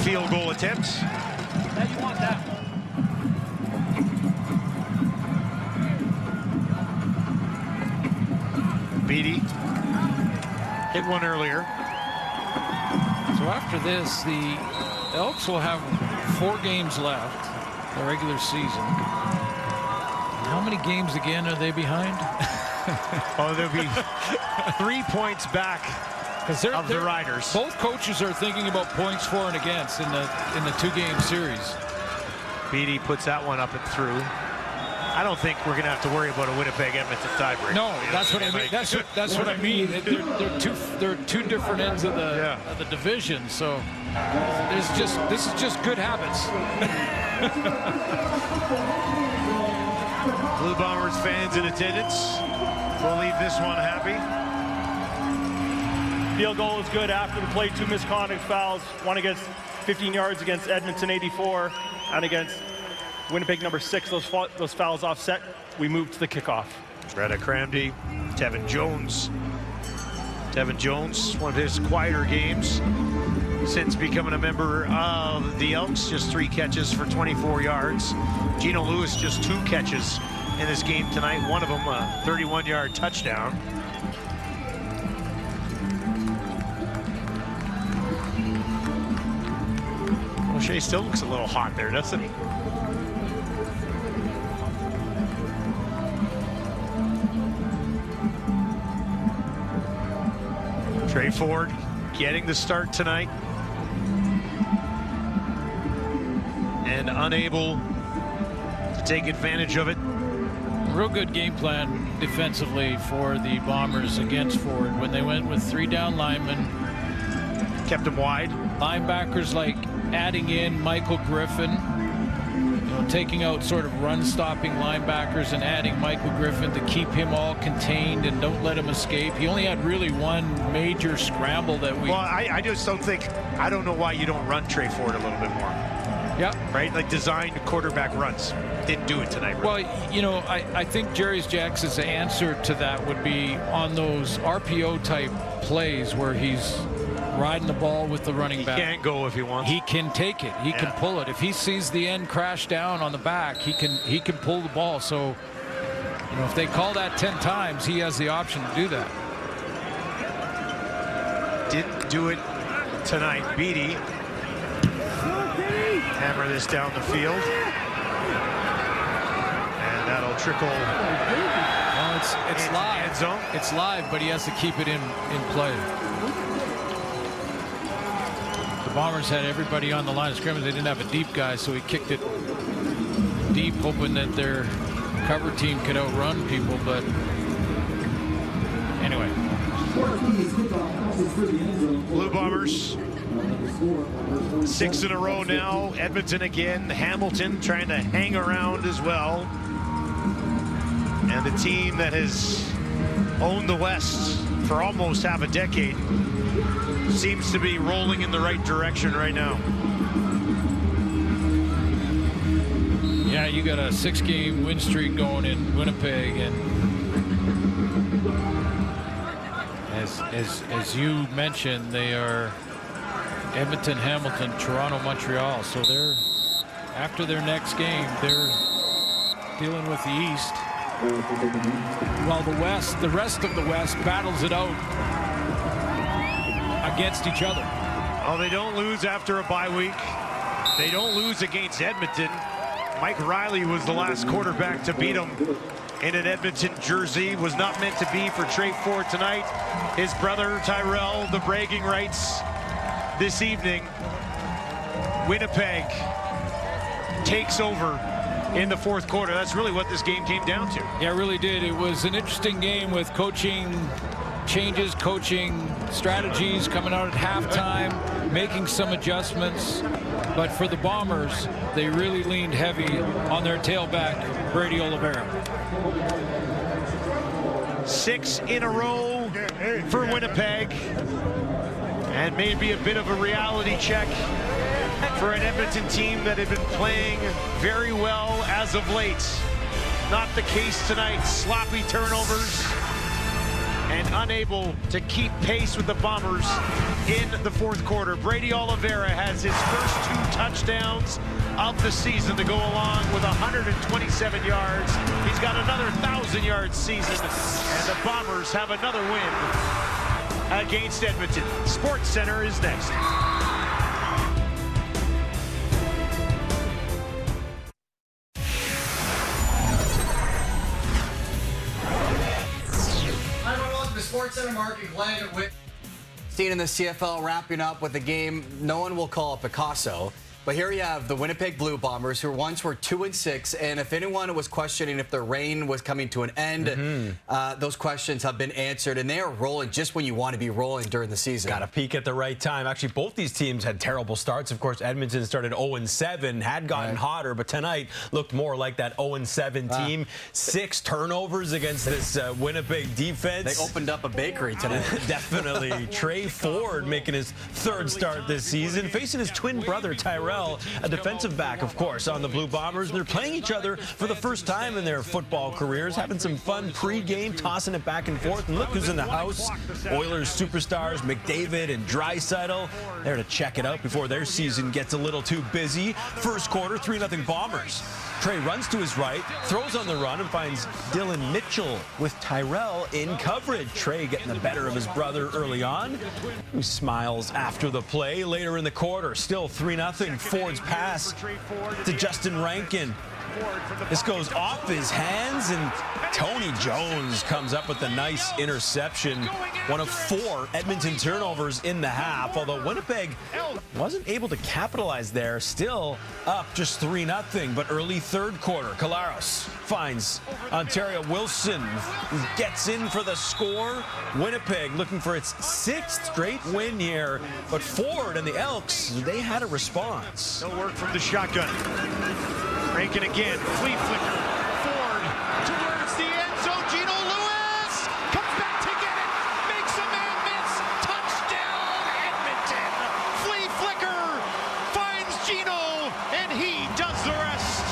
field goal attempt. You want that one. Beatty hit one earlier. So after this, the Elks will have 4 games left, the regular season. How many games again are they behind? Oh, they'll be 3 points back of the Riders. Both coaches are thinking about points for and against in the 2-game series. Beatty puts that one up and through. I don't think we're going to have to worry about a Winnipeg-Edmonton tiebreak. No, that's what I mean. That's what I mean. They're two different ends of the division. So this is just good habits. Blue Bombers fans in attendance will leave this one happy. Field goal is good after the play. 2 misconduct fouls. 1 against 15 yards against Edmonton 84, and against Winnipeg number 6. Those fouls offset. We move to the kickoff. Retta Cramdy, Tevin Jones. Tevin Jones, one of his quieter games since becoming a member of the Elks. Just 3 catches for 24 yards. Gino Lewis, just 2 catches in this game tonight. One of them a 31-yard touchdown. O'Shea still looks a little hot there, doesn't he? Trey Ford getting the start tonight and unable to take advantage of it. Real good game plan defensively for the Bombers against Ford when they went with 3 down linemen. Kept them wide. Linebackers like adding in Michael Griffin, taking out sort of run-stopping linebackers and adding Michael Griffin to keep him all contained and don't let him escape. He only had really 1 major scramble that we... Well, I just don't think... I don't know why you don't run Trey Ford a little bit more. Yeah. Right? Like designed quarterback runs. Didn't do it tonight, really. Well, I think Jerry's Jackson's answer to that would be on those RPO-type plays where he's riding the ball with the running back. He can't go if he wants. He can take it. He can pull it. If he sees the end crash down on the back, he can pull the ball. So, if they call that 10 times, he has the option to do that. Didn't do it tonight. Beatty. Hammer this down the field. And that'll trickle. Well, it's live. End zone. It's live, but he has to keep it in play. The Bombers had everybody on the line of scrimmage. They didn't have a deep guy, so he kicked it deep, hoping that their cover team could outrun people. But anyway. Blue Bombers 6 in a row now. Edmonton again. Hamilton trying to hang around as well. And the team that has owned the West for almost half a decade seems to be rolling in the right direction right now. Yeah, you got a 6-game win streak going in Winnipeg, and as you mentioned, they are Edmonton, Hamilton, Toronto, Montreal. So they're after their next game, they're dealing with the East. While the rest of the West battles it out against each other. Oh, they don't lose after a bye week. They don't lose against Edmonton. Mike Riley was the last quarterback to beat them in an Edmonton jersey. Was not meant to be for Trey Ford tonight. His brother Tyrell, the bragging rights this evening. Winnipeg takes over in the fourth quarter. That's really what this game came down to. Yeah, it really did. It was an interesting game with coaching changes, coaching strategies coming out at halftime, making some adjustments. But for the Bombers, they really leaned heavy on their tailback, Brady Oliveira. 6 in a row for Winnipeg. And maybe a bit of a reality check for an Edmonton team that had been playing very well as of late. Not the case tonight. Sloppy turnovers and unable to keep pace with the Bombers in the fourth quarter. Brady Oliveira has his first 2 touchdowns of the season to go along with 127 yards. He's got another 1,000-yard season, and the Bombers have another win against Edmonton. Sports Center is next. Sports Center, Mark and Glenn with seen in the CFL wrapping up with a game no one will call a Picasso. But here you have the Winnipeg Blue Bombers, who once were 2-6, and if anyone was questioning if their reign was coming to an end, those questions have been answered, and they are rolling just when you want to be rolling during the season. Got to peak at the right time. Actually, both these teams had terrible starts. Of course, Edmonton started 0-7, had gotten hotter, but tonight looked more like that 0-7 team. 6 turnovers against this Winnipeg defense. They opened up a bakery today. Definitely. Trey Ford making his 3rd start this season, facing his twin brother, Tyrell, a defensive back, of course, on the Blue Bombers. They're playing each other for the first time in their football careers, having some fun pre-game, tossing it back and forth. And look who's in the house. Oilers superstars McDavid and Draisaitl there to check it out before their season gets a little too busy. First quarter, 3-0 Bombers. Trey runs to his right, throws on the run, and finds Dylan Mitchell with Tyrell in coverage. Trey getting the better of his brother early on, who smiles after the play. Later in the quarter, still 3-0. Ford's pass to Justin Rankin. This goes off his hands, and Tony Jones comes up with a nice interception. One of 4 Edmonton turnovers in the half, although Winnipeg wasn't able to capitalize there. Still up just 3-0, but early third quarter, Collaros finds Ontario Wilson, who gets in for the score. Winnipeg looking for its 6th straight win here, but Ford and the Elks, they had a response. No work from the shotgun. Rankin again, flea flicker, Ford towards the end zone, Gino Lewis comes back to get it, makes a man miss, touchdown Edmonton, flea flicker finds Gino, and he does the rest.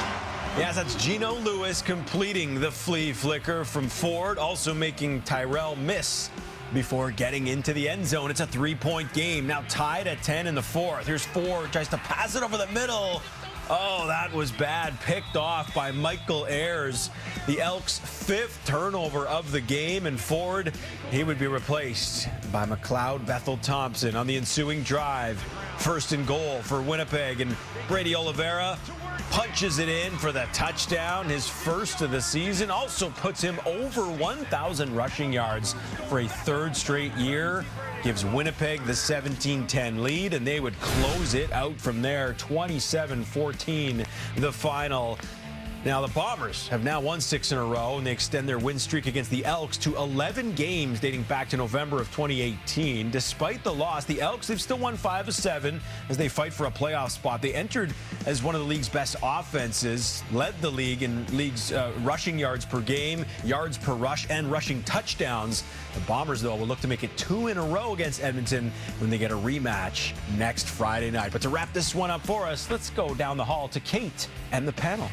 Yes, that's Gino Lewis completing the flea flicker from Ford, also making Tyrell miss before getting into the end zone. It's a 3-point game, now tied at 10 in the fourth. Here's Ford, tries to pass it over the middle. Oh, that was bad. Picked off by Michael Ayers. The Elks' 5th turnover of the game, and Ford, he would be replaced by McLeod Bethel-Thompson on the ensuing drive. 1st and goal for Winnipeg, and Brady Oliveira punches it in for the touchdown, his 1st of the season. Also puts him over 1,000 rushing yards for a 3rd straight year. Gives Winnipeg the 17-10 lead, and they would close it out from there, 27-14 the final. Now, the Bombers have now won 6 in a row, and they extend their win streak against the Elks to 11 games dating back to November of 2018. Despite the loss, the Elks, they've still won 5 of 7 as they fight for a playoff spot. They entered as one of the league's best offenses, led the league in league's rushing yards per game, yards per rush, and rushing touchdowns. The Bombers, though, will look to make it 2 in a row against Edmonton when they get a rematch next Friday night. But to wrap this one up for us, let's go down the hall to Kate and the panel.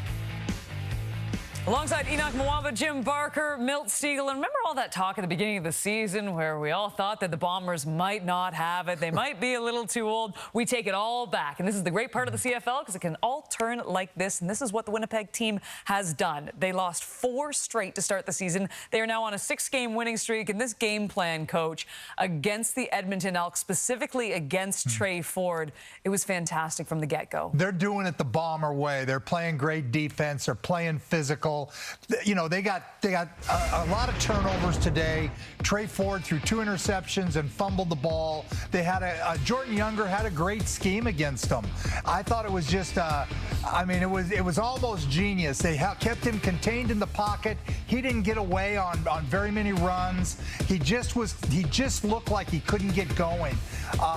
Alongside Enoch Mwamba, Jim Barker, Milt Stiegel, and remember all that talk at the beginning of the season where we all thought that the Bombers might not have it. They might be a little too old. We take it all back. And this is the great part of the CFL because it can all turn like this. And this is what the Winnipeg team has done. They lost 4 straight to start the season. They are now on a 6-game winning streak. And this game plan, Coach, against the Edmonton Elks, specifically against Trey Ford, it was fantastic from the get-go. They're doing it the Bomber way. They're playing great defense. They're playing physical. physical. You know, they got a lot of turnovers today. Trey Ford threw 2 interceptions and fumbled the ball. They had Jordan Younger had a great scheme against them. I thought it was just, I mean, it was almost genius. They kept him contained in the pocket. He didn't get away on very many runs. He just looked like he couldn't get going.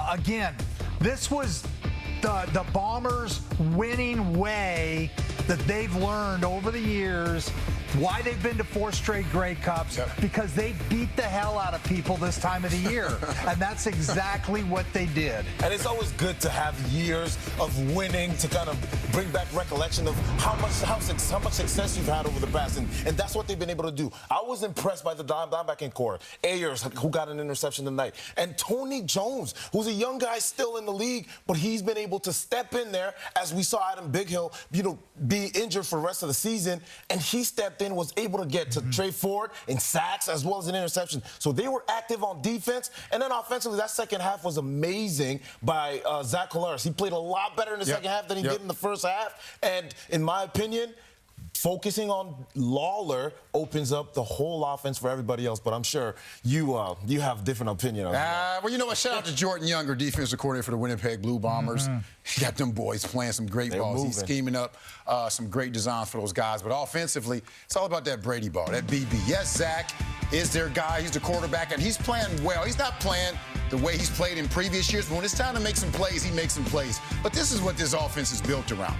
Again, this was the Bombers' winning way that they've learned over the years, why they've been to 4 straight Grey Cups, because they beat the hell out of people this time of the year. And that's exactly what they did. And it's always good to have years of winning to kind of bring back recollection of how much success you've had over the past. And that's what they've been able to do. I was impressed by the linebacking core. Ayers, who got an interception tonight. And Tony Jones, who's a young guy still in the league, but he's been able to step in there, as we saw Adam Bighill, be injured for the rest of the season. And he stepped in, was able to get to Trey Ford in sacks as well as an interception. So they were active on defense. And then offensively, that second half was amazing by Zach Collaros. He played a lot better in the second half than he did in the first half. And in my opinion, focusing on Lawler opens up the whole offense for everybody else, but I'm sure you have a different opinion of that. Well, you know what? Shout out to Jordan Younger, defensive coordinator for the Winnipeg Blue Bombers. He got them boys playing some great balls. Moving. He's scheming up some great designs for those guys. But offensively, it's all about that Brady ball, that BB. Yes, Zach is their guy. He's the quarterback, and he's playing well. He's not playing the way he's played in previous years, but when it's time to make some plays, he makes some plays. But this is what this offense is built around.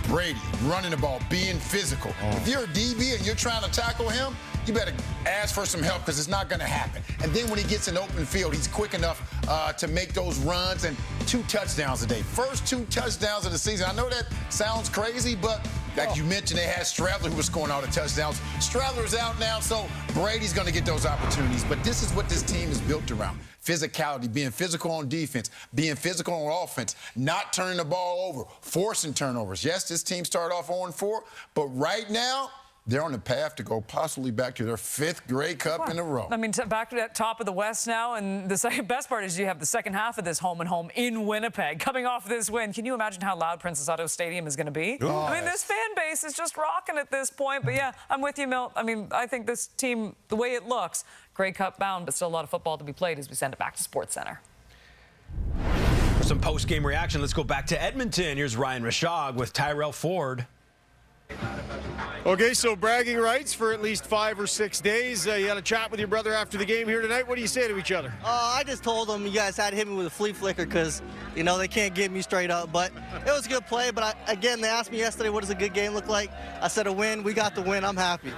Brady running the ball, being physical. If you're a DB and you're trying to tackle him, you better ask for some help, because it's not going to happen. And then when he gets in open field, he's quick enough to make those runs, and 2 touchdowns a day. First 2 touchdowns of the season. I know that sounds crazy, but like you mentioned, they had Stradler who was scoring all the touchdowns. Stradler's out now, so Brady's going to get those opportunities. But this is what this team is built around. Physicality, being physical on defense, being physical on offense, not turning the ball over, forcing turnovers. Yes, this team started off 0-4, but right now, they're on the path to go possibly back to their 5th Grey Cup in a row. I mean, back to that top of the West now, and the best part is you have the second half of this home and home in Winnipeg. Coming off this win, can you imagine how loud Princess Auto Stadium is going to be? I mean, this fan base is just rocking at this point. But yeah, I'm with you, Milt. I mean, I think this team, the way it looks, Grey Cup bound, but still a lot of football to be played as we send it back to Sports Center. For some post-game reaction, let's go back to Edmonton. Here's Ryan Rashog with Tyrell Ford. Okay, so bragging rights for at least 5 or 6 days. You had a chat with your brother after the game here tonight. What do you say to each other? I just told them you guys had to hit me with a flea flicker because, you know, they can't get me straight up. But it was a good play. But, again, they asked me yesterday, what does a good game look like? I said a win. We got the win. I'm happy.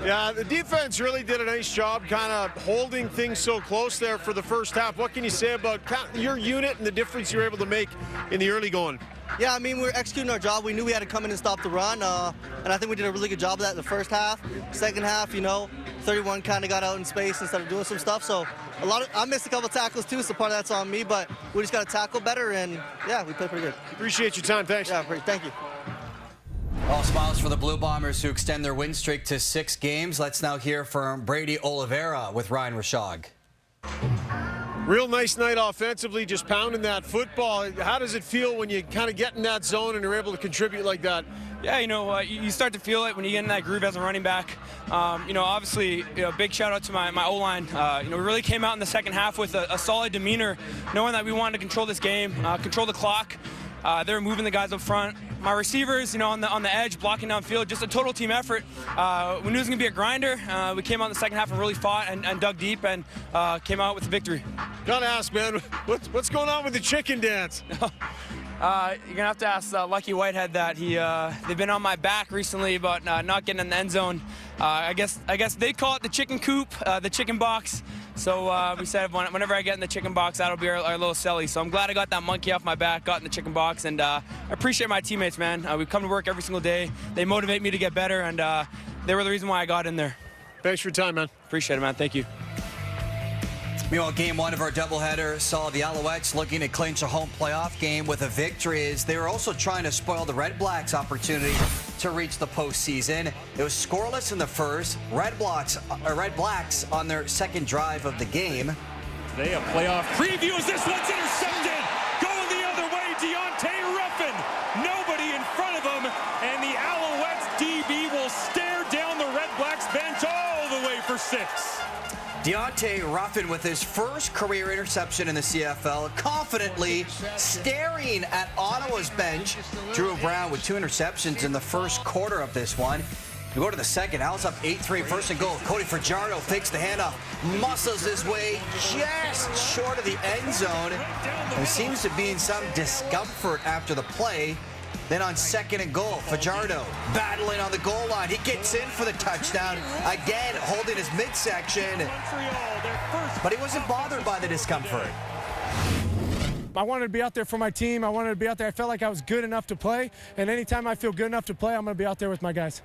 Yeah, the defense really did a nice job kind of holding things so close there for the first half. What can you say about your unit and the difference you were able to make in the early going? Yeah, I mean, we were executing our job. We knew we had to come in and stop the run, and I think we did a really good job of that in the first half. Second half, you know, 31 kind of got out in space instead of doing some stuff. So I missed a couple tackles too, so part of that's on me, but we just got to tackle better, and yeah, we played pretty good. Appreciate your time. Thanks. Yeah, thank you. All smiles for the Blue Bombers, who extend their win streak to 6 games. Let's now hear from Brady Oliveira with Ryan Rashog. Real nice night offensively, just pounding that football. How does it feel when you kind of get in that zone and you're able to contribute like that? Yeah, you know, you start to feel it when you get in that groove as a running back. You know, obviously, big shout out to my O-line. You know, we really came out in the second half with a solid demeanor, knowing that we wanted to control this game, control the clock. They were moving the guys up front. My receivers, you know, on the edge, blocking downfield, just a total team effort. We knew it was going to be a grinder. We came out in the second half and really fought and dug deep and came out with the victory. Gotta ask, man, what's going on with the chicken dance? You're gonna have to ask Lucky Whitehead that. They've been on my back recently about not getting in the end zone. I guess they call it the chicken coop, the chicken box. So we said whenever I get in the chicken box, that'll be our little celly. So I'm glad I got that monkey off my back, got in the chicken box, and I appreciate my teammates, man. We come to work every single day. They motivate me to get better, and they were the reason why I got in there. Thanks for your time, man. Appreciate it, man. Thank you. Meanwhile, game 1 of our doubleheader saw the Alouettes looking to clinch a home playoff game with a victory, as they were also trying to spoil the Red Blacks' opportunity to reach the postseason. It was scoreless in the first. Red Blacks on their second drive of the game. Today a playoff preview as this one's intercepted. Going the other way, Deontay Ruffin. Nobody in front of him, and the Alouettes DB will stand Blacks bench all the way for 6. Deontay Ruffin with his first career interception in the CFL, confidently staring at Ottawa's bench. Drew Brown with 2 interceptions in the first quarter of this one. We go to the second. Owls up 8-3, first and goal. Cody Fajardo fakes the handoff, muscles his way just short of the end zone. There seems to be some discomfort after the play. Then on second and goal, Fajardo battling on the goal line. He gets in for the touchdown, again holding his midsection, but he wasn't bothered by the discomfort. I wanted to be out there for my team. I wanted to be out there. I felt like I was good enough to play, and anytime I feel good enough to play, I'm going to be out there with my guys.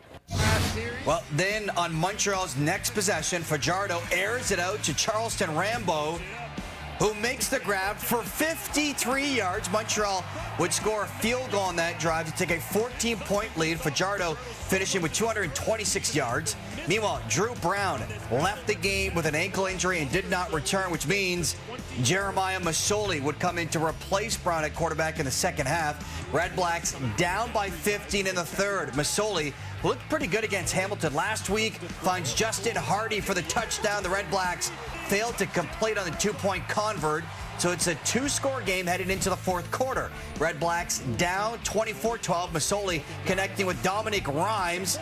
Well, then on Montreal's next possession, Fajardo airs it out to Charleston Rambo, who makes the grab for 53 yards. Montreal would score a field goal on that drive to take a 14-point lead. Fajardo finishing with 226 yards. Meanwhile, Drew Brown left the game with an ankle injury and did not return, which means Jeremiah Masoli would come in to replace Brown at quarterback in the second half. Red Blacks down by 15 in the third. Masoli looked pretty good against Hamilton last week, finds Justin Hardy for the touchdown. The Red Blacks failed to complete on the 2-point convert, so it's a 2-score game headed into the fourth quarter. Red Blacks down 24-12. Masoli connecting with Dominic Rhymes.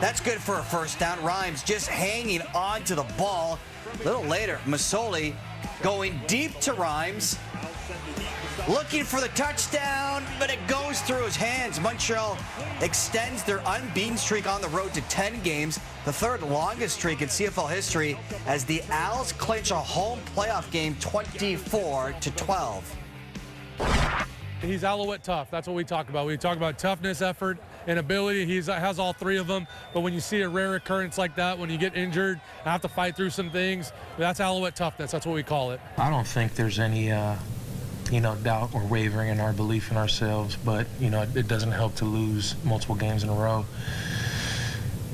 That's good for a first down. Rhymes just hanging on to the ball. A little later, Masoli going deep to Rhymes, looking for the touchdown, but it goes through his hands. Montreal extends their unbeaten streak on the road to 10 games, the third longest streak in CFL history, as the Owls clinch a home playoff game 24-12. He's Alouette tough. That's what we talk about. We talk about toughness, effort, and ability. He has all 3 of them. But when you see a rare occurrence like that, when you get injured, have to fight through some things, that's Alouette toughness. That's what we call it. I don't think there's any doubt or wavering in our belief in ourselves, but it doesn't help to lose multiple games in a row.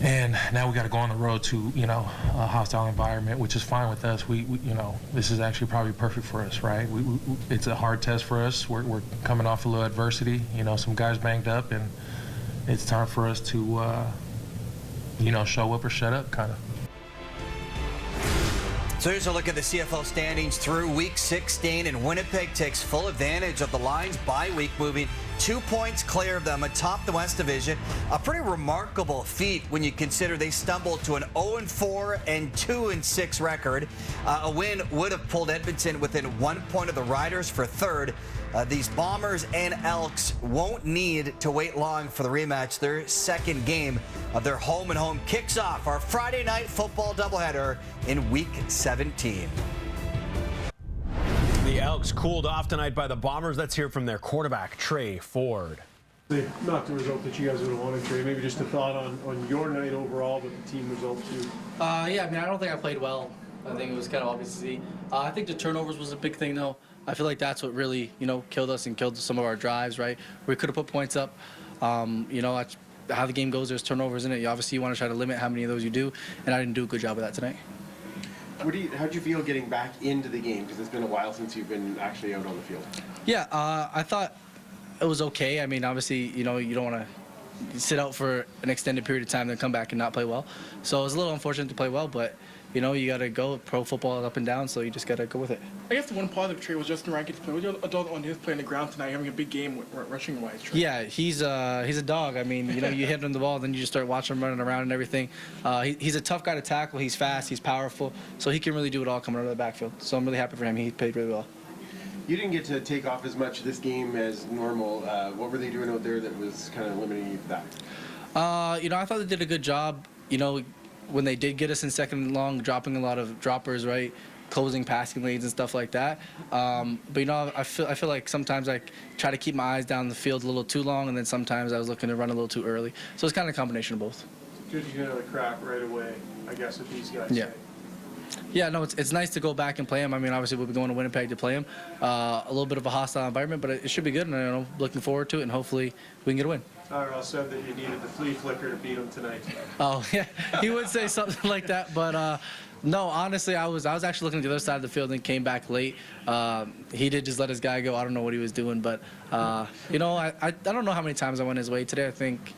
And now we got to go on the road to a hostile environment, which is fine with us. We this is actually probably perfect for us, right? It's a hard test for us. We're coming off a little adversity. Some guys banged up, and it's time for us to show up or shut up, kind of. So here's a look at the CFL standings through Week 16, and Winnipeg takes full advantage of the Lions' bye week, moving 2 points clear of them atop the West Division. A pretty remarkable feat when you consider they stumbled to an 0-4 and 2-6 record. A win would have pulled Edmonton within 1 point of the Riders for third. These Bombers and Elks won't need to wait long for the rematch. Their second game of their home-and-home kicks off our Friday night football doubleheader in Week 17. The Elks cooled off tonight by the Bombers. Let's hear from their quarterback, Trey Ford. Not the result that you guys would have wanted, Trey. Maybe just a thought on your night overall, but the team result too. I don't think I played well. I think it was kind of obvious to see. I think the turnovers was a big thing, though. I feel like that's what really, killed us and killed some of our drives, right? We could have put points up. How the game goes, there's turnovers in it. You want to try to limit how many of those you do, and I didn't do a good job of that tonight. How'd you feel getting back into the game? Because it's been a while since you've been actually out on the field. Yeah, I thought it was okay. I mean, obviously, you don't want to sit out for an extended period of time, then come back and not play well. So it was a little unfortunate to play well, but you got to go. Pro football is up and down, so you just got to go with it. I guess the one positive trait was Justin Rankin's play. What was your thought on his play on the ground tonight, having a big game rushing-wise? Yeah, he's a dog. I mean, you hit him the ball, then you just start watching him running around and everything. He's a tough guy to tackle. He's fast. He's powerful. So he can really do it all coming out of the backfield. So I'm really happy for him. He played really well. You didn't get to take off as much this game as normal. What were they doing out there that was kind of limiting you for that? I thought they did a good job. When they did get us in second and long, dropping a lot of droppers, right? Closing passing lanes and stuff like that. But I feel like sometimes I try to keep my eyes down the field a little too long, and then sometimes I was looking to run a little too early. So it's kind of a combination of both. Good to get out of the crap right away, I guess, with these guys. Yeah. Yeah, no, it's nice to go back and play him. I mean, obviously we'll be going to Winnipeg to play him. A little bit of a hostile environment, but it should be good, and I'm looking forward to it, and hopefully we can get a win. Tyrell said that you needed the flea flicker to beat him tonight. Oh, yeah, he would say something like that, but no, honestly, I was actually looking at the other side of the field and came back late. He did just let his guy go. I don't know what he was doing, but I don't know how many times I went his way today. I think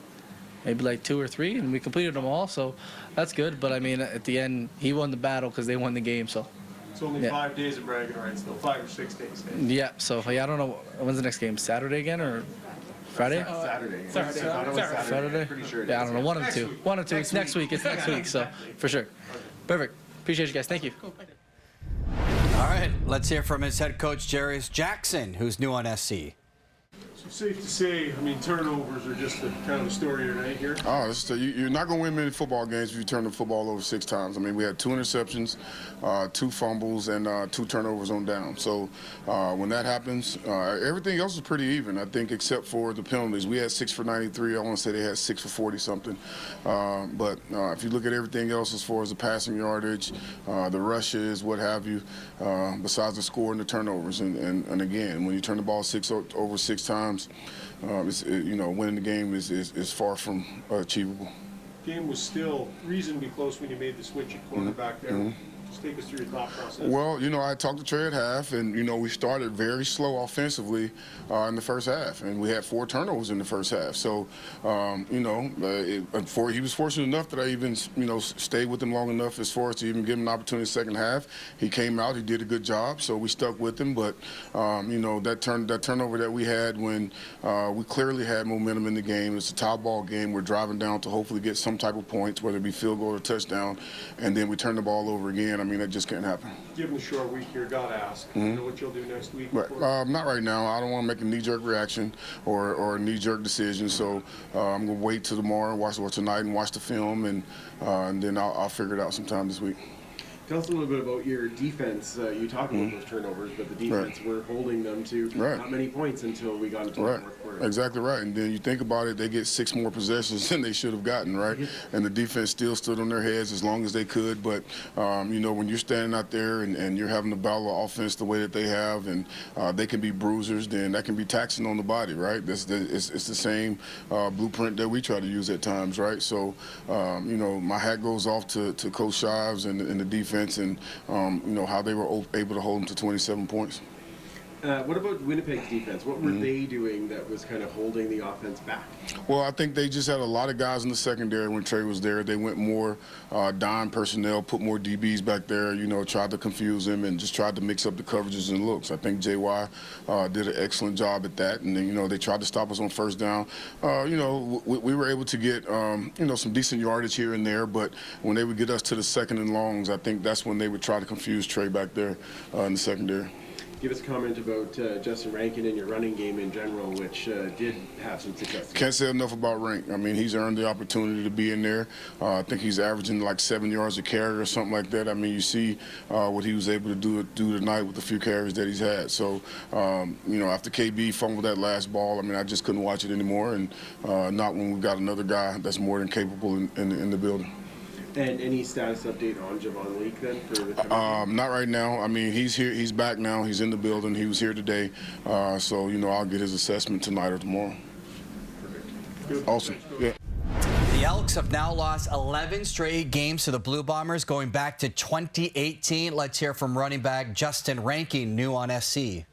maybe like 2 or 3, and we completed them all, so that's good. But I mean, at the end, he won the battle because they won the game. So It's only 5 days of bragging rights, though. 5 or 6 days. yeah. So yeah, I don't know when's the next game. Saturday again or Friday? Saturday. Saturday. Pretty sure. Yeah, I don't know. One of the two. One of the two. It's next week. It's next week. So for sure. Perfect. Appreciate you guys. Thank you. All right, let's hear from his head coach, Jarius Jackson, who's new on SC. Safe to say, I mean, turnovers are just kind of the story tonight here. Oh, you're not going to win many football games if you turn the football over 6 times. I mean, we had 2 interceptions, 2 fumbles, and 2 turnovers on down. So when that happens, everything else is pretty even, I think, except for the penalties. We had 6 for 93. I want to say they had 6 for 40-something. But if you look at everything else as far as the passing yardage, the rushes, what have you, besides the score and the turnovers. And again, when you turn the ball over 6 times, winning the game is far from achievable. Game was still reasonably close when you made the switch at quarterback there. Just take us through your thought process. Well, I talked to Trey at half, and, we started very slow offensively in the first half, and we had 4 turnovers in the first half. So, he was fortunate enough that I even, stayed with him long enough as far as to even give him an opportunity in the second half. He came out, he did a good job, so we stuck with him. But, that turnover that we had when we clearly had momentum in the game, it's a tie ball game. We're driving down to hopefully get some type of points, whether it be field goal or touchdown, and then we turn the ball over again. I mean, that just can't happen. Given the short week here, got to ask, you know what you'll do next week? Right. Not right now. I don't want to make a knee-jerk reaction or a knee-jerk decision. So I'm going to wait till tomorrow, or tonight, and watch the film, and then I'll figure it out sometime this week. Tell us a little bit about your defense. You talked about those turnovers, but the defense, we're holding them to not many points until we got into the fourth quarter. Exactly right. And then you think about it, they get 6 more possessions than they should have gotten, right? And the defense still stood on their heads as long as they could. But, when you're standing out there and you're having to battle offense the way that they have, and they can be bruisers, then that can be taxing on the body, right? It's the same blueprint that we try to use at times, right? So, my hat goes off to Coach Shives and the defense, and how they were able to hold them to 27 points. What about Winnipeg's defense? What were they doing that was kind of holding the offense back? Well, I think they just had a lot of guys in the secondary when Trey was there. They went more dime personnel, put more DBs back there, tried to confuse him and just tried to mix up the coverages and looks. I think JY did an excellent job at that. And then, they tried to stop us on first down. We were able to get, some decent yardage here and there. But when they would get us to the second and longs, I think that's when they would try to confuse Trey back there in the secondary. Give us a comment about Justin Rankin and your running game in general, which did have some success. Can't say enough about Rank. I mean, he's earned the opportunity to be in there. I think he's averaging like 7 yards a carry or something like that. I mean, you see what he was able to do tonight with the few carries that he's had. So, after KB fumbled that last ball, I mean, I just couldn't watch it anymore, and not when we've got another guy that's more than capable in the building. And any status update on Javon Leake then? Not right now. I mean, he's here. He's back now. He's in the building. He was here today. So, I'll get his assessment tonight or tomorrow. Perfect. Awesome. Yeah. The Elks have now lost 11 straight games to the Blue Bombers going back to 2018. Let's hear from running back Justin Rankin, new on SC.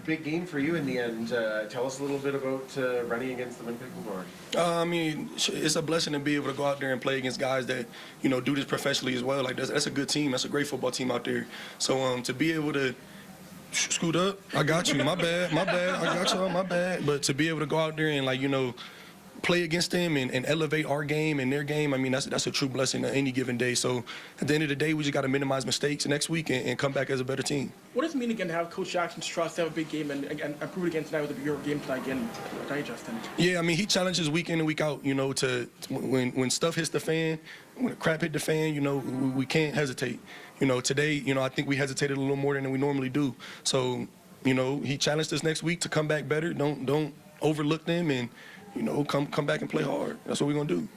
Big game for you in the end. Tell us a little bit about running against the Winnipeg Blue Bombers. I mean, it's a blessing to be able to go out there and play against guys that, do this professionally as well. Like, that's a good team. That's a great football team out there. So to be able to scoot up, I got you. My bad. I got you. My bad. But to be able to go out there and, play against them and elevate our game and their game, I mean, that's a true blessing on any given day. So at the end of the day, we just got to minimize mistakes next week and come back as a better team. What does it mean again to have Coach Jackson's trust, to have a big game and prove it again tonight with your game tonight again, Justin? Yeah, I mean, he challenges week in and week out, to when stuff hits the fan, when the crap hit the fan, we can't hesitate. Today, I think we hesitated a little more than we normally do. So, he challenged us next week to come back better. Don't overlook them and, come back and play hard. That's what we're going to do.